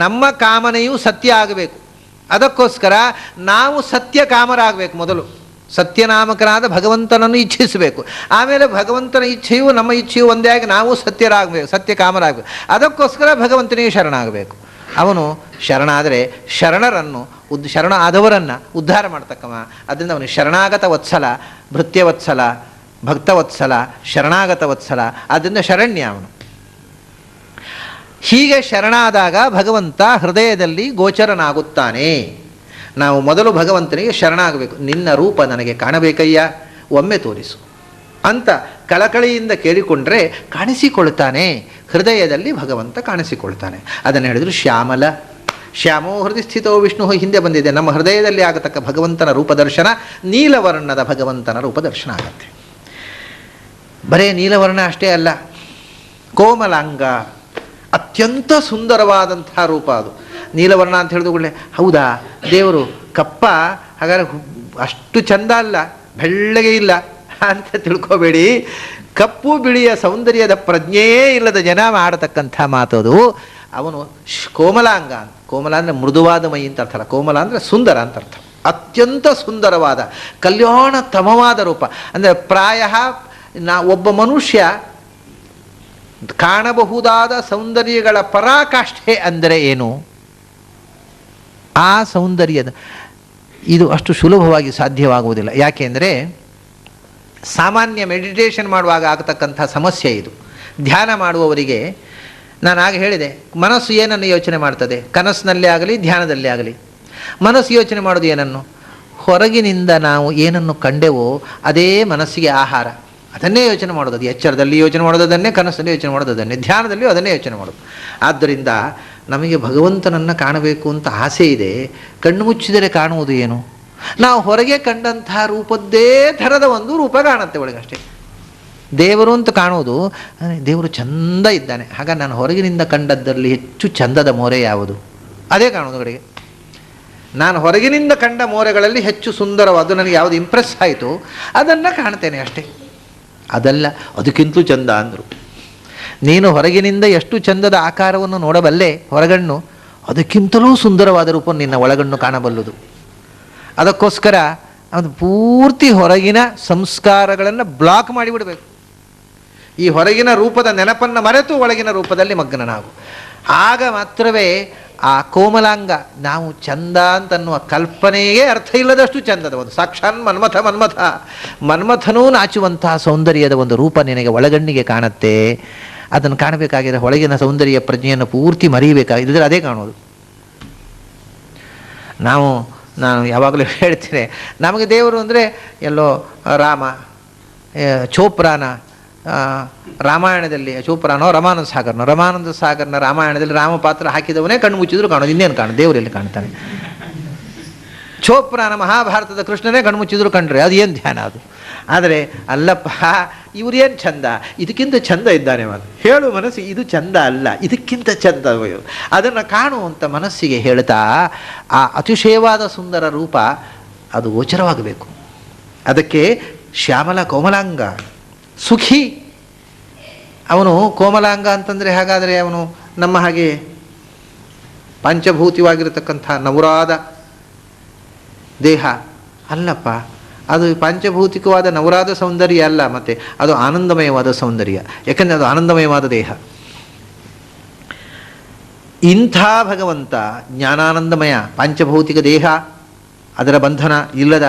ನಮ್ಮ ಕಾಮನೆಯೂ ಸತ್ಯ ಆಗಬೇಕು. ಅದಕ್ಕೋಸ್ಕರ ನಾವು ಸತ್ಯಕಾಮರಾಗಬೇಕು. ಮೊದಲು ಸತ್ಯನಾಮಕನಾದ ಭಗವಂತನನ್ನು ಇಚ್ಛಿಸಬೇಕು. ಆಮೇಲೆ ಭಗವಂತನ ಇಚ್ಛೆಯು ನಮ್ಮ ಇಚ್ಛೆಯು ಒಂದೇ ಆಗಿ ನಾವು ಸತ್ಯರಾಗಬೇಕು, ಸತ್ಯಕಾಮರಾಗಬೇಕು. ಅದಕ್ಕೋಸ್ಕರ ಭಗವಂತನಿಗೆ ಶರಣಾಗಬೇಕು. ಅವನು ಶರಣಾದರೆ ಶರಣರನ್ನು ಶರಣ ಆದವರನ್ನು ಉದ್ಧಾರ ಮಾಡ್ತಕ್ಕವ. ಅದರಿಂದ ಅವನು ಶರಣಾಗತ ವತ್ಸಲ, ಭೃತ್ಯವತ್ಸಲ, ಭಕ್ತವತ್ಸಲ, ಶರಣಾಗತ ವತ್ಸಲ. ಆದ್ದರಿಂದ ಶರಣ್ಯ ಅವನು. ಹೀಗೆ ಶರಣಾದಾಗ ಭಗವಂತ ಹೃದಯದಲ್ಲಿ ಗೋಚರನಾಗುತ್ತಾನೆ. ನಾವು ಮೊದಲು ಭಗವಂತನಿಗೆ ಶರಣಾಗಬೇಕು. ನಿನ್ನ ರೂಪ ನನಗೆ ಕಾಣಬೇಕಯ್ಯ, ಒಮ್ಮೆ ತೋರಿಸು ಅಂತ ಕಳಕಳಿಯಿಂದ ಕೇಳಿಕೊಂಡ್ರೆ ಕಾಣಿಸಿಕೊಳ್ತಾನೆ. ಹೃದಯದಲ್ಲಿ ಭಗವಂತ ಕಾಣಿಸಿಕೊಳ್ತಾನೆ. ಅದನ್ನು ಹೇಳಿದ್ರು ಶ್ಯಾಮಲ. ಶ್ಯಾಮೋ ಹೃದಯ ಸ್ಥಿತೋ ವಿಷ್ಣು ಹಿಂದೆ ಬಂದಿದೆ. ನಮ್ಮ ಹೃದಯದಲ್ಲಿ ಆಗತಕ್ಕ ಭಗವಂತನ ರೂಪದರ್ಶನ ನೀಲವರ್ಣದ ಭಗವಂತನ ರೂಪದರ್ಶನ ಆಗತ್ತೆ. ಬರೇ ನೀಲವರ್ಣ ಅಷ್ಟೇ ಅಲ್ಲ, ಕೋಮಲಾಂಗ, ಅತ್ಯಂತ ಸುಂದರವಾದಂತಹ ರೂಪ ಅದು. ನೀಲವರ್ಣ ಅಂತ ಹೇಳಿದುಕೊಳ್ಳೆ ಹೌದಾ ದೇವರು ಕಪ್ಪ, ಹಾಗಾದ್ರೆ ಅಷ್ಟು ಚಂದ ಅಲ್ಲ, ಬೆಳ್ಳಗೆ ಇಲ್ಲ ಅಂತ ತಿಳ್ಕೋಬೇಡಿ. ಕಪ್ಪು ಬಿಳಿಯ ಸೌಂದರ್ಯದ ಪ್ರಜ್ಞೆಯೇ ಇಲ್ಲದ ಜನ ಮಾಡತಕ್ಕಂಥ ಮಾತದು. ಅವನು ಕೋಮಲಾಂಗ ಅಂತ. ಕೋಮಲ ಅಂದರೆ ಮೃದುವಾದ ಮೈ ಅಂತ ಅರ್ಥ ಅಲ್ಲ, ಕೋಮಲ ಅಂದರೆ ಸುಂದರ ಅಂತ ಅರ್ಥ. ಅತ್ಯಂತ ಸುಂದರವಾದ ಕಲ್ಯಾಣತಮವಾದ ರೂಪ. ಅಂದರೆ ಪ್ರಾಯ ಒಬ್ಬ ಮನುಷ್ಯ ಕಾಣಬಹುದಾದ ಸೌಂದರ್ಯಗಳ ಪರಾಕಾಷ್ಠೆ ಅಂದರೆ ಏನು? ಆ ಸೌಂದರ್ಯದ ಇದು ಅಷ್ಟು ಸುಲಭವಾಗಿ ಸಾಧ್ಯವಾಗುವುದಿಲ್ಲ. ಯಾಕೆಂದರೆ ಸಾಮಾನ್ಯ ಮೆಡಿಟೇಷನ್ ಮಾಡುವಾಗ ಆಗತಕ್ಕಂಥ ಸಮಸ್ಯೆ ಇದು. ಧ್ಯಾನ ಮಾಡುವವರಿಗೆ ನಾನು ಆಗ ಹೇಳಿದೆ, ಮನಸ್ಸು ಏನನ್ನು ಯೋಚನೆ ಮಾಡ್ತದೆ? ಕನಸಿನಲ್ಲೇ ಆಗಲಿ ಧ್ಯಾನದಲ್ಲೇ ಆಗಲಿ ಮನಸ್ಸು ಯೋಚನೆ ಮಾಡೋದು ಏನನ್ನು? ಹೊರಗಿನಿಂದ ನಾವು ಏನನ್ನು ಕಂಡೆವೋ ಅದೇ ಮನಸ್ಸಿಗೆ ಆಹಾರ. ಅದನ್ನೇ ಯೋಚನೆ ಮಾಡೋದು. ಅದು ಎಚ್ಚರದಲ್ಲಿ ಯೋಚನೆ ಮಾಡೋದನ್ನೇ, ಕನಸಲ್ಲಿ ಯೋಚನೆ ಮಾಡೋದನ್ನೇ, ಧ್ಯಾನದಲ್ಲಿಯೂ ಅದನ್ನೇ ಯೋಚನೆ ಮಾಡೋದು. ಆದ್ದರಿಂದ ನಮಗೆ ಭಗವಂತನನ್ನು ಕಾಣಬೇಕು ಅಂತ ಆಸೆ ಇದೆ. ಕಣ್ಣು ಮುಚ್ಚಿದರೆ ಕಾಣುವುದು ಏನು? ನಾವು ಹೊರಗೆ ಕಂಡಂತಹ ರೂಪದ್ದೇ ಥರದ ಒಂದು ರೂಪ ಕಾಣುತ್ತೆ ಒಳಗೆ ಅಷ್ಟೇ. ದೇವರು ಅಂತ ಕಾಣುವುದು ದೇವರು ಚಂದ ಇದ್ದಾನೆ. ಹಾಗ ನಾನು ಹೊರಗಿನಿಂದ ಕಂಡದ್ದರಲ್ಲಿ ಹೆಚ್ಚು ಚಂದದ ಮೋರೆ ಯಾವುದು? ಅದೇ ಕಾಣುವುದು ಕಡೆಗೆ. ನಾನು ಹೊರಗಿನಿಂದ ಕಂಡ ಮೋರೆಗಳಲ್ಲಿ ಹೆಚ್ಚು ಸುಂದರವಾದ ನನಗೆ ಯಾವುದು ಇಂಪ್ರೆಸ್ ಆಯಿತು ಅದನ್ನು ಕಾಣ್ತೇನೆ ಅಷ್ಟೇ. ಅದಲ್ಲ ಅದಕ್ಕಿಂತಲೂ ಚಂದ ಅಂದರು. ನೀನು ಹೊರಗಿನಿಂದ ಎಷ್ಟು ಚಂದದ ಆಕಾರವನ್ನು ನೋಡಬಲ್ಲೆ ಹೊರಗಣ್ಣು, ಅದಕ್ಕಿಂತಲೂ ಸುಂದರವಾದ ರೂಪ ನಿನ್ನ ಒಳಗಣ್ಣು ಕಾಣಬಲ್ಲುದು. ಅದಕ್ಕೋಸ್ಕರ ಅದು ಪೂರ್ತಿ ಹೊರಗಿನ ಸಂಸ್ಕಾರಗಳನ್ನು ಬ್ಲಾಕ್ ಮಾಡಿಬಿಡಬೇಕು. ಈ ಹೊರಗಿನ ರೂಪದ ನೆನಪನ್ನು ಮರೆತು ಒಳಗಿನ ರೂಪದಲ್ಲಿ ಮಗ್ನನಾಗು. ಆಗ ಮಾತ್ರವೇ ಆ ಕೋಮಲಾಂಗ ನಾವು ಚಂದ ಅಂತನ್ನುವ ಕಲ್ಪನೆಯೇ ಅರ್ಥ ಇಲ್ಲದಷ್ಟು ಚಂದದ ಒಂದು ಸಾಕ್ಷಾತ್ ಮನ್ಮಥನೂ ನಾಚುವಂತಹ ಸೌಂದರ್ಯದ ಒಂದು ರೂಪ ನಿನಗೆ ಒಳಗಣ್ಣಿಗೆ ಕಾಣುತ್ತೆ. ಅದನ್ನು ಕಾಣಬೇಕಾಗಿದೆ. ಹೊಳಗಿನ ಸೌಂದರ್ಯ ಪ್ರಜ್ಞೆಯನ್ನು ಪೂರ್ತಿ ಮರೆಯಬೇಕಾಗಿದ್ದರೆ ಅದೇ ಕಾಣೋದು. ನಾನು ಯಾವಾಗಲೂ ಹೇಳ್ತೇನೆ, ನಮಗೆ ದೇವರು ಅಂದರೆ ಎಲ್ಲೋ ರಾಮ, ಚೋಪ್ರಾನ ರಾಮಾಯಣದಲ್ಲಿ, ಚೋಪ್ರಾನೋ ರಮಾನಂದ ಸಾಗರನ ರಾಮಾಯಣದಲ್ಲಿ ರಾಮ ಪಾತ್ರ ಹಾಕಿದವನೇ ಕಣ್ಣು ಮುಚ್ಚಿದ್ರು ಕಾಣೋದು. ಇನ್ನೇನು ಕಾಣೋದು? ದೇವರಲ್ಲಿ ಕಾಣ್ತಾನೆ. ಚೋಪ್ರಾನ ಮಹಾಭಾರತದ ಕೃಷ್ಣನೇ ಕಣ್ಣು ಮುಚ್ಚಿದ್ರು ಕಂಡ್ರೆ ಅದು ಏನು ಧ್ಯಾನ ಅದು? ಆದರೆ ಅಲ್ಲಪ್ಪ, ಇವ್ರೇನು ಚಂದ, ಇದಕ್ಕಿಂತ ಚಂದ ಇದ್ದಾನೆ ಮಾತು ಹೇಳು ಮನಸ್ಸು, ಇದು ಚಂದ ಅಲ್ಲ, ಇದಕ್ಕಿಂತ ಚಂದ. ಅದನ್ನು ಕಾಣುವಂಥ ಮನಸ್ಸಿಗೆ ಹೇಳ್ತಾ ಆ ಅತಿಶಯವಾದ ಸುಂದರ ರೂಪ ಅದು ಗೋಚರವಾಗಬೇಕು. ಅದಕ್ಕೆ ಶ್ಯಾಮಲ ಕೋಮಲಾಂಗ ಸುಖಿ. ಅವನು ಕೋಮಲಾಂಗ ಅಂತಂದರೆ ಹಾಗಾದರೆ ಅವನು ನಮ್ಮ ಹಾಗೆ ಪಂಚಭೂತಿವಾಗಿರತಕ್ಕಂಥ ನವರಾದ ದೇಹ ಅಲ್ಲಪ್ಪ. ಅದು ಪಂಚಭೌತಿಕವಾದ ನವರಾದ ಸೌಂದರ್ಯ ಅಲ್ಲ, ಮತ್ತು ಅದು ಆನಂದಮಯವಾದ ಸೌಂದರ್ಯ. ಯಾಕಂದರೆ ಅದು ಆನಂದಮಯವಾದ ದೇಹ. ಇಂಥ ಭಗವಂತ ಜ್ಞಾನಾನಂದಮಯ ಪಂಚಭೌತಿಕ ದೇಹ, ಅದರ ಬಂಧನ ಇಲ್ಲದ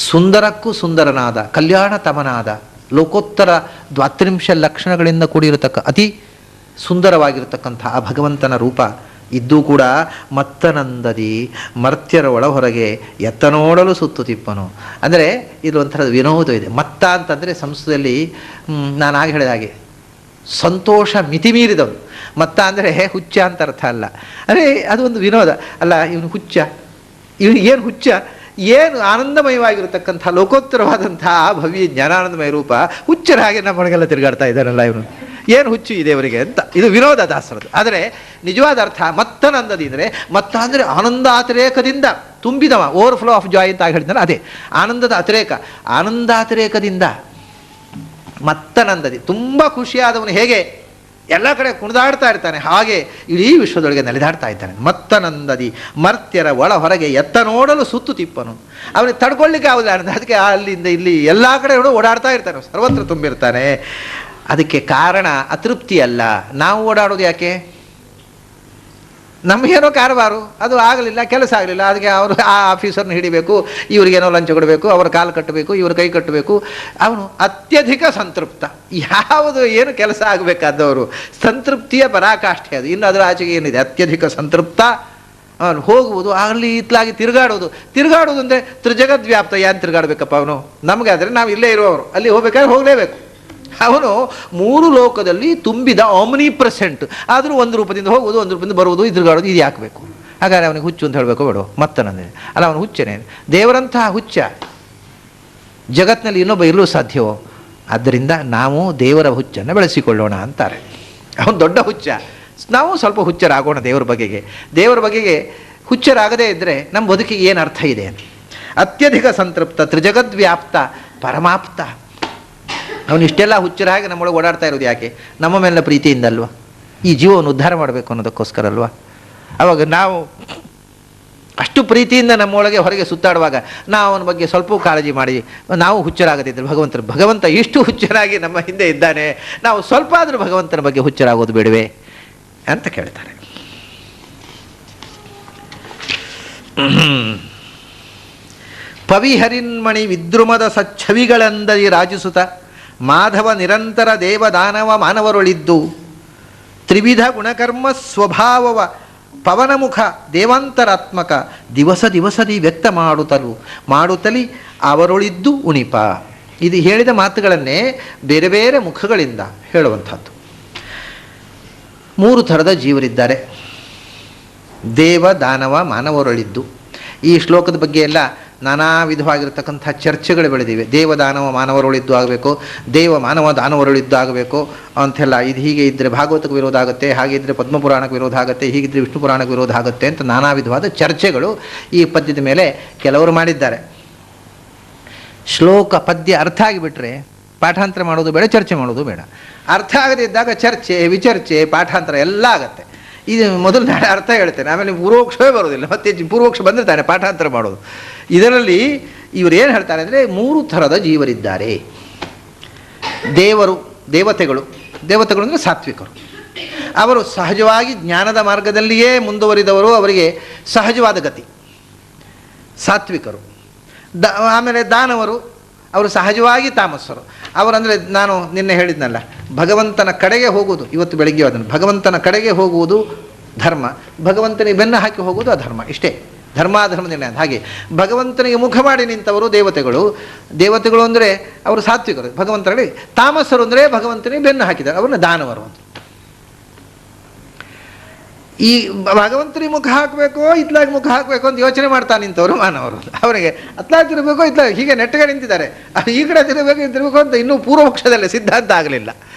ಸುಂದರಕ್ಕೂ ಸುಂದರನಾದ ಕಲ್ಯಾಣತಮನಾದ ಲೋಕೋತ್ತರ 32 ಲಕ್ಷಣಗಳಿಂದ ಕೂಡಿರತಕ್ಕ ಅತಿ ಸುಂದರವಾಗಿರತಕ್ಕಂಥ ಆ ಭಗವಂತನ ರೂಪ ಇದ್ದೂ ಕೂಡ ಮತ್ತನಂದದಿ ಮರ್ತ್ಯರ ಒಳ ಹೊರಗೆ ಎತ್ತ ನೋಡಲು ಸುತ್ತು ತಿಪ್ಪನು. ಅಂದರೆ ಇದು ಒಂಥರದ ವಿನೋದ ಇದೆ. ಮತ್ತ ಅಂತಂದರೆ ಸಂಸ್ಕೃತದಲ್ಲಿ ನಾನು ಆಗ ಹೇಳಿದ ಹಾಗೆ ಸಂತೋಷ ಮಿತಿಮೀರಿದವನು. ಮತ್ತ ಅಂದರೆ ಹುಚ್ಚ ಅಂತ ಅರ್ಥ ಅಲ್ಲ. ಅಂದರೆ ಅದು ಒಂದು ವಿನೋದ ಅಲ್ಲ. ಇವನು ಹುಚ್ಚ, ಏನು ಹುಚ್ಚ, ಏನು ಆನಂದಮಯವಾಗಿರತಕ್ಕಂಥ ಲೋಕೋತ್ತರವಾದಂಥ ಭವ್ಯ ಜ್ಞಾನಾನಂದಮಯ ರೂಪ ಹುಚ್ಚರ ಹಾಗೆ ನಮ್ಮನೆಗೆಲ್ಲ ತಿರುಗಾಡ್ತಾ ಇದ್ದಾನಲ್ಲ ಇವನು, ಏನು ಹುಚ್ಚು ಇದೆ ಅವರಿಗೆ ಅಂತ. ಇದು ವಿನೋದ ದಾಸರದು. ಆದರೆ ನಿಜವಾದ ಅರ್ಥ ಮತ್ತನಂದದಿ ಅಂದರೆ, ಮತ್ತ ಅಂದರೆ ಆನಂದಾತಿರೇಕದಿಂದ ತುಂಬಿದವ, ಓವರ್ಫ್ಲೋ ಆಫ್ ಜಾಯ್ ಅಂತ ಹೇಳಿದ್ರೆ ಅದೇ ಆನಂದದ ಅತಿರೇಕ. ಆನಂದಾತಿರೇಕದಿಂದ ಮತ್ತನಂದದಿ ತುಂಬ ಖುಷಿಯಾದವನು ಹೇಗೆ ಎಲ್ಲ ಕಡೆ ಕುಣಿದಾಡ್ತಾ ಇರ್ತಾನೆ, ಹಾಗೆ ಇಡೀ ವಿಶ್ವದೊಳಗೆ ನಡೆದಾಡ್ತಾ ಇದ್ದಾನೆ. ಮತ್ತನಂದದಿ ಮರ್ತ್ಯರ ಒಳ ಹೊರಗೆ ಎತ್ತ ನೋಡಲು ಸುತ್ತು ತಿಪ್ಪನು. ಅವನಿಗೆ ತಡ್ಕೊಳ್ಳಿಕ್ಕೆ ಆಗುದಿಲ್ಲ. ಅದಕ್ಕೆ ಅಲ್ಲಿಂದ ಇಲ್ಲಿ ಎಲ್ಲ ಕಡೆ ಓಡಾಡ್ತಾ ಇರ್ತಾನೆ, ಸರ್ವತ್ರ ತುಂಬಿರ್ತಾನೆ. ಅದಕ್ಕೆ ಕಾರಣ ಅತೃಪ್ತಿ ಅಲ್ಲ. ನಾವು ಓಡಾಡೋದು ಯಾಕೆ? ನಮಗೇನೋ ಕಾರವಾರು, ಅದು ಆಗಲಿಲ್ಲ, ಕೆಲಸ ಆಗಲಿಲ್ಲ, ಅದಕ್ಕೆ ಅವರು ಆ ಆಫೀಸರ್ನ ಹಿಡಿಬೇಕು, ಇವರಿಗೇನೋ ಲಂಚ ಕೊಡಬೇಕು, ಅವ್ರ ಕಾಲು ಕಟ್ಟಬೇಕು, ಇವ್ರ ಕೈ ಕಟ್ಟಬೇಕು. ಅವನು ಅತ್ಯಧಿಕ ಸಂತೃಪ್ತ. ಯಾವುದು ಏನು ಕೆಲಸ ಆಗಬೇಕಾದವರು ಸಂತೃಪ್ತಿಯ ಪರಾಕಾಷ್ಠೆ ಅದು. ಇನ್ನು ಅದರ ಆಚೆಗೆ ಏನಿದೆ? ಅತ್ಯಧಿಕ ಸಂತೃಪ್ತ. ಅವನು ಹೋಗುವುದು, ಅಲ್ಲಿ ಇತ್ಲಾಗಿ ತಿರುಗಾಡೋದು ಅಂದರೆ ತ್ರಿಜಗದ್ವ್ಯಾಪ್ತ. ಏನು ತಿರುಗಾಡಬೇಕಪ್ಪ ಅವನು? ನಮಗಾದರೆ ನಾವು ಇಲ್ಲೇ ಇರುವವರು, ಅಲ್ಲಿ ಹೋಗ್ಬೇಕಾದ್ರೆ ಹೋಗಲೇಬೇಕು. ಅವನು 3 ಲೋಕದಲ್ಲಿ ತುಂಬಿದ ಆಮ್ನಿ ಪ್ರೆಸೆಂಟ್. ಆದರೂ ಒಂದು ರೂಪದಿಂದ ಹೋಗುವುದು, ಒಂದು ರೂಪದಿಂದ ಬರುವುದು, ಇದ್ರುಗಾಡೋದು. ಇದು ಯಾಕೆ ಬೇಕು? ಹಾಗಾದರೆ ಅವನಿಗೆ ಹುಚ್ಚು ಅಂತ ಹೇಳಬೇಕು ಬೇಡ? ಮತ್ತನಂದರೆ ಅಲ್ಲ, ಅವನು ಹುಚ್ಚನೇ. ದೇವರಂತಹ ಹುಚ್ಚ ಜಗತ್ತಿನಲ್ಲಿ ಇನ್ನೊಬ್ಬ ಇರಲು ಸಾಧ್ಯವೋ? ಆದ್ದರಿಂದ ನಾವು ದೇವರ ಹುಚ್ಚನ್ನು ಬೆಳೆಸಿಕೊಳ್ಳೋಣ ಅಂತಾರೆ. ಅವನು ದೊಡ್ಡ ಹುಚ್ಚ, ನಾವು ಸ್ವಲ್ಪ ಹುಚ್ಚರಾಗೋಣ ದೇವರ ಬಗೆಗೆ ಹುಚ್ಚರಾಗದೇ ಇದ್ದರೆ ನಮ್ಮ ಬದುಕಿಗೆ ಏನು ಅರ್ಥ ಇದೆ? ಅತ್ಯಧಿಕ ಸಂತೃಪ್ತ, ತ್ರಿಜಗದ್ವ್ಯಾಪ್ತ, ಪರಮಾಪ್ತ. ಅವನು ಇಷ್ಟೆಲ್ಲ ಹುಚ್ಚರಾಗಿ ನಮ್ಮೊಳಗೆ ಓಡಾಡ್ತಾ ಇರೋದು ಯಾಕೆ? ನಮ್ಮ ಮೇಲಿನ ಪ್ರೀತಿಯಿಂದ ಅಲ್ವಾ? ಈ ಜೀವವನ್ನು ಉದ್ಧಾರ ಮಾಡಬೇಕು ಅನ್ನೋದಕ್ಕೋಸ್ಕರ ಅಲ್ವಾ? ಆವಾಗ ನಾವು ಅಷ್ಟು ಪ್ರೀತಿಯಿಂದ ನಮ್ಮೊಳಗೆ ಹೊರಗೆ ಸುತ್ತಾಡುವಾಗ ನಾವು ಅವನ ಬಗ್ಗೆ ಸ್ವಲ್ಪ ಕಾಳಜಿ ಮಾಡಿ ನಾವು ಹುಚ್ಚರಾಗದಿದ್ದರೆ ಭಗವಂತ ಇಷ್ಟು ಹುಚ್ಚರಾಗಿ ನಮ್ಮ ಹಿಂದೆ ಇದ್ದಾನೆ, ನಾವು ಸ್ವಲ್ಪ ಆದರೂ ಭಗವಂತನ ಬಗ್ಗೆ ಹುಚ್ಚರಾಗೋದು ಬೇಡವೇ ಅಂತ ಕೇಳ್ತಾರೆ. ಪವಿಹರಿನ್ಮಣಿ ವಿದ್ರುಮದ ಸಚ್ಛವಿಗಳಂದರಿ ರಾಜಿಸುತ್ತ ಮಾಧವ ನಿರಂತರ ದೇವದಾನವ ಮಾನವರೊಳಿದ್ದು ತ್ರಿವಿಧ ಗುಣಕರ್ಮ ಸ್ವಭಾವವ ಪವನಮುಖ ದೇವಾಂತರಾತ್ಮಕ ದಿವಸ ದಿವಸದಿ ವ್ಯಕ್ತ ಮಾಡುತ್ತಲಿ ಅವರೊಳಿದ್ದು ಉಣಿಪ. ಇದು ಹೇಳಿದ ಮಾತುಗಳನ್ನೇ ಬೇರೆ ಬೇರೆ ಮುಖಗಳಿಂದ ಹೇಳುವಂಥದ್ದು. 3 ಥರದ ಜೀವರಿದ್ದಾರೆ, ದೇವ ದಾನವ ಮಾನವರೊಳಿದ್ದು. ಈ ಶ್ಲೋಕದ ಬಗ್ಗೆ ಎಲ್ಲ ನಾನಾ ವಿಧವಾಗಿರತಕ್ಕಂಥ ಚರ್ಚೆಗಳು ಬೆಳೆದಿವೆ. ದೇವ ದಾನವ ಮಾನವರೊಳಿದ್ದು ಆಗಬೇಕು, ದೇವ ಮಾನವ ದಾನವರೊಳಿದ್ದು ಆಗಬೇಕು ಅಂತೆಲ್ಲ. ಇದು ಹೀಗೆ ಇದ್ದರೆ ಭಾಗವತಕ್ಕೆ ವಿರೋಧ ಆಗುತ್ತೆ, ಹಾಗೆ ಇದ್ದರೆ ಪದ್ಮಪುರಾಣಕ್ಕೆ ವಿರೋಧ ಆಗುತ್ತೆ, ಹೀಗಿದ್ದರೆ ವಿಷ್ಣು ಪುರಾಣಕ್ಕೆ ವಿರೋಧ ಆಗುತ್ತೆ ಅಂತ ನಾನಾ ವಿಧವಾದ ಚರ್ಚೆಗಳು ಈ ಪದ್ಯದ ಮೇಲೆ ಕೆಲವರು ಮಾಡಿದ್ದಾರೆ. ಶ್ಲೋಕ ಪದ್ಯ ಅರ್ಥ ಆಗಿಬಿಟ್ರೆ ಪಾಠಾಂತರ ಮಾಡೋದು ಬೇಡ, ಚರ್ಚೆ ಮಾಡೋದು ಬೇಡ. ಅರ್ಥ ಆಗದಿದ್ದಾಗ ಚರ್ಚೆ ವಿಚರ್ಚೆ ಪಾಠಾಂತರ ಎಲ್ಲ ಆಗತ್ತೆ. ಇದು ಮೊದಲು ನಾನು ಅರ್ಥ ಹೇಳ್ತೇನೆ, ಆಮೇಲೆ ಪೂರ್ವೋಕ್ಷವೇ ಬರೋದಿಲ್ಲ, ಮತ್ತೆ ಪೂರ್ವೋಕ್ಷ ಬಂದಿರ್ತಾನೆ ಪಾಠಾಂತರ ಮಾಡೋದು. ಇದರಲ್ಲಿ ಇವರು ಏನು ಹೇಳ್ತಾರೆ ಅಂದರೆ 3 ಥರದ ಜೀವರಿದ್ದಾರೆ. ದೇವತೆಗಳು ಅಂದರೆ ಸಾತ್ವಿಕರು. ಅವರು ಸಹಜವಾಗಿ ಜ್ಞಾನದ ಮಾರ್ಗದಲ್ಲಿಯೇ ಮುಂದುವರಿದವರು, ಅವರಿಗೆ ಸಹಜವಾದ ಗತಿ ಸಾತ್ವಿಕರು. ಆಮೇಲೆ ದಾನವರು, ಅವರು ಸಹಜವಾಗಿ ತಾಮಸ್ಸರು. ಅವರಂದರೆ ನಾನು ನಿನ್ನೆ ಹೇಳಿದ್ನಲ್ಲ, ಭಗವಂತನ ಕಡೆಗೆ ಹೋಗುವುದು, ಇವತ್ತು ಬೆಳಗ್ಗೆ ಅದನ್ನು ಭಗವಂತನ ಕಡೆಗೆ ಹೋಗುವುದು ಧರ್ಮ, ಭಗವಂತನಿಗೆ ಬೆನ್ನು ಹಾಕಿ ಹೋಗುವುದು ಅಧರ್ಮ. ಇಷ್ಟೇ ಧರ್ಮಾಧರ್ಮ ನಿರ್ಣಯ. ಹಾಗೆ ಭಗವಂತನಿಗೆ ಮುಖ ಮಾಡಿ ನಿಂತವರು ದೇವತೆಗಳು ಅಂದರೆ ಅವರು ಸಾತ್ವಿಕರು, ಭಗವಂತನ ಕಡೆ. ತಾಮಸರು ಅಂದರೆ ಭಗವಂತನಿಗೆ ಬೆನ್ನು ಹಾಕಿದ್ದಾರೆ, ಅವ್ರನ್ನ ದಾನವರು ಅಂತ. ಈ ಭಗವಂತನಿಗೆ ಮುಖ ಹಾಕಬೇಕೋ ಇತ್ಲಾಗಿ ಮುಖ ಹಾಕಬೇಕು ಅಂತ ಯೋಚನೆ ಮಾಡ್ತಾ ನಿಂತವರು ಮಾನವರು. ಅವರಿಗೆ ಅತ್ಲಾಗಿ ತಿರುಗಬೇಕೋ ಇತ್ಲಾಗಿ, ಹೀಗೆ ನೆಟ್ಟಗೆ ನಿಂತಿದ್ದಾರೆ, ಈ ಕಡೆ ತಿರುಗಬೇಕು ಅಂತ ಇನ್ನೂ ಪೂರ್ವಪಕ್ಷದಲ್ಲೇ ಸಿದ್ಧಾಂತ ಆಗಲಿಲ್ಲ.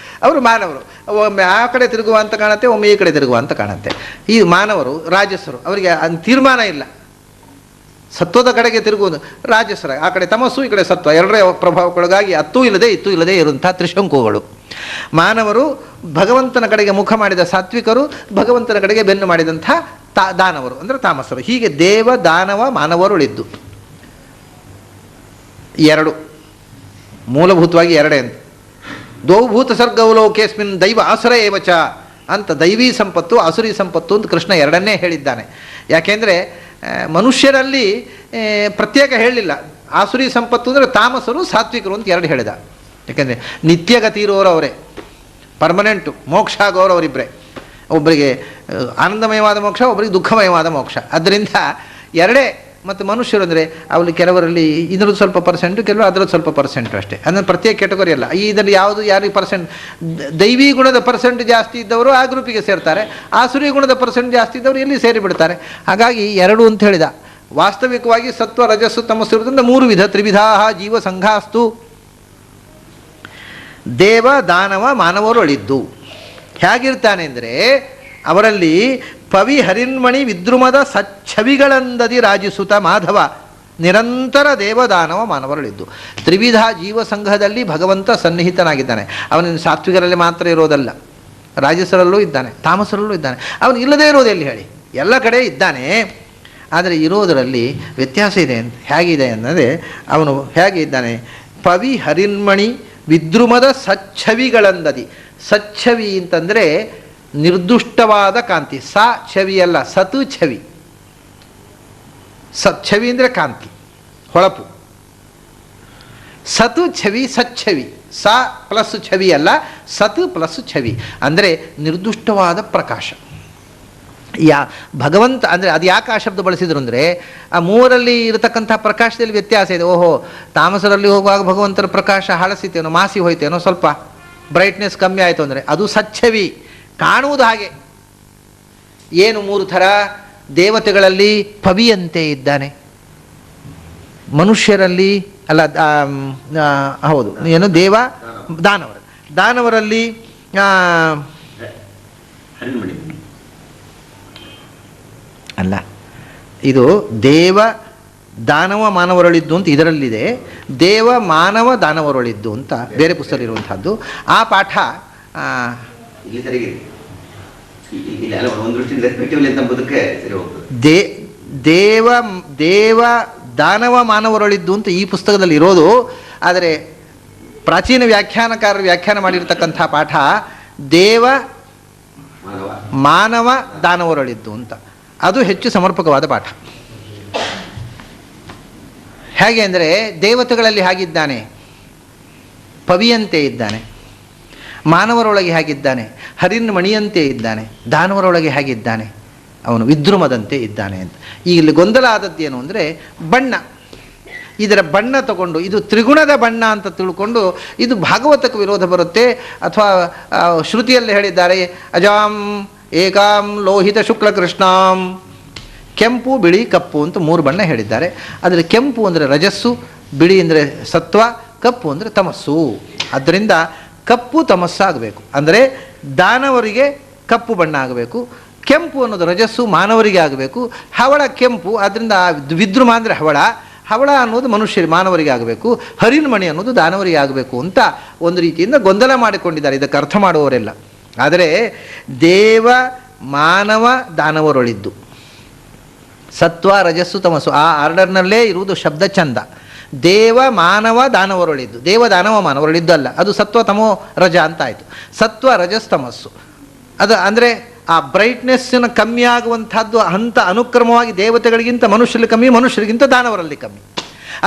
ಅವರು ಮಾನವರು, ಒಮ್ಮೆ ಆ ಕಡೆ ತಿರುಗುವ ಅಂತ ಕಾಣುತ್ತೆ, ಒಮ್ಮೆ ಈ ಕಡೆ ತಿರುಗುವ ಅಂತ ಕಾಣುತ್ತೆ. ಈ ಮಾನವರು ರಾಜಸರು, ಅವರಿಗೆ ತೀರ್ಮಾನ ಇಲ್ಲ. ಸತ್ವದ ಕಡೆಗೆ ತಿರುಗುವುದು ರಾಜಸರ, ಆ ಕಡೆ ತಮಸ್ಸು ಈ ಕಡೆ ಸತ್ವ, ಎರಡರ ಪ್ರಭಾವಕ್ಕೊಳಗಾಗಿ ಅತ್ತೂ ಇಲ್ಲದೆ ಇರುವಂಥ ತ್ರಿಶಂಕುಗಳು. ಮಾನವರು ಭಗವಂತನ ಕಡೆಗೆ ಮುಖ ಮಾಡಿದ ಸಾತ್ವಿಕರು, ಭಗವಂತನ ಕಡೆಗೆ ಬೆನ್ನು ಮಾಡಿದಂಥ ದಾನವರು ಅಂದರೆ ತಾಮಸರು. ಹೀಗೆ ದೇವ ದಾನವ ಮಾನವರುಳಿದ್ದು 2 ಮೂಲಭೂತವಾಗಿ 2 ಅಂತ. ದ್ವೌಭೂತ ಸರ್ಗವು ಲೋಕೇಸ್ಮಿನ್ ದೈವ ಆಸುರ ಏವಚ ಅಂತ. ದೈವೀ ಸಂಪತ್ತು ಆಸುರಿ ಸಂಪತ್ತು ಅಂತ ಕೃಷ್ಣ 2ಅನ್ನೇ ಹೇಳಿದ್ದಾನೆ. ಯಾಕೆಂದರೆ ಮನುಷ್ಯರಲ್ಲಿ ಪ್ರತ್ಯೇಕ ಹೇಳಲಿಲ್ಲ. ಆಸುರಿ ಸಂಪತ್ತು ಅಂದರೆ ತಾಮಸರು ಸಾತ್ವಿಕರು ಅಂತ 2 ಹೇಳಿದ. ಯಾಕೆಂದರೆ ನಿತ್ಯಗತಿ ಇರೋರು ಅವರೇ, ಪರ್ಮನೆಂಟು ಮೋಕ್ಷ ಆಗೋರು ಅವರಿಬ್ಬರೇ. ಒಬ್ಬರಿಗೆ ಆನಂದಮಯವಾದ ಮೋಕ್ಷ, ಒಬ್ಬರಿಗೆ ದುಃಖಮಯವಾದ ಮೋಕ್ಷ. ಅದರಿಂದ 2. ಮತ್ತು ಮನುಷ್ಯರು ಅಂದರೆ ಅವರಲ್ಲಿ ಕೆಲವರಲ್ಲಿ ಇದರದ್ದು ಸ್ವಲ್ಪ ಪರ್ಸೆಂಟು, ಕೆಲವರು ಅದರದ್ದು ಸ್ವಲ್ಪ ಪರ್ಸೆಂಟು ಅಷ್ಟೇ. ಅದನ್ನು ಪ್ರತ್ಯೇಕ ಕೆಟಗರಿ ಅಲ್ಲ. ಇದರಲ್ಲಿ ಯಾರಿಗೆ ಪರ್ಸೆಂಟ್ ದೈವಿ ಗುಣದ ಪರ್ಸೆಂಟ್ ಜಾಸ್ತಿ ಇದ್ದವರು ಆ ಗ್ರೂಪಿಗೆ ಸೇರ್ತಾರೆ, ಆಸುರಿ ಗುಣದ ಪರ್ಸೆಂಟ್ ಜಾಸ್ತಿ ಇದ್ದವರು ಎಲ್ಲಿ ಸೇರಿಬಿಡ್ತಾರೆ. ಹಾಗಾಗಿ 2 ಅಂತ ಹೇಳಿದ. ವಾಸ್ತವಿಕವಾಗಿ ಸತ್ವ ರಜಸ್ಸು ತಮಸ್ಸು ಇರೋದ್ರಿಂದ 3 ವಿಧ. ತ್ರಿವಿಧಾ ಜೀವ ಸಂಘಾಸ್ತು. ದೇವ ದಾನವ ಮಾನವರೊಳಿದ್ದು ಹೇಗಿರ್ತಾನೆ ಅಂದರೆ ಅವರಲ್ಲಿ ಪವಿ ಹರಿನ್ಮಣಿ ವಿದ್ರುಮದ ಸಚ್ಛವಿಗಳಂದದಿ ರಾಜಿಸುತ ಮಾಧವ ನಿರಂತರ ದೇವದಾನವ ಮಾನವರಳಿದ್ದು. ತ್ರಿವಿಧ ಜೀವ ಸಂಘದಲ್ಲಿ ಭಗವಂತ ಸನ್ನಿಹಿತನಾಗಿದ್ದಾನೆ. ಅವನಿಂದ ಸಾತ್ವಿಕರಲ್ಲಿ ಮಾತ್ರ ಇರೋದಲ್ಲ, ರಾಜಸರಲ್ಲೂ ಇದ್ದಾನೆ, ತಾಮಸರಲ್ಲೂ ಇದ್ದಾನೆ. ಅವನು ಇಲ್ಲದೇ ಇರೋದು ಎಲ್ಲಿ ಹೇಳಿ? ಎಲ್ಲ ಕಡೆ ಇದ್ದಾನೆ. ಆದರೆ ಇರೋದರಲ್ಲಿ ವ್ಯತ್ಯಾಸ ಇದೆ. ಹೇಗಿದೆ ಅಂದರೆ ಅವನು ಹೇಗೆ ಇದ್ದಾನೆ? ಪವಿ ಹರಿನ್ಮಣಿ ವಿದ್ರುಮದ ಸಚ್ಛವಿಗಳಂದದಿ. ಸಚ್ಛವಿ ಅಂತಂದರೆ ನಿರ್ದುಷ್ಟವಾದ ಕಾಂತಿ. ಸ ಛವಿ ಅಲ್ಲ, ಸತ್ ಛವಿ. ಸಚ್ಛವಿ ಅಂದರೆ ಕಾಂತಿ, ಹೊಳಪು. ಸತ್ ಛವಿ, ಸಚ್ಛವಿ. ಸ ಪ್ಲಸ್ ಛವಿ ಅಲ್ಲ, ಸತ್ ಪ್ಲಸ್ ಛವಿ ಅಂದರೆ ನಿರ್ದುಷ್ಟವಾದ ಪ್ರಕಾಶ. ಭಗವಂತ ಅಂದರೆ ಅದು ಯಾಕೆ ಆ ಶಬ್ದ ಬಳಸಿದ್ರು ಅಂದರೆ ಆ 3ರಲ್ಲಿ ಇರತಕ್ಕಂಥ ಪ್ರಕಾಶದಲ್ಲಿ ವ್ಯತ್ಯಾಸ ಇದೆ. ಓಹೋ, ತಾಮಸರಲ್ಲಿ ಹೋಗುವಾಗ ಭಗವಂತನ ಪ್ರಕಾಶ ಹಳಸಿತೇನೋ, ಮಾಸಿ ಹೋಯ್ತೇನೋ, ಸ್ವಲ್ಪ ಬ್ರೈಟ್ನೆಸ್ ಕಮ್ಮಿ ಆಯಿತು ಅಂದರೆ ಅದು ಸಚ್ಛವಿ, ಕಾಣುವುದು ಹಾಗೆ. ಏನು 3 ಥರ? ದೇವತೆಗಳಲ್ಲಿ ಪವಿಯಂತೆ ಇದ್ದಾನೆ, ಮನುಷ್ಯರಲ್ಲಿ ಅಲ್ಲ, ಹೌದು, ಏನು ದಾನವರಲ್ಲಿ ಅಲ್ಲ, ಇದು ದೇವ ದಾನವ ಮಾನವರೊಳಿದ್ದು ಅಂತ ಇದರಲ್ಲಿದೆ. ದೇವ ಮಾನವ ದಾನವರೊಳಿದ್ದು ಅಂತ ಬೇರೆ ಪುಸ್ತಕ ಇರುವಂಥದ್ದು. ಆ ಪಾಠ ದೇವ ದಾನವ ಮಾನವರೊಳಿದ್ದು ಅಂತ ಈ ಪುಸ್ತಕದಲ್ಲಿ ಇರೋದು. ಆದರೆ ಪ್ರಾಚೀನ ವ್ಯಾಖ್ಯಾನಕಾರರು ವ್ಯಾಖ್ಯಾನ ಮಾಡಿರ್ತಕ್ಕಂಥ ಪಾಠ ದೇವ ಮಾನವ ದಾನವರೊಳಿದ್ದು ಅಂತ. ಅದು ಹೆಚ್ಚು ಸಮರ್ಪಕವಾದ ಪಾಠ. ಹೇಗೆ ಅಂದರೆ ದೇವತೆಗಳಲ್ಲಿ ಹಾಗಿದ್ದಾನೆ, ಪವಿಯಂತೆ ಇದ್ದಾನೆ. ಮಾನವರೊಳಗೆ ಹೇಗಿದ್ದಾನೆ? ಹರಿನ್ ಮಣಿಯಂತೆ ಇದ್ದಾನೆ. ದಾನವರೊಳಗೆ ಹೇಗಿದ್ದಾನೆ? ಅವನು ವಿದ್ರುಮದಂತೆ ಇದ್ದಾನೆ ಅಂತ. ಈಗ ಇಲ್ಲಿ ಗೊಂದಲ ಆದದ್ದೇನು ಅಂದರೆ ಬಣ್ಣ. ಇದರ ಬಣ್ಣ ತಗೊಂಡು ಇದು ತ್ರಿಗುಣದ ಬಣ್ಣ ಅಂತ ತಿಳ್ಕೊಂಡು ಇದು ಭಾಗವತಕ್ಕೆ ವಿರೋಧ ಬರುತ್ತೆ. ಅಥವಾ ಶ್ರುತಿಯಲ್ಲಿ ಹೇಳಿದ್ದಾರೆ ಅಜಾಂ ಏಕಾಂ ಲೋಹಿತ ಶುಕ್ಲ ಕೃಷ್ಣಾಂ, ಕೆಂಪು ಬಿಳಿ ಕಪ್ಪು ಅಂತ 3 ಬಣ್ಣ ಹೇಳಿದ್ದಾರೆ. ಅದರಲ್ಲಿ ಕೆಂಪು ಅಂದರೆ ರಜಸ್ಸು, ಬಿಳಿ ಅಂದರೆ ಸತ್ವ, ಕಪ್ಪು ಅಂದರೆ ತಮಸ್ಸು. ಆದ್ದರಿಂದ ಕಪ್ಪು ತಮಸ್ಸಾಗಬೇಕು. ಅಂದರೆ ದಾನವರಿಗೆ ಕಪ್ಪು ಬಣ್ಣ ಆಗಬೇಕು, ಕೆಂಪು ಅನ್ನೋದು ರಜಸ್ಸು ಮಾನವರಿಗೆ ಆಗಬೇಕು, ಹವಳ ಕೆಂಪು, ಆದ್ದರಿಂದ ವಿದ್ರುಮ ಅಂದರೆ ಹವಳ, ಹವಳ ಅನ್ನೋದು ಮನುಷ್ಯರಿಗೆ ಮಾನವರಿಗೆ ಆಗಬೇಕು, ಹರಿನ್ಮಣಿ ಅನ್ನೋದು ದಾನವರಿಗೆ ಆಗಬೇಕು ಅಂತ ಒಂದು ರೀತಿಯಿಂದ ಗೊಂದಲ ಮಾಡಿಕೊಂಡಿದ್ದಾರೆ ಇದಕ್ಕೆ ಅರ್ಥ ಮಾಡುವವರೆಲ್ಲ. ಆದರೆ ದೇವ ಮಾನವ ದಾನವರೊಳಿದ್ದು ಸತ್ವ ರಜಸ್ಸು ತಮಸ್ಸು ಆ ಆರ್ಡರ್ನಲ್ಲೇ ಇರುವುದು ಶಬ್ದ ಚಂದ. ದೇವ ಮಾನವ ದಾನವರೊಳಿದ್ದು, ದೇವ ದಾನವ ಮಾನವರೊಳಿದ್ದು ಅಲ್ಲ, ಅದು ಸತ್ವ ತಮೋ ರಜ ಅಂತ ಆಯಿತು. ಸತ್ವ ರಜಸ್ ತಮಸ್ಸು ಅದು ಅಂದರೆ ಆ ಬ್ರೈಟ್ನೆಸ್ಸಿನ ಕಮ್ಮಿ ಆಗುವಂಥದ್ದು ಹಂತ ಅನುಕ್ರಮವಾಗಿ ದೇವತೆಗಳಿಗಿಂತ ಮನುಷ್ಯರಲ್ಲಿ ಕಮ್ಮಿ, ಮನುಷ್ಯರಿಗಿಂತ ದಾನವರಲ್ಲಿ ಕಮ್ಮಿ.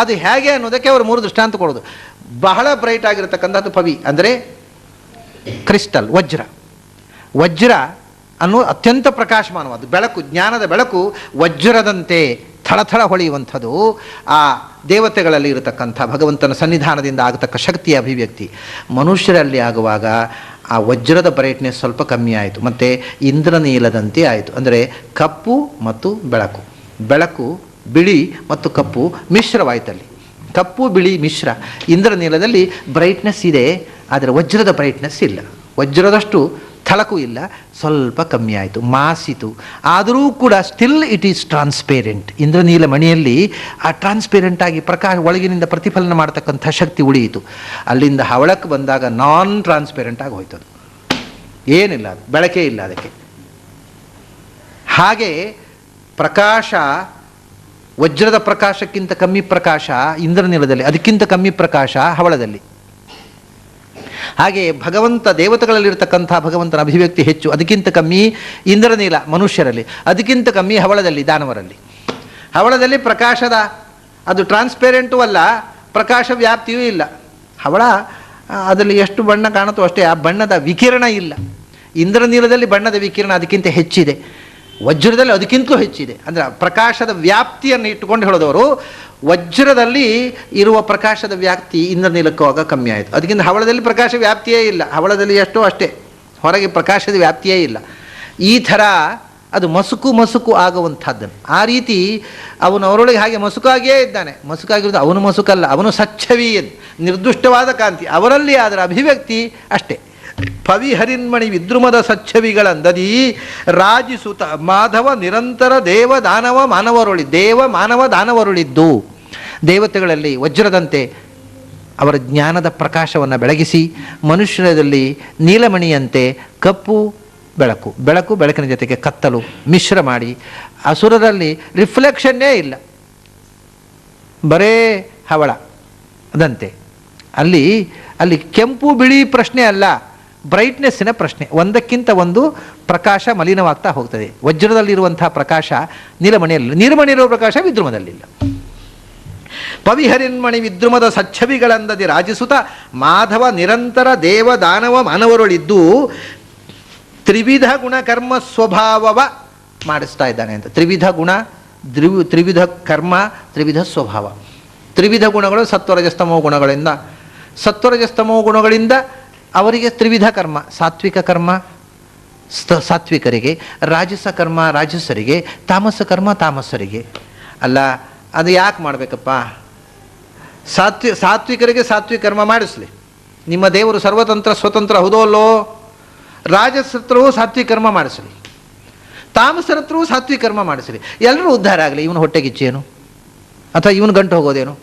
ಅದು ಹೇಗೆ ಅನ್ನೋದಕ್ಕೆ ಅವರು 3 ದೃಷ್ಟಾಂತ ಕೊಡೋದು. ಬಹಳ ಬ್ರೈಟ್ ಆಗಿರತಕ್ಕಂಥದ್ದು ಪವಿ ಅಂದರೆ ಕ್ರಿಸ್ಟಲ್, ವಜ್ರ. ವಜ್ರ ಅನ್ನೋ ಅತ್ಯಂತ ಪ್ರಕಾಶಮಾನವಾದ ಬೆಳಕು, ಜ್ಞಾನದ ಬೆಳಕು ವಜ್ರದಂತೆ ಥಳಥಳ ಹೊಳೆಯುವಂಥದ್ದು ಆ ದೇವತೆಗಳಲ್ಲಿ ಇರತಕ್ಕಂಥ ಭಗವಂತನ ಸನ್ನಿಧಾನದಿಂದ ಆಗತಕ್ಕ ಶಕ್ತಿಯ ಅಭಿವ್ಯಕ್ತಿ. ಮನುಷ್ಯರಲ್ಲಿ ಆಗುವಾಗ ಆ ವಜ್ರದ ಬ್ರೈಟ್ನೆಸ್ ಸ್ವಲ್ಪ ಕಮ್ಮಿ ಆಯಿತು, ಮತ್ತು ಇಂದ್ರನೀಲದಂತೆ ಆಯಿತು. ಅಂದರೆ ಕಪ್ಪು ಮತ್ತು ಬೆಳಕು, ಬೆಳಕು ಬಿಳಿ ಮತ್ತು ಕಪ್ಪು ಮಿಶ್ರವಾಯಿತಲ್ಲಿ. ಕಪ್ಪು ಬಿಳಿ ಮಿಶ್ರ. ಇಂದ್ರನೀಲದಲ್ಲಿ ಬ್ರೈಟ್ನೆಸ್ ಇದೆ, ಆದರೆ ವಜ್ರದ ಬ್ರೈಟ್ನೆಸ್ ಇಲ್ಲ, ವಜ್ರದಷ್ಟು ಥಳಕು ಇಲ್ಲ, ಸ್ವಲ್ಪ ಕಮ್ಮಿ ಆಯಿತು, ಮಾಸಿತು. ಆದರೂ ಕೂಡ ಸ್ಟಿಲ್ ಇಟ್ ಈಸ್ ಟ್ರಾನ್ಸ್ಪೇರೆಂಟ್. ಇಂದ್ರನೀಲ ಮಣಿಯಲ್ಲಿ ಆ ಟ್ರಾನ್ಸ್ಪೇರೆಂಟ್ ಆಗಿ ಪ್ರಕಾಶ ಒಳಗಿನಿಂದ ಪ್ರತಿಫಲನ ಮಾಡ್ತಕ್ಕಂಥ ಶಕ್ತಿ ಉಳಿಯಿತು. ಅಲ್ಲಿಂದ ಹವಳಕ್ಕೆ ಬಂದಾಗ ನಾನ್ ಟ್ರಾನ್ಸ್ಪೇರೆಂಟ್ ಆಗಿ ಹೋಯ್ತದು, ಏನಿಲ್ಲ, ಅದು ಬೆಳಕೇ ಇಲ್ಲ ಅದಕ್ಕೆ. ಹಾಗೆ ಪ್ರಕಾಶ ವಜ್ರದ ಪ್ರಕಾಶಕ್ಕಿಂತ ಕಮ್ಮಿ ಪ್ರಕಾಶ ಇಂದ್ರನೀಲದಲ್ಲಿ, ಅದಕ್ಕಿಂತ ಕಮ್ಮಿ ಪ್ರಕಾಶ ಹವಳದಲ್ಲಿ. ಹಾಗೆ ಭಗವಂತ ದೇವತೆಗಳಲ್ಲಿರ್ತಕ್ಕಂಥ ಭಗವಂತನ ಅಭಿವ್ಯಕ್ತಿ ಹೆಚ್ಚು, ಅದಕ್ಕಿಂತ ಕಮ್ಮಿ ಇಂದ್ರನೀಲ ಮನುಷ್ಯರಲ್ಲಿ, ಅದಕ್ಕಿಂತ ಕಮ್ಮಿ ಹವಳದಲ್ಲಿ ದಾನವರಲ್ಲಿ. ಹವಳದಲ್ಲಿ ಪ್ರಕಾಶದ ಅದು ಟ್ರಾನ್ಸ್ಪೇರೆಂಟೂ ಅಲ್ಲ, ಪ್ರಕಾಶ ವ್ಯಾಪ್ತಿಯೂ ಇಲ್ಲ. ಹವಳ ಅದರಲ್ಲಿ ಎಷ್ಟು ಬಣ್ಣ ಕಾಣುತ್ತೋ ಅಷ್ಟೇ, ಆ ಬಣ್ಣದ ವಿಕಿರಣ ಇಲ್ಲ. ಇಂದ್ರನೀಲದಲ್ಲಿ ಬಣ್ಣದ ವಿಕಿರಣ ಅದಕ್ಕಿಂತ ಹೆಚ್ಚಿದೆ, ವಜ್ರದಲ್ಲಿ ಅದಕ್ಕಿಂತಲೂ ಹೆಚ್ಚಿದೆ. ಅಂದರೆ ಪ್ರಕಾಶದ ವ್ಯಾಪ್ತಿಯನ್ನು ಇಟ್ಟುಕೊಂಡು ಹೇಳೋದವರು ವಜ್ರದಲ್ಲಿ ಇರುವ ಪ್ರಕಾಶದ ವ್ಯಾಪ್ತಿ ಇಂದ್ರನೀಲಕ್ಕುವಾಗ ಕಮ್ಮಿ ಆಯಿತು. ಅದಕ್ಕಿಂತ ಹವಳದಲ್ಲಿ ಪ್ರಕಾಶ ವ್ಯಾಪ್ತಿಯೇ ಇಲ್ಲ, ಹವಳದಲ್ಲಿ ಎಷ್ಟೋ ಅಷ್ಟೇ, ಹೊರಗೆ ಪ್ರಕಾಶದ ವ್ಯಾಪ್ತಿಯೇ ಇಲ್ಲ. ಈ ಥರ ಅದು ಮಸುಕು ಆಗುವಂಥದ್ದನ್ನು ಆ ರೀತಿ ಅವನು ಅವರೊಳಗೆ ಹಾಗೆ ಮಸುಕಾಗಿಯೇ ಇದ್ದಾನೆ. ಮಸುಕಾಗಿರೋದು ಅವನು ಮಸುಕಲ್ಲ, ಅವನು ಸಚ್ಛವಿ, ನಿರ್ದುಷ್ಟವಾದ ಕಾಂತಿ ಅವರಲ್ಲಿ ಅದರ ಅಭಿವ್ಯಕ್ತಿ ಅಷ್ಟೇ. ಪವಿಹರಿನ್ಮಣಿ ವಿದ್ರುಮದ ಸಚ್ಛವಿಗಳಂದದಿ ರಾಜಿಸುತ ಮಾಧವ ನಿರಂತರ ದೇವ ದಾನವ ಮಾನವರೊಳಿ, ದೇವ ಮಾನವ ದಾನವರುಳಿದ್ದು ದೇವತೆಗಳಲ್ಲಿ ವಜ್ರದಂತೆ ಅವರ ಜ್ಞಾನದ ಪ್ರಕಾಶವನ್ನು ಬೆಳಗಿಸಿ, ಮನುಷ್ಯರಲ್ಲಿ ನೀಲಮಣಿಯಂತೆ ಕಪ್ಪು ಬೆಳಕು, ಬೆಳಕು ಬೆಳಕಿನ ಜೊತೆಗೆ ಕತ್ತಲು ಮಿಶ್ರ ಮಾಡಿ, ಅಸುರರಲ್ಲಿ ರಿಫ್ಲೆಕ್ಷನ್ನೇ ಇಲ್ಲ, ಬರೇ ಹವಳ ಅದಂತೆ. ಅಲ್ಲಿ ಕೆಂಪು ಬಿಳಿ ಪ್ರಶ್ನೆ ಅಲ್ಲ, ಬ್ರೈಟ್ನೆಸ್ಸಿನ ಪ್ರಶ್ನೆ. ಒಂದಕ್ಕಿಂತ ಒಂದು ಪ್ರಕಾಶ ಮಲಿನವಾಗ್ತಾ ಹೋಗ್ತದೆ. ವಜ್ರದಲ್ಲಿರುವಂತಹ ಪ್ರಕಾಶ ನೀಲಮಣಿಯಲ್ಲಿ, ನೀಲಮಣಿಯಿರುವ ಪ್ರಕಾಶ ವಿದ್ರುಮದಲ್ಲಿಲ್ಲ. ಪವಿಹರಿನ್ಮಣಿ ವಿದ್ರುಮದ ಸಚ್ಛವಿಗಳಂದದಿ ರಾಜಿಸುತ್ತ ಮಾಧವ ನಿರಂತರ ದೇವ ದಾನವ ಮಾನವರೊಳಿದ್ದು ತ್ರಿವಿಧ ಗುಣ ಕರ್ಮ ಸ್ವಭಾವವ ಮಾಡಿಸ್ತಾ ಇದ್ದಾನೆ ಅಂತ. ತ್ರಿವಿಧ ಗುಣ, ತ್ರಿವಿಧ ಕರ್ಮ, ತ್ರಿವಿಧ ಸ್ವಭಾವ. ತ್ರಿವಿಧ ಗುಣಗಳು ಸತ್ವರಜಸ್ತಮೋ ಗುಣಗಳಿಂದ, ಸತ್ವರಜಸ್ತಮೋ ಗುಣಗಳಿಂದ ಅವರಿಗೆ ತ್ರಿವಿಧ ಕರ್ಮ, ಸಾತ್ವಿಕ ಕರ್ಮ ಸಾತ್ವಿಕರಿಗೆ, ರಾಜಸ ಕರ್ಮ ರಾಜಸರಿಗೆ, ತಾಮಸ ಕರ್ಮ ತಾಮಸರಿಗೆ. ಅಲ್ಲ, ಅದು ಯಾಕೆ ಮಾಡಬೇಕಪ್ಪ? ಸಾತ್ವಿಕರಿಗೆ ಸಾತ್ವಿಕ ಕರ್ಮ ಮಾಡಿಸಲಿ, ನಿಮ್ಮ ದೇವರು ಸರ್ವತಂತ್ರ ಸ್ವತಂತ್ರ ಹೌದೋಲ್ಲೋ. ರಾಜಸತ್ರವೂ ಸಾತ್ವಿಕ ಕರ್ಮ ಮಾಡಿಸಲಿ, ತಾಮಸರತ್ರವೂ ಸಾತ್ವಿಕ ಕರ್ಮ ಮಾಡಿಸಲಿ, ಎಲ್ಲರೂ ಉದ್ಧಾರ ಆಗಲಿ. ಇವನು ಹೊಟ್ಟೆಗಿಚ್ಚೇನು ಅಥವಾ ಇವನು ಗಂಟು ಹೋಗೋದೇನು?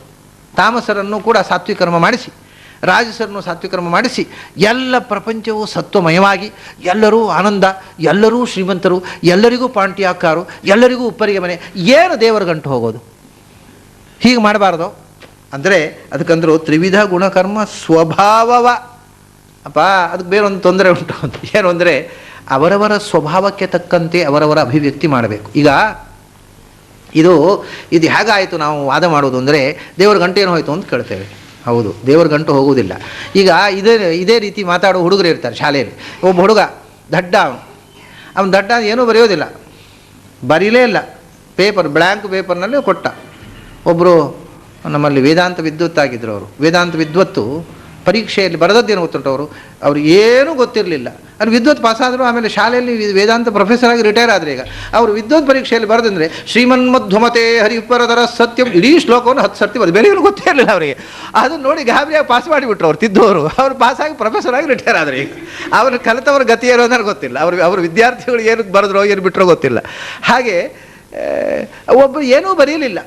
ತಾಮಸರನ್ನು ಕೂಡ ಸಾತ್ವಿಕ ಕರ್ಮ ಮಾಡಿಸಿ, ರಾಜಸರನ್ನು ಸಾತ್ವಿಕ ಕರ್ಮ ಮಾಡಿಸಿ, ಎಲ್ಲ ಪ್ರಪಂಚವು ಸತ್ವಮಯವಾಗಿ, ಎಲ್ಲರೂ ಆನಂದ, ಎಲ್ಲರೂ ಶ್ರೀಮಂತರು, ಎಲ್ಲರಿಗೂ ಪಾಂಟ್ಯಾಕಾರು, ಎಲ್ಲರಿಗೂ ಉಪ್ಪರಿಗೆ ಮನೆ, ಏನು ದೇವರ ಗಂಟು ಹೋಗೋದು? ಹೀಗೆ ಮಾಡಬಾರ್ದು. ಅಂದರೆ ಅದಕ್ಕಂದ್ರು ತ್ರಿವಿಧ ಗುಣಕರ್ಮ ಸ್ವಭಾವವ. ಅಪ್ಪ, ಅದಕ್ಕೆ ಬೇರೊಂದು ತೊಂದರೆ ಉಂಟು ಅಂತ. ಏನು ಅಂದರೆ ಅವರವರ ಸ್ವಭಾವಕ್ಕೆ ತಕ್ಕಂತೆ ಅವರವರ ಅಭಿವ್ಯಕ್ತಿ ಮಾಡಬೇಕು. ಈಗ ಇದು ಹೇಗಾಯಿತು ನಾವು ವಾದ ಮಾಡೋದು ಅಂದರೆ, ದೇವರ ಗಂಟು ಏನು ಹೋಯಿತು ಅಂತ ಕೇಳ್ತೇವೆ. ಹೌದು, ದೇವರ ಗಂಟು ಹೋಗುವುದಿಲ್ಲ. ಈಗ ಇದೇ ರೀತಿ ಮಾತಾಡೋ ಹುಡುಗರು ಇರ್ತಾರೆ ಶಾಲೆಯಲ್ಲಿ. ಒಬ್ಬ ಹುಡುಗ ದಡ್ಡ, ಅವನು ದಡ್ಡ ಏನೂ ಬರೆಯೋದಿಲ್ಲ, ಬರೀಲೇ ಇಲ್ಲ, ಪೇಪರ್ ಬ್ಲ್ಯಾಂಕ್ ಪೇಪರ್ನಲ್ಲಿ ಕೊಟ್ಟ. ಒಬ್ಬರು ನಮ್ಮಲ್ಲಿ ವೇದಾಂತ ವಿದ್ವತ್ ಆಗಿದ್ದರು. ಅವರು ವೇದಾಂತ ವಿದ್ವತ್ತು ಪರೀಕ್ಷೆಯಲ್ಲಿ ಬರೆದದ್ದೇನು ಗೊತ್ತುಂಟು, ಅವ್ರು ಏನೂ ಗೊತ್ತಿರಲಿಲ್ಲ. ಅದು ವಿದ್ವತ್ ಪಾಸಾದರು, ಆಮೇಲೆ ಶಾಲೆಯಲ್ಲಿ ವೇದಾಂತ ಪ್ರೊಫೆಸರ್ ಆಗಿ ರಿಟೈರ್ ಆದರೆ. ಈಗ ಅವರು ವಿದ್ವತ್ ಪರೀಕ್ಷೆಯಲ್ಲಿ ಬರೆದಂದರೆ ಶ್ರೀಮನ್ಮಧ್ವಮತೆ ಹರಿಪರದರ ಸತ್ಯಂ ಇಡೀ ಶ್ಲೋಕವನ್ನು 10 ಸರ್ತಿ ಬರೆದು, ಬೇರೆ ಗೊತ್ತೇ ಇರಲಿಲ್ಲ ಅವರಿಗೆ. ಅದನ್ನು ನೋಡಿ ಗಾಬರಿಯಾಗಿ ಪಾಸ್ ಮಾಡಿಬಿಟ್ರು ಅವ್ರು ತಿದ್ದವರು. ಅವರು ಪಾಸಾಗಿ ಪ್ರೊಫೆಸರ್ ಆಗಿ ರಿಟೈರ್ ಆದರೆ. ಈಗ ಅವರು ಕಲಿತವ್ರ ಗತಿ ಏನೋ ಅನ್ನೋದು ಗೊತ್ತಿಲ್ಲ, ಅವ್ರ ವಿದ್ಯಾರ್ಥಿಗಳು ಏನಕ್ಕೆ ಬರೆದ್ರೋ ಏನು ಬಿಟ್ಟರೋ ಗೊತ್ತಿಲ್ಲ. ಹಾಗೆ ಒಬ್ಬ ಏನೂ ಬರೀಲಿಲ್ಲ,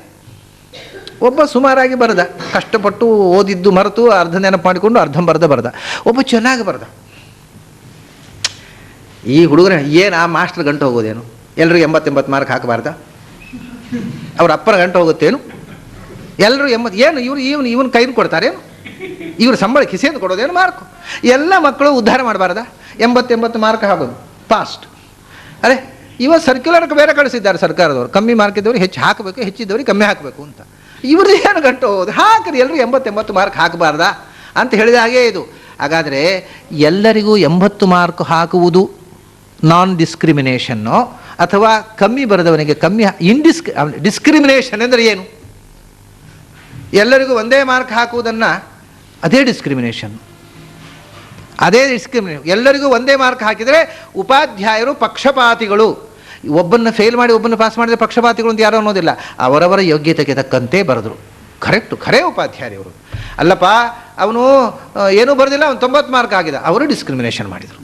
ಒಬ್ಬ ಸುಮಾರಾಗಿ ಬರೆದ, ಕಷ್ಟಪಟ್ಟು ಓದಿದ್ದು ಮರೆತು ಅರ್ಧ ನೆನಪು ಮಾಡಿಕೊಂಡು ಅರ್ಧಂಬರ್ಧ ಬರೆದ. ಒಬ್ಬ ಚೆನ್ನಾಗಿ ಬರೆದ. ಈ ಹುಡುಗನ ಏನು ಆ ಮಾಸ್ಟರ್ ಗಂಟು ಹೋಗೋದೇನು, ಎಲ್ಲರಿಗೂ 80 ಮಾರ್ಕ್ ಹಾಕಬಾರ್ದ? ಅವ್ರ ಅಪ್ಪನ ಗಂಟು ಹೋಗುತ್ತೇನು? ಎಲ್ಲರೂ 80 ಏನು ಇವನು ಕೈನ ಕೊಡ್ತಾರೇನು? ಇವ್ರ ಸಂಬಳ ಕಿಸೆಯನ್ನು ಕೊಡೋದೇನು ಮಾರ್ಕು? ಎಲ್ಲ ಮಕ್ಕಳು ಉದ್ಧಾರ ಮಾಡಬಾರ್ದ? 80 ಮಾರ್ಕ್ ಹಾಕೋದು ಫಾಸ್ಟ್. ಅರೆ ಇವತ್ತು ಸರ್ಕ್ಯುಲರ್ಗೆ ಬೇರೆ ಕಳಿಸಿದ್ದಾರೆ ಸರ್ಕಾರದವರು, ಕಮ್ಮಿ ಮಾರ್ಕ್ ಇದ್ದವ್ರಿಗೆ ಹೆಚ್ಚು ಹಾಕಬೇಕು, ಹೆಚ್ಚಿದ್ದವ್ರಿಗೆ ಕಮ್ಮಿ ಹಾಕಬೇಕು ಅಂತ. ಇವ್ರದ್ದು ಏನು ಗಂಟು ಹೋಗೋದು? ಹಾಕ್ರಿ, ಎಲ್ಲರೂ 80 ಮಾರ್ಕ್ ಹಾಕಬಾರ್ದಾ ಅಂತ ಹೇಳಿದ ಹಾಗೇ ಇದು. ಹಾಗಾದರೆ ಎಲ್ಲರಿಗೂ 80 ಮಾರ್ಕ್ ಹಾಕುವುದು ನಾನ್ ಡಿಸ್ಕ್ರಿಮಿನೇಷನ್ನು, ಅಥವಾ ಕಮ್ಮಿ ಬರೆದವನಿಗೆ ಕಮ್ಮಿ ಡಿಸ್ಕ್ರಿಮಿನೇಷನ್ ಅಂದರೆ ಏನು? ಎಲ್ಲರಿಗೂ ಒಂದೇ ಮಾರ್ಕ್ ಹಾಕುವುದನ್ನು ಅದೇ ಡಿಸ್ಕ್ರಿಮಿನೇಷನ್. ಎಲ್ಲರಿಗೂ ಒಂದೇ ಮಾರ್ಕ್ ಹಾಕಿದರೆ ಉಪಾಧ್ಯಾಯರು ಪಕ್ಷಪಾತಿಗಳು. ಒಬ್ಬನ್ನು ಫೇಲ್ ಮಾಡಿ ಒಬ್ಬನ್ನು ಪಾಸ್ ಮಾಡಿದರೆ ಪಕ್ಷಪಾತಿಗಳು ಅಂತ ಯಾರು ಅನ್ನೋದಿಲ್ಲ. ಅವರವರ ಯೋಗ್ಯತೆಗೆ ತಕ್ಕಂತೆ ಬರೆದರು. ಖರೇ ಉಪಾಧ್ಯಾಯರು. ಅಲ್ಲಪ್ಪ ಅವನು ಏನೂ ಬರೆದಿಲ್ಲ, ಅವನು 90 ಮಾರ್ಕ್ ಆಗಿದೆ, ಅವರು ಡಿಸ್ಕ್ರಿಮಿನೇಷನ್ ಮಾಡಿದರು,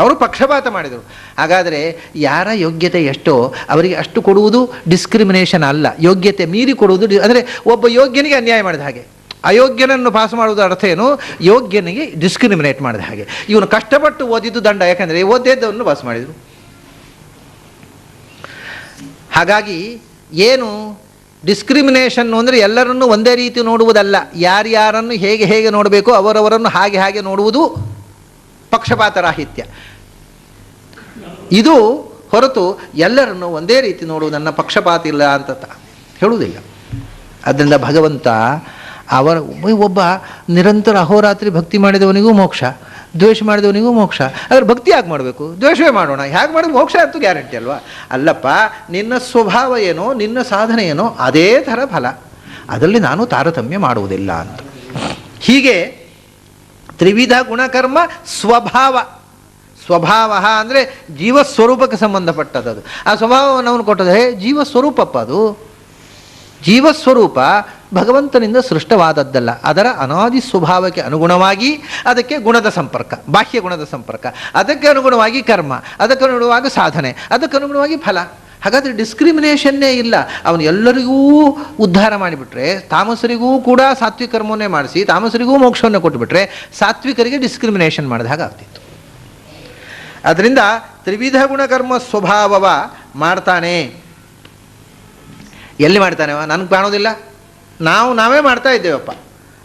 ಅವರು ಪಕ್ಷಪಾತ ಮಾಡಿದರು. ಹಾಗಾದರೆ ಯಾರ ಯೋಗ್ಯತೆ ಎಷ್ಟೋ ಅವರಿಗೆ ಅಷ್ಟು ಕೊಡುವುದು ಡಿಸ್ಕ್ರಿಮಿನೇಷನ್ ಅಲ್ಲ, ಯೋಗ್ಯತೆ ಮೀರಿ ಕೊಡುವುದು. ಅಂದರೆ ಒಬ್ಬ ಯೋಗ್ಯನಿಗೆ ಅನ್ಯಾಯ ಮಾಡಿದ ಹಾಗೆ, ಅಯೋಗ್ಯನನ್ನು ಪಾಸ್ ಮಾಡುವುದ ಅರ್ಥ ಏನು? ಯೋಗ್ಯನಿಗೆ ಡಿಸ್ಕ್ರಿಮಿನೇಟ್ ಮಾಡಿದ ಹಾಗೆ. ಇವನು ಕಷ್ಟಪಟ್ಟು ಓದಿದ್ದು ದಂಡ, ಯಾಕಂದರೆ ಓದಿದ್ದವನ್ನು ಪಾಸ್ ಮಾಡಿದರು. ಹಾಗಾಗಿ ಏನು ಡಿಸ್ಕ್ರಿಮಿನೇಷನ್ನು ಅಂದರೆ ಎಲ್ಲರನ್ನೂ ಒಂದೇ ರೀತಿ ನೋಡುವುದಲ್ಲ, ಯಾರ್ಯಾರನ್ನು ಹೇಗೆ ನೋಡಬೇಕು ಅವರವರನ್ನು ಹಾಗೆ ನೋಡುವುದು ಪಕ್ಷಪಾತರಾಹಿತ್ಯ. ಇದು ಹೊರತು ಎಲ್ಲರನ್ನು ಒಂದೇ ರೀತಿ ನೋಡುವುದನ್ನು ಪಕ್ಷಪಾತ ಇಲ್ಲ ಅಂತ ಹೇಳುವುದಿಲ್ಲ. ಆದ್ದರಿಂದ ಭಗವಂತ ಒಬ್ಬ ನಿರಂತರ ಅಹೋರಾತ್ರಿ ಭಕ್ತಿ ಮಾಡಿದವನಿಗೂ ಮೋಕ್ಷ, ದ್ವೇಷ ಮಾಡಿದವನಿಗೂ ಮೋಕ್ಷ. ಆದರೆ ಭಕ್ತಿ ಯಾಕೆ ಮಾಡಬೇಕು? ದ್ವೇಷವೇ ಮಾಡೋಣ, ಹೇಗೆ ಮಾಡಿದ್ರೆ ಮೋಕ್ಷ ಅಂತೂ ಗ್ಯಾರಂಟಿ ಅಲ್ವಾ? ಅಲ್ಲಪ್ಪ, ನಿನ್ನ ಸ್ವಭಾವ ಏನೋ, ನಿನ್ನ ಸಾಧನೆ ಏನೋ ಅದೇ ಥರ ಫಲ, ಅದರಲ್ಲಿ ನಾನು ತಾರತಮ್ಯ ಮಾಡುವುದಿಲ್ಲ ಅಂತ. ಹೀಗೆ ತ್ರಿವಿಧ ಗುಣಕರ್ಮ ಸ್ವಭಾವ ಅಂದರೆ ಜೀವಸ್ವರೂಪಕ್ಕೆ ಸಂಬಂಧಪಟ್ಟದ್ದು. ಆ ಸ್ವಭಾವವನ್ನು ಅವನು ಕೊಟ್ಟದೆ ಜೀವಸ್ವರೂಪಪ್ಪ. ಅದು ಜೀವಸ್ವರೂಪ ಭಗವಂತನಿಂದ ಸೃಷ್ಟವಾದದ್ದಲ್ಲ, ಅದರ ಅನಾದಿ ಸ್ವಭಾವಕ್ಕೆ ಅನುಗುಣವಾಗಿ ಅದಕ್ಕೆ ಗುಣದ ಸಂಪರ್ಕ, ಬಾಹ್ಯ ಗುಣದ ಸಂಪರ್ಕ, ಅದಕ್ಕೆ ಅನುಗುಣವಾಗಿ ಕರ್ಮ, ಅದಕ್ಕೆ ಅನುಗುಣವಾಗಿ ಸಾಧನೆ, ಅದಕ್ಕೆ ಅನುಗುಣವಾಗಿ ಫಲ. ಹಾಗಾದರೆ ಡಿಸ್ಕ್ರಿಮಿನೇಷನ್ನೇ ಇಲ್ಲ. ಅವನು ಎಲ್ಲರಿಗೂ ಉದ್ಧಾರ ಮಾಡಿಬಿಟ್ರೆ, ತಾಮಸರಿಗೂ ಕೂಡ ಸಾತ್ವಿಕ ಕರ್ಮವನ್ನೇ ಮಾಡಿಸಿ ತಾಮಸರಿಗೂ ಮೋಕ್ಷವನ್ನು ಕೊಟ್ಟುಬಿಟ್ರೆ ಸಾತ್ವಿಕರಿಗೆ ಡಿಸ್ಕ್ರಿಮಿನೇಷನ್ ಮಾಡಿದ ಹಾಗೆ ಆಗ್ತಿತ್ತು. ಅದರಿಂದ ತ್ರಿವಿಧ ಗುಣಕರ್ಮ ಸ್ವಭಾವವ ಮಾಡ್ತಾನೆ. ಎಲ್ಲಿ ಮಾಡ್ತಾನೆ? ನನಗೆ ಕಾಣೋದಿಲ್ಲ, ನಾವೇ ಮಾಡ್ತಾ ಇದ್ದೇವಪ್ಪ.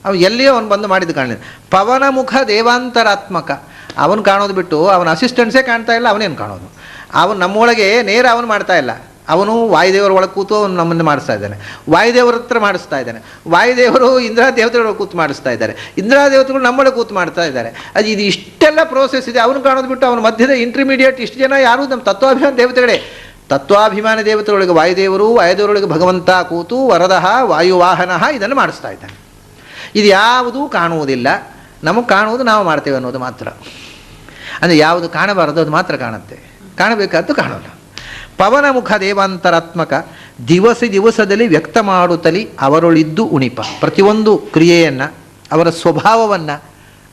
ಅವನು ಎಲ್ಲಿಯೋ ಅವನು ಬಂದು ಮಾಡಿದ್ದು ಕಾಣಲಿಲ್ಲ. ಪವನಮುಖ ದೇವಾಂತರಾತ್ಮಕ, ಅವನು ಕಾಣೋದು ಬಿಟ್ಟು ಅವನ ಅಸಿಸ್ಟೆಂಟ್ಸೇ ಕಾಣ್ತಾ ಇಲ್ಲ. ಅವನೇನು ಕಾಣೋದು? ಅವನು ನಮ್ಮೊಳಗೆ ನೇರ ಅವನು ಮಾಡ್ತಾ ಇಲ್ಲ. ಅವನು ವಾಯುದೇವರ ಒಳಗೆ ಕೂತು ಅವನು ನಮ್ಮನ್ನು ಮಾಡಿಸ್ತಾ ಇದ್ದಾನೆ, ವಾಯುದೇವರ ಹತ್ರ ಮಾಡಿಸ್ತಾ ಇದ್ದಾನೆ, ವಾಯುದೇವರು ಇಂದ್ರ ದೇವತೆಗಳ ಕೂತು ಮಾಡಿಸ್ತಾ ಇದ್ದಾರೆ, ಇಂದ್ರ ದೇವತೆಗಳು ನಮ್ಮೊಳಗೆ ಕೂತು ಮಾಡ್ತಾ ಇದ್ದಾರೆ. ಇದು ಇಷ್ಟೆಲ್ಲ ಪ್ರೋಸೆಸ್ ಇದೆ. ಅವನು ಕಾಣೋದು ಬಿಟ್ಟು ಅವನ ಮಧ್ಯದ ಇಂಟರ್ಮೀಡಿಯೇಟ್ ಇಷ್ಟು ಜನ ಯಾರು? ನಮ್ಮ ತತ್ವಾಭಿಮಾನ ದೇವತೆಗಳೇ. ತತ್ವಾಭಿಮಾನ ದೇವತೆಗಳೊಳಗೆ ವಾಯುದೇವರೊಳಗೆ ಭಗವಂತ ಕೂತು ವರದಃ ವಾಯುವಾಹನ ಇದನ್ನು ಮಾಡಿಸ್ತಾ ಇದ್ದಾನೆ. ಇದು ಯಾವುದೂ ಕಾಣುವುದಿಲ್ಲ. ನಮಗೆ ಕಾಣುವುದು ನಾವು ಮಾಡ್ತೇವೆ ಅನ್ನೋದು ಮಾತ್ರ. ಅಂದರೆ ಯಾವುದು ಕಾಣಬಾರದು ಅದು ಮಾತ್ರ ಕಾಣುತ್ತೆ, ಕಾಣಬೇಕಾದ್ದು ಕಾಣೋಲ್ಲ. ಪವನಮುಖ ದೇವಾಂತರಾತ್ಮಕ ದಿವಸದಲ್ಲಿ ವ್ಯಕ್ತ ಮಾಡುತ್ತಲಿ ಅವರೊಳಿದ್ದು ಉಣಿಪ. ಪ್ರತಿಯೊಂದು ಕ್ರಿಯೆಯನ್ನು, ಅವರ ಸ್ವಭಾವವನ್ನು,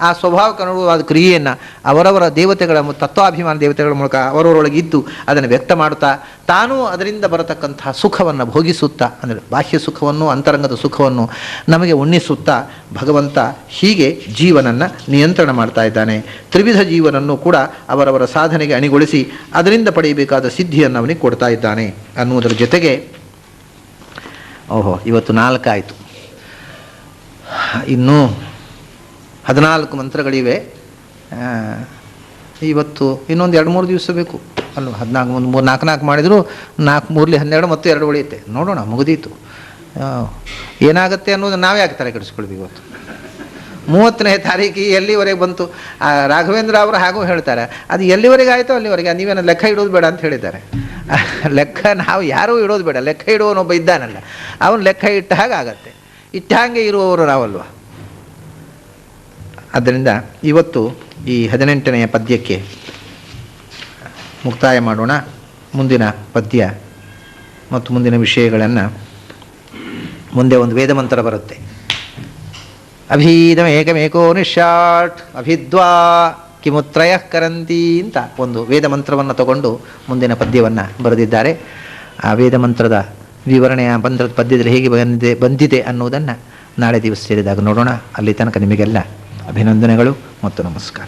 ಆ ಸ್ವಭಾವಕ್ಕೆ ಅನುಗುಣವಾದ ಕ್ರಿಯೆಯನ್ನು ಅವರವರ ದೇವತೆಗಳ ತತ್ವಾಭಿಮಾನ ದೇವತೆಗಳ ಮೂಲಕ ಅವರವರೊಳಗೆ ಇದ್ದು ಅದನ್ನು ವ್ಯಕ್ತ ಮಾಡುತ್ತಾ ತಾನೂ ಅದರಿಂದ ಬರತಕ್ಕಂತಹ ಸುಖವನ್ನು ಭೋಗಿಸುತ್ತಾ, ಅಂದರೆ ಬಾಹ್ಯ ಸುಖವನ್ನು ಅಂತರಂಗದ ಸುಖವನ್ನು ನಮಗೆ ಉಣ್ಣಿಸುತ್ತಾ ಭಗವಂತ ಹೀಗೆ ಜೀವನನ್ನು ನಿಯಂತ್ರಣ ಮಾಡ್ತಾ ಇದ್ದಾನೆ. ತ್ರಿವಿಧ ಜೀವನನ್ನು ಕೂಡ ಅವರವರ ಸಾಧನೆಗೆ ಅಣಿಗೊಳಿಸಿ ಅದರಿಂದ ಪಡೆಯಬೇಕಾದ ಸಿದ್ಧಿಯನ್ನು ಅವನಿಗೆ ಕೊಡ್ತಾ ಇದ್ದಾನೆ ಅನ್ನುವುದರ ಜೊತೆಗೆ, ಇವತ್ತು 4 ಆಯಿತು, ಇನ್ನೂ 14 ಮಂತ್ರಗಳಿವೆ. ಇವತ್ತು ಇನ್ನೊಂದು 2-3 ದಿವಸ ಬೇಕು ಅಲ್ವ? 14 4 ಮಾಡಿದರೂ 4 3 12 ಮತ್ತು 2 ಉಳಿಯುತ್ತೆ. ನೋಡೋಣ, ಮುಗಿದೀತು. ಏನಾಗುತ್ತೆ ಅನ್ನೋದು ನಾವೇ ಯಾಕೆ ತಲೆ ಕೆಡಿಸ್ಕೊಳ್ತೀವಿ? ಇವತ್ತು 30ನೇ ತಾರೀಕು ಎಲ್ಲಿವರೆಗೆ ಬಂತು. ರಾಘವೇಂದ್ರ ಅವರು ಹಾಗೂ ಹೇಳ್ತಾರೆ, ಅದು ಎಲ್ಲಿವರೆಗೆ ಆಯಿತು ಅಲ್ಲಿವರೆಗೆ, ನೀವೇನು ಲೆಕ್ಕ ಇಡೋದು ಬೇಡ ಅಂತ ಹೇಳಿದ್ದಾರೆ. ಲೆಕ್ಕ ನಾವು ಯಾರೂ ಇಡೋದು ಬೇಡ, ಲೆಕ್ಕ ಇಡುವವನೊಬ್ಬ ಇದ್ದಾನಲ್ಲ, ಅವನು ಲೆಕ್ಕ ಇಟ್ಟ ಹಾಗೆ ಆಗತ್ತೆ. ಇಟ್ಟ ಹಾಗೆ ಇರುವವರು ನಾವಲ್ವ. ಆದ್ದರಿಂದ ಇವತ್ತು ಈ 18ನೆಯ ಪದ್ಯಕ್ಕೆ ಮುಕ್ತಾಯ ಮಾಡೋಣ. ಮುಂದಿನ ಪದ್ಯ ಮತ್ತು ಮುಂದಿನ ವಿಷಯಗಳನ್ನು ಮುಂದೆ ಒಂದು ವೇದ ಮಂತ್ರ ಬರುತ್ತೆ. ಅಭೀದಮೇಕಮೇಕೋ ನಿಶ್ಯಾಟ್ ಅಭಿದ್ವಾ ಕಿಮುತ್ರಯಃ ಕರಂತಿ ಅಂತ ಒಂದು ವೇದ ಮಂತ್ರವನ್ನು ತಗೊಂಡು ಮುಂದಿನ ಪದ್ಯವನ್ನು ಬರೆದಿದ್ದಾರೆ. ಆ ವೇದ ಮಂತ್ರದ ವಿವರಣೆಯ ಮಂತ್ರದ ಪದ್ಯದಲ್ಲಿ ಹೇಗೆ ಬಂದಿದೆ ಅನ್ನೋದನ್ನು ನಾಳೆ ದಿವಸ ಸೇರಿದಾಗ ನೋಡೋಣ. ಅಲ್ಲಿ ತನಕ ನಿಮಗೆಲ್ಲ ಅಭಿನಂದನೆಗಳು ಮತ್ತು ನಮಸ್ಕಾರ.